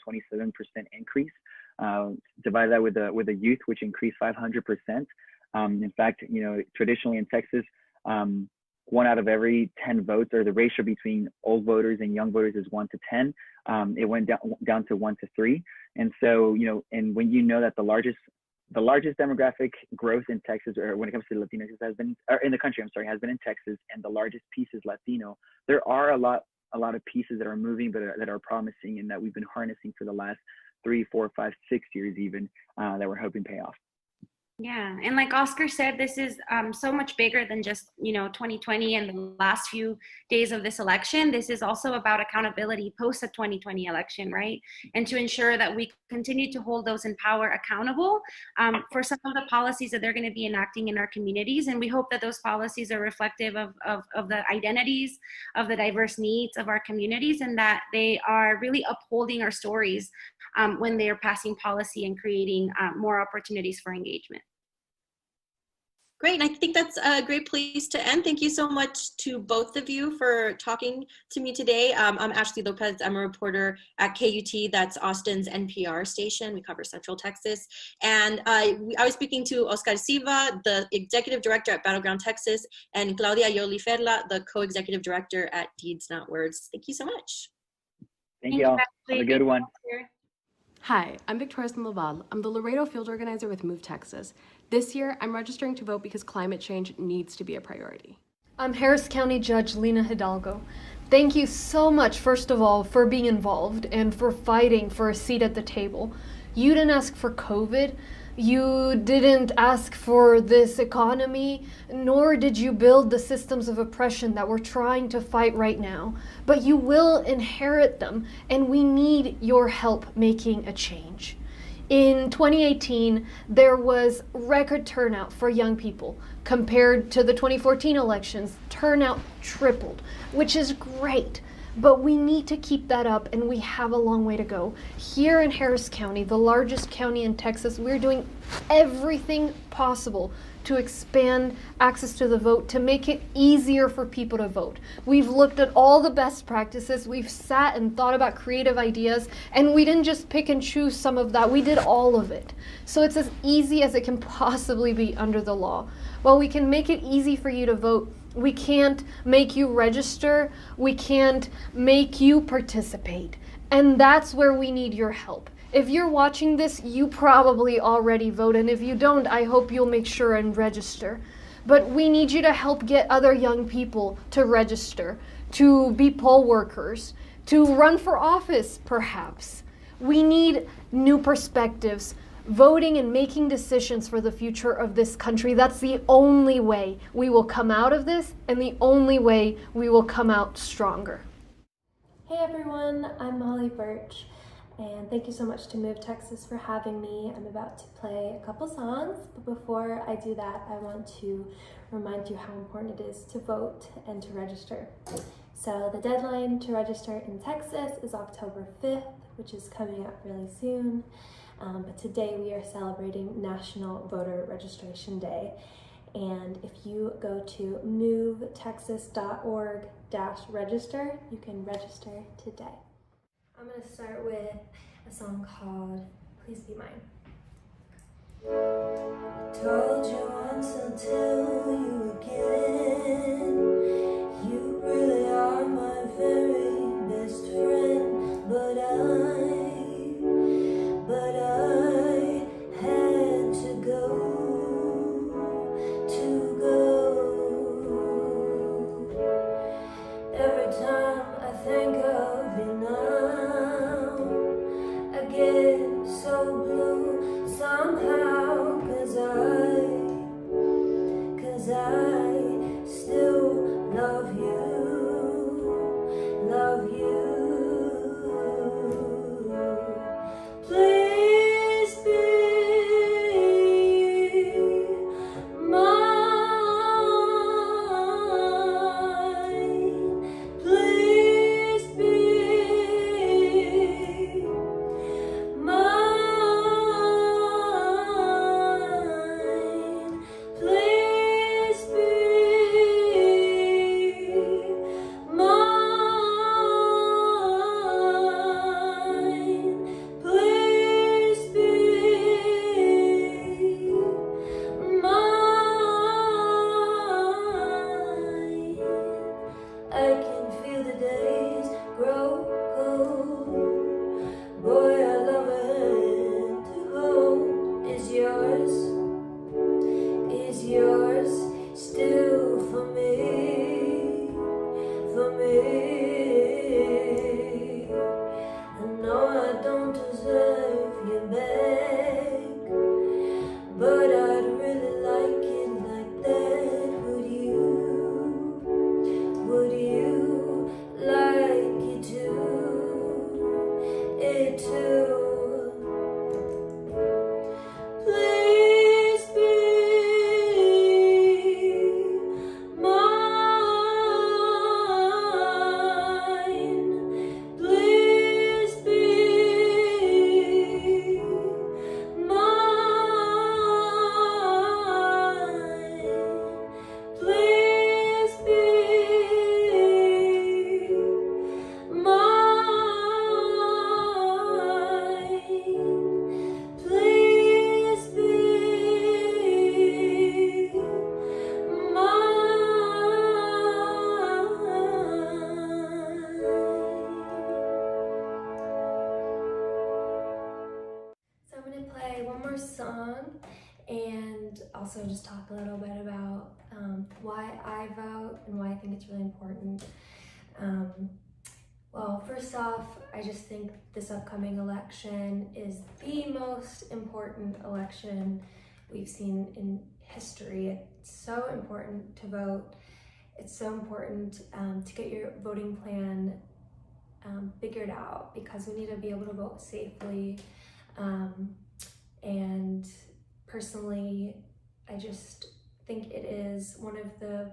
increase. Divide that with the youth, which increased 500%. In fact, traditionally in Texas, 1 out of every 10 votes, or the ratio between old voters and young voters, is 1 to 10. It went down to 1 to 3. And so, and when that the largest demographic growth in Texas, or when it comes to Latinos, has been, or in the country, has been in Texas, and the largest piece is Latino. There are a lot of pieces that are moving, but that are promising, and that we've been harnessing for the last 3, 4, 5, 6 years even, that we're hoping pay off. Yeah, and like Oscar said, this is so much bigger than just 2020 and the last few days of this election. This is also about accountability post the 2020 election, right? And to ensure that we continue to hold those in power accountable for some of the policies that they're going to be enacting in our communities. And we hope that those policies are reflective of the identities, of the diverse needs of our communities, and that they are really upholding our stories when they are passing policy and creating more opportunities for engagement. Great, and I think that's a great place to end. Thank you so much to both of you for talking to me today. I'm Ashley Lopez. I'm a reporter at KUT, that's Austin's NPR station. We cover Central Texas. And I was speaking to Oscar Silva, the executive director at Battleground Texas, and Claudia Yoli Ferla, the co-executive director at Deeds Not Words. Thank you so much. Thank you all. Have a good one. Hi, I'm Victoria Sandoval. I'm the Laredo field organizer with Move Texas. This year, I'm registering to vote because climate change needs to be a priority. I'm Harris County Judge Lena Hidalgo. Thank you so much, first of all, for being involved and for fighting for a seat at the table. You didn't ask for COVID. You didn't ask for this economy, nor did you build the systems of oppression that we're trying to fight right now. But you will inherit them, and we need your help making a change. In 2018, there was record turnout for young people. Compared to the 2014 elections, turnout tripled, which is great. But we need to keep that up, and we have a long way to go. Here in Harris County, the largest county in Texas, we're doing everything possible to expand access to the vote, to make it easier for people to vote. We've looked at all the best practices, we've sat and thought about creative ideas, and we didn't just pick and choose some of that, we did all of it. So it's as easy as it can possibly be under the law. While we can make it easy for you to vote, we can't make you register, we can't make you participate. And that's where we need your help. If you're watching this, you probably already vote, and if you don't, I hope you'll make sure and register. But we need you to help get other young people to register, to be poll workers, to run for office, perhaps. We need new perspectives, voting and making decisions for the future of this country. That's the only way we will come out of this, and the only way we will come out stronger. Hey everyone, I'm Molly Birch, and thank you so much to Move Texas for having me. I'm about to play a couple songs, but before I do that, I want to remind you how important it is to vote and to register. So the deadline to register in Texas is October 5th, which is coming up really soon. But today we are celebrating National Voter Registration Day. And if you go to movetexas.org/register, you can register today. I'm gonna start with a song called Please Be Mine. I told you once until you again. You really are my very best friend, but I had to go. Every time I think of you now, I get so blue somehow, 'cause I still love you, love you. Please be also just talk a little bit about why I vote and why I think it's really important. Well, first off, I just think this upcoming election is the most important election we've seen in history. It's so important to vote. It's so important to get your voting plan figured out, because we need to be able to vote safely. And personally, I just think it is one of the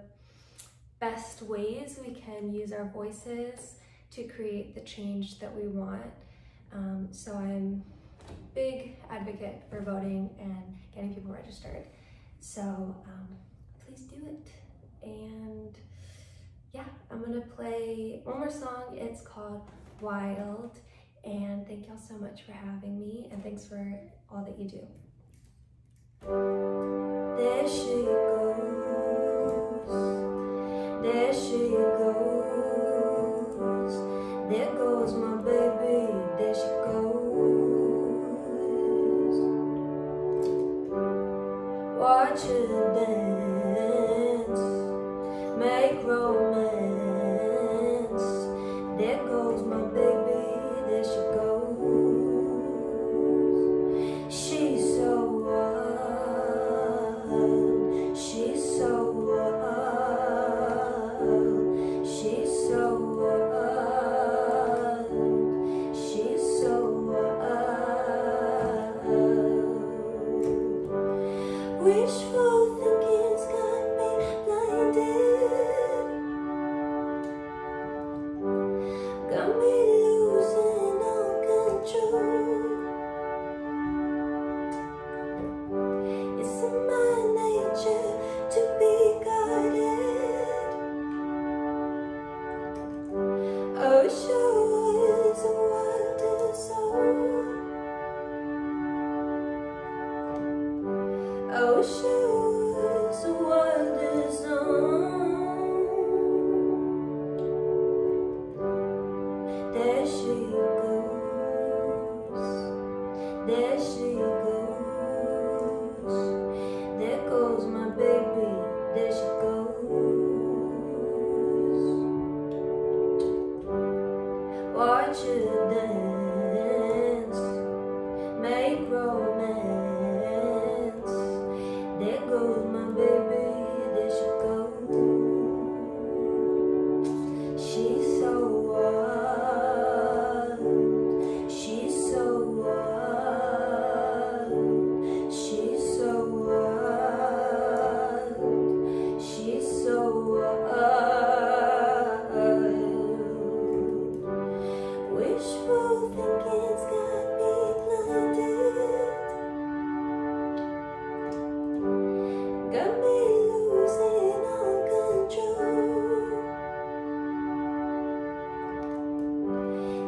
best ways we can use our voices to create the change that we want. So I'm a big advocate for voting and getting people registered. So please do it. And yeah, I'm gonna play one more song. It's called Wild. And thank y'all so much for having me, and thanks for all that you do. There she goes, there she goes, there goes my baby, there she goes. Watch her dance, make romance, there goes my baby, there she goes. She's she goes, there she goes, there goes my baby, there she goes. Watch her dance, make romance, there goes my baby, there she goes. She's so wild, she's so wild, she's so wild, she's so wild. Wishful thinking's got me blinded, got me losing all control.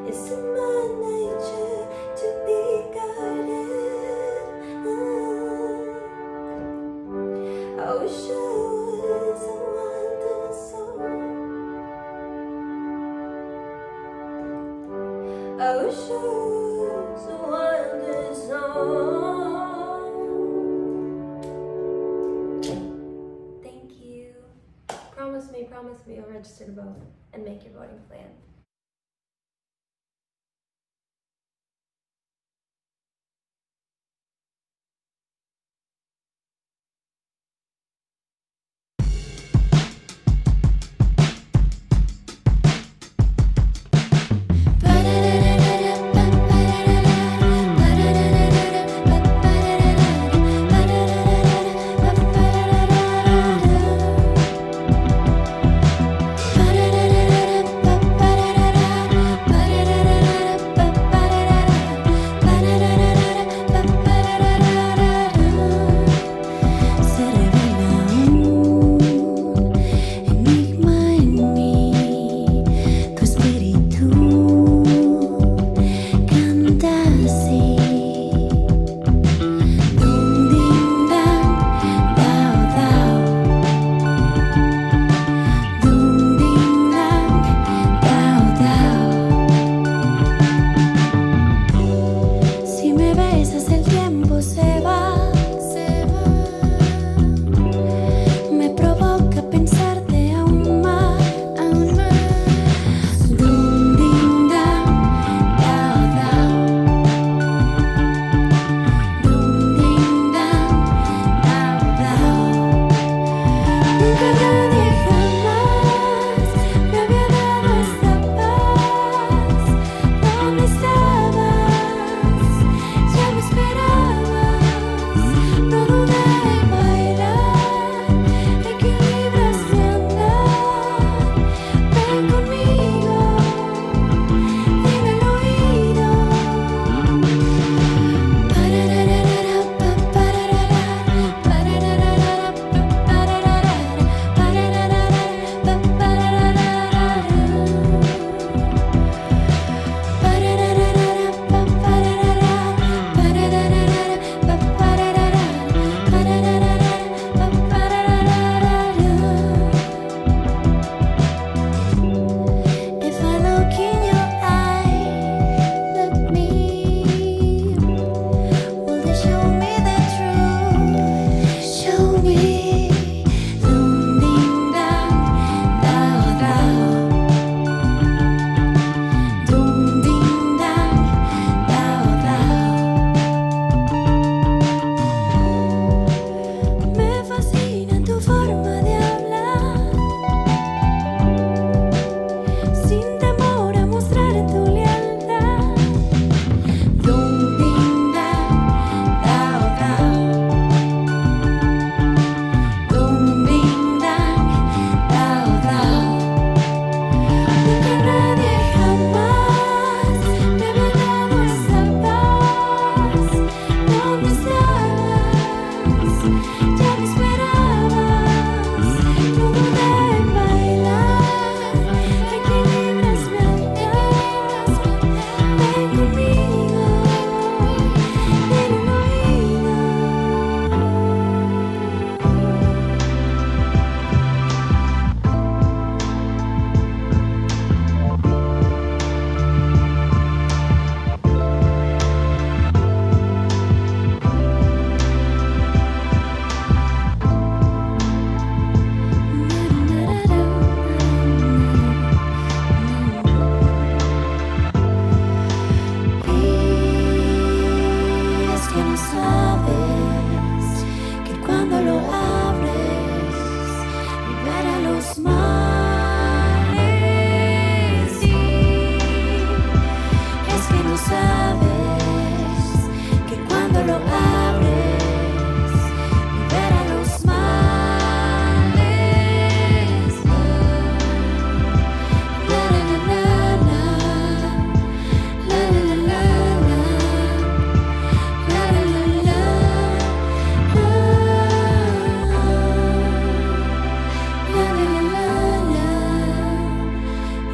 It's in my nature to be guided. I wish I was a wonder soul. I wish I was a wonder soul. Thank you. Promise me you'll register to vote and make your voting plan. Ba-da-da-da-da-da,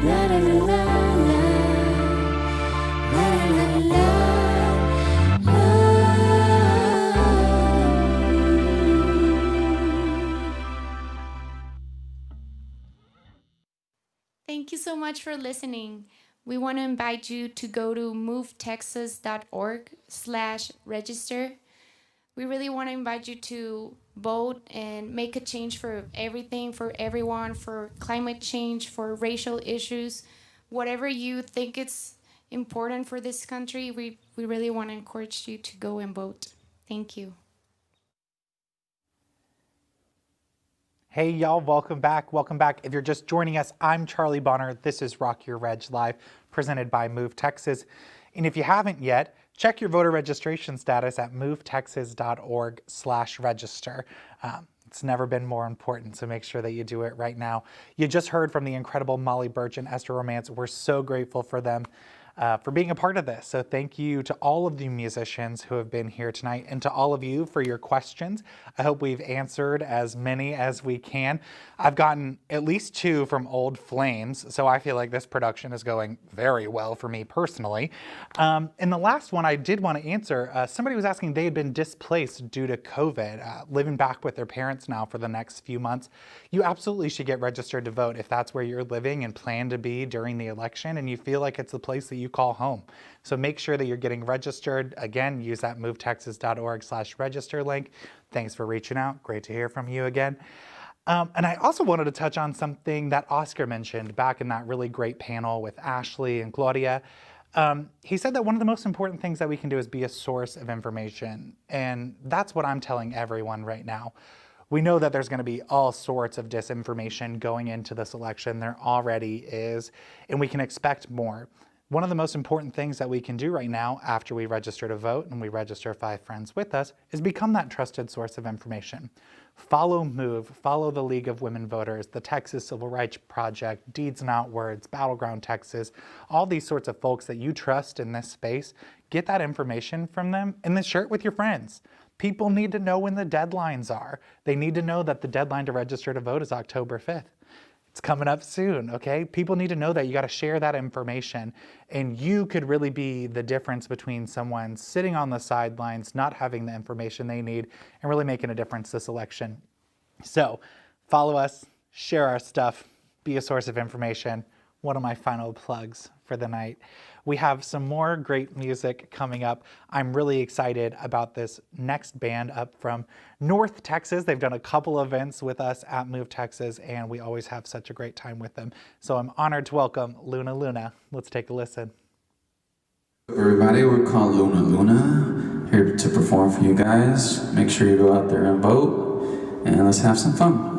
La la la la la. La la la la. Thank you so much for listening. We want to invite you to go to movetexas.org/register. We really want to invite you to vote and make a change for everything, for everyone, for climate change, for racial issues. Whatever you think it's important for this country, we really want to encourage you to go and vote. Thank you. Hey y'all, welcome back. Welcome back. If you're just joining us, I'm Charlie Bonner. This is Rock Your Reg Live, presented by Move Texas. And if you haven't yet, check your voter registration status at movetexas.org/register. It's never been more important, so make sure that you do it right now. You just heard from the incredible Molly Birch and Esther Romance. We're so grateful for them. For being a part of this. So thank you to all of the musicians who have been here tonight and to all of you for your questions. I hope we've answered as many as we can. I've gotten at least 2 from Old Flames, so I feel like this production is going very well for me personally. And the last one I did want to answer, somebody was asking they had been displaced due to COVID, living back with their parents now for the next few months. You absolutely should get registered to vote if that's where you're living and plan to be during the election and you feel like it's the place that you call home. So make sure that you're getting registered. Again, use that movetexas.org/register link. Thanks for reaching out. Great to hear from you again. And I also wanted to touch on something that Oscar mentioned back in that really great panel with Ashley and Claudia. He said that one of the most important things that we can do is be a source of information. And that's what I'm telling everyone right now. We know that there's going to be all sorts of disinformation going into this election. There already is, and we can expect more. One of the most important things that we can do right now after we register to vote and we register 5 friends with us is become that trusted source of information. Follow MOVE, follow the League of Women Voters, the Texas Civil Rights Project, Deeds Not Words, Battleground Texas, all these sorts of folks that you trust in this space. Get that information from them and then share it with your friends. People need to know when the deadlines are. They need to know that the deadline to register to vote is October 5th. It's coming up soon, okay? People need to know that you got to share that information, and you could really be the difference between someone sitting on the sidelines, not having the information they need, and really making a difference this election. So follow us, share our stuff, be a source of information. One of my final plugs for the night. We have some more great music coming up. I'm really excited about this next band up from North Texas. They've done a couple events with us at Move Texas, and we always have such a great time with them. So I'm honored to welcome Luna Luna. Let's take a listen. Everybody, we're called Luna Luna, here to perform for you guys. Make sure you go out there and vote, and let's have some fun.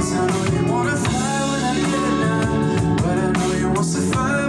But I know you want to fly when I get it now. But I know you want to fly.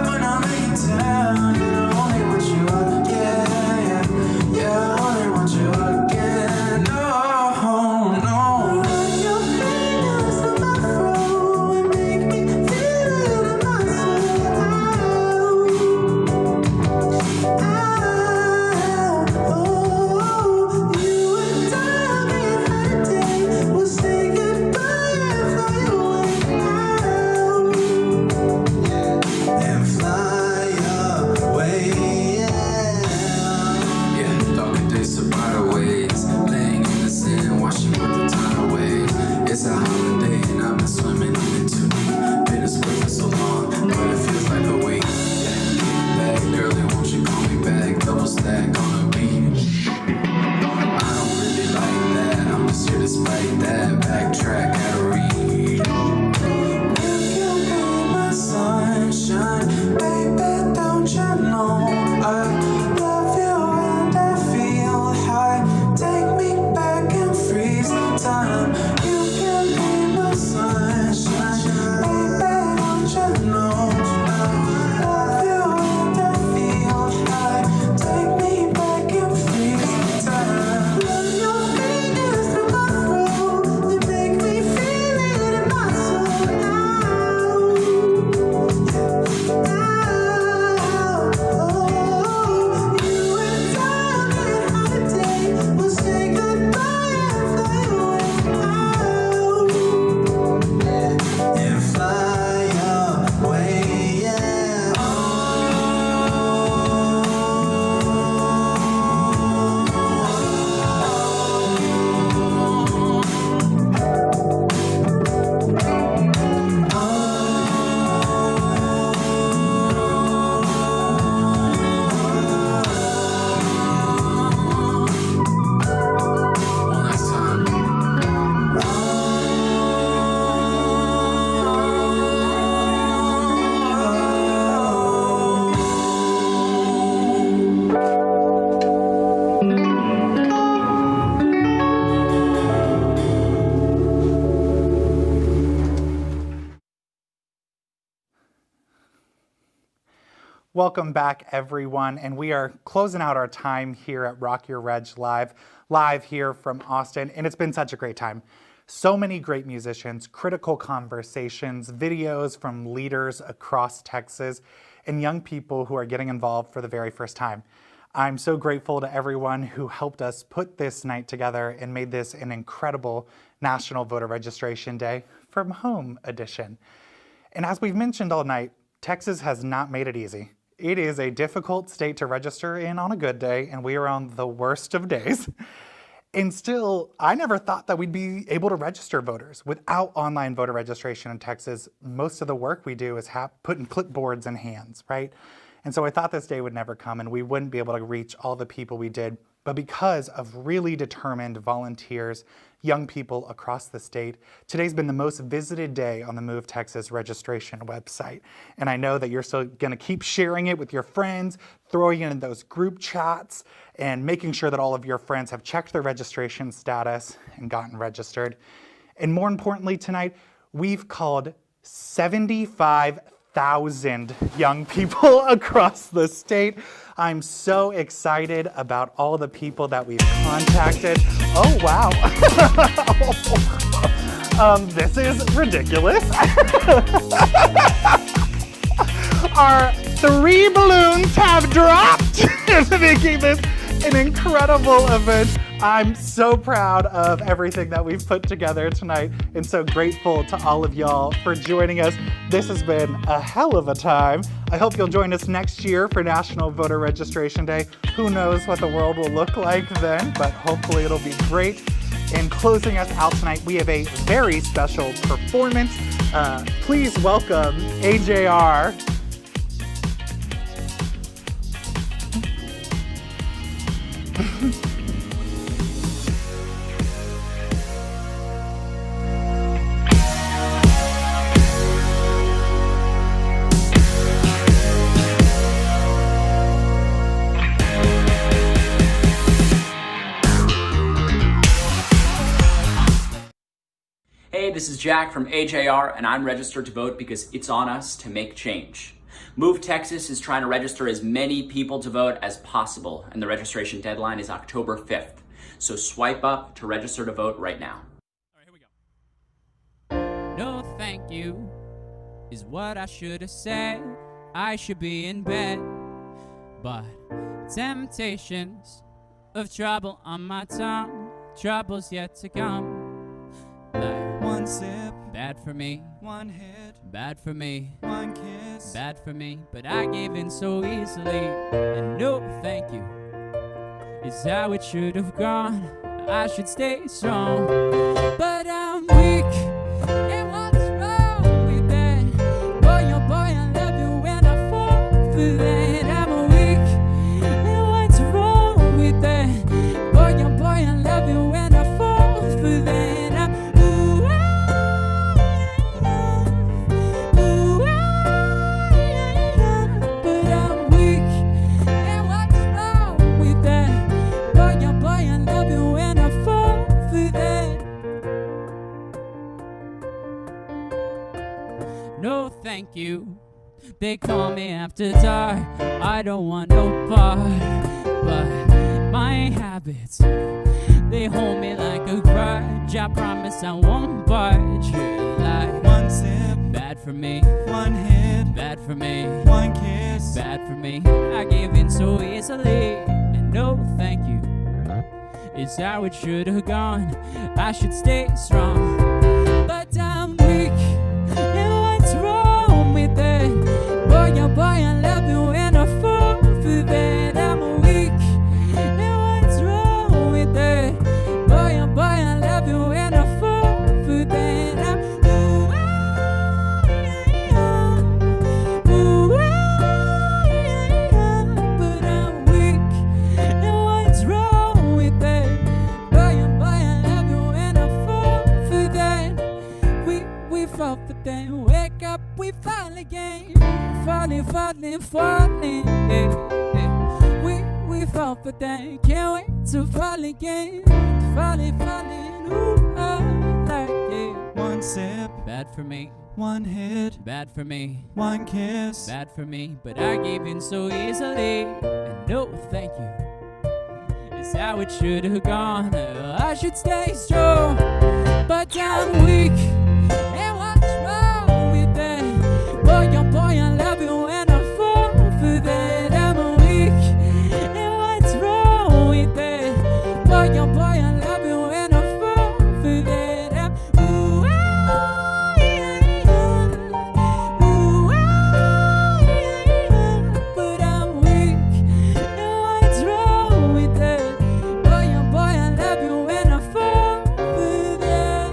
Welcome back, everyone. And we are closing out our time here at Rock Your Reg live here from Austin. And it's been such a great time. So many great musicians, critical conversations, videos from leaders across Texas, and young people who are getting involved for the very first time. I'm so grateful to everyone who helped us put this night together and made this an incredible National Voter Registration Day from Home edition. And as we've mentioned all night, Texas has not made it easy. It is a difficult state to register in on a good day, and we are on the worst of days. And still, I never thought that we'd be able to register voters. Without online voter registration in Texas, most of the work we do is putting clipboards in hands, right? And so I thought this day would never come and we wouldn't be able to reach all the people we did. But because of really determined volunteers, young people across the state, today's been the most visited day on the Move Texas registration website. And I know that you're still gonna keep sharing it with your friends, throwing it in those group chats, and making sure that all of your friends have checked their registration status and gotten registered. And more importantly tonight, we've called 75,000 young people across the state. I'm so excited about all the people that we've contacted. Oh, wow. This is ridiculous. Our 3 balloons have dropped, making this an incredible event. I'm so proud of everything that we've put together tonight and so grateful to all of y'all for joining us. This has been a hell of a time. I hope you'll join us next year for National Voter Registration Day. Who knows what the world will look like then, but hopefully it'll be great. In closing us out tonight, we have a very special performance. Please welcome AJR. Hey, this is Jack from AJR, and I'm registered to vote because it's on us to make change. Move Texas is trying to register as many people to vote as possible, and the registration deadline is October 5th. So swipe up to register to vote right now. No thank you is what I should have said. I should be in bed, but temptations of trouble on my tongue, trouble's yet to come. Like one sip, bad for me. One hit, bad for me. One kiss, bad for me. But I gave in so easily, and no thank you is how it should have gone. I should stay strong, but I'm weak. And what's wrong with that? Boy, oh boy, I love you when I fall for that. I'm weak. And what's wrong with that? Boy, oh boy, I love you when I fall for that. No thank you, they call me after dark. I don't want no part, but my habits, they hold me like a grudge. I promise I won't budge. Like one sip, bad for me. One hit, bad for me. One kiss, bad for me. I gave in so easily, and no thank you is how it should have gone. I should stay strong, but I'm weak. Boy, oh boy, I love you when I fall for that. I'm weak, and what's wrong with that? Boy, oh boy, I love you when I fall for that. I'm but I'm weak, and what's wrong with that? Boy, oh boy, I love you when I fall for that. We fall for that. Wake up, we fall again. Falling, yeah, yeah. We fall for that. Can't wait to fall again. Falling, ooh, I like it. One One sip, bad for me. One hit, bad for me. One kiss, bad for me. But I gave in so easily, and no thank you is how it should have gone. I should stay strong, but I'm weak. And what's wrong with that? Boy, oh boy, I love you when I fall for that. I'm weak. And what's wrong with that? Boy, oh boy, I love you when I fall for that. Ooh, ah, yeah, yeah. Ooh, ah, yeah, yeah. But I'm weak. And what's wrong with that? Boy, oh boy, I love you when I fall for that.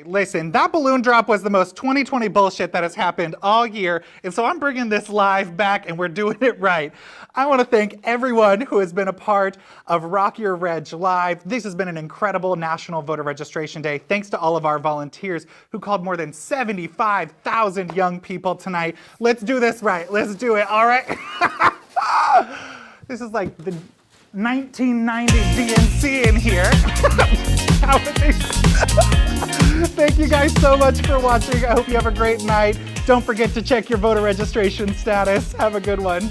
Listen, that balloon drop was the most 2020 bullshit that has happened all year, and so I'm bringing this live back and we're doing it right. I want to thank everyone who has been a part of Rock Your Reg Live. This has been an incredible National Voter Registration Day. Thanks to all of our volunteers who called more than 75,000 young people tonight. Let's do this right. Let's do it, all right? This is like the 1990 DNC in here. How are they? Thank you guys so much for watching. I hope you have a great night. Don't forget to check your voter registration status. Have a good one.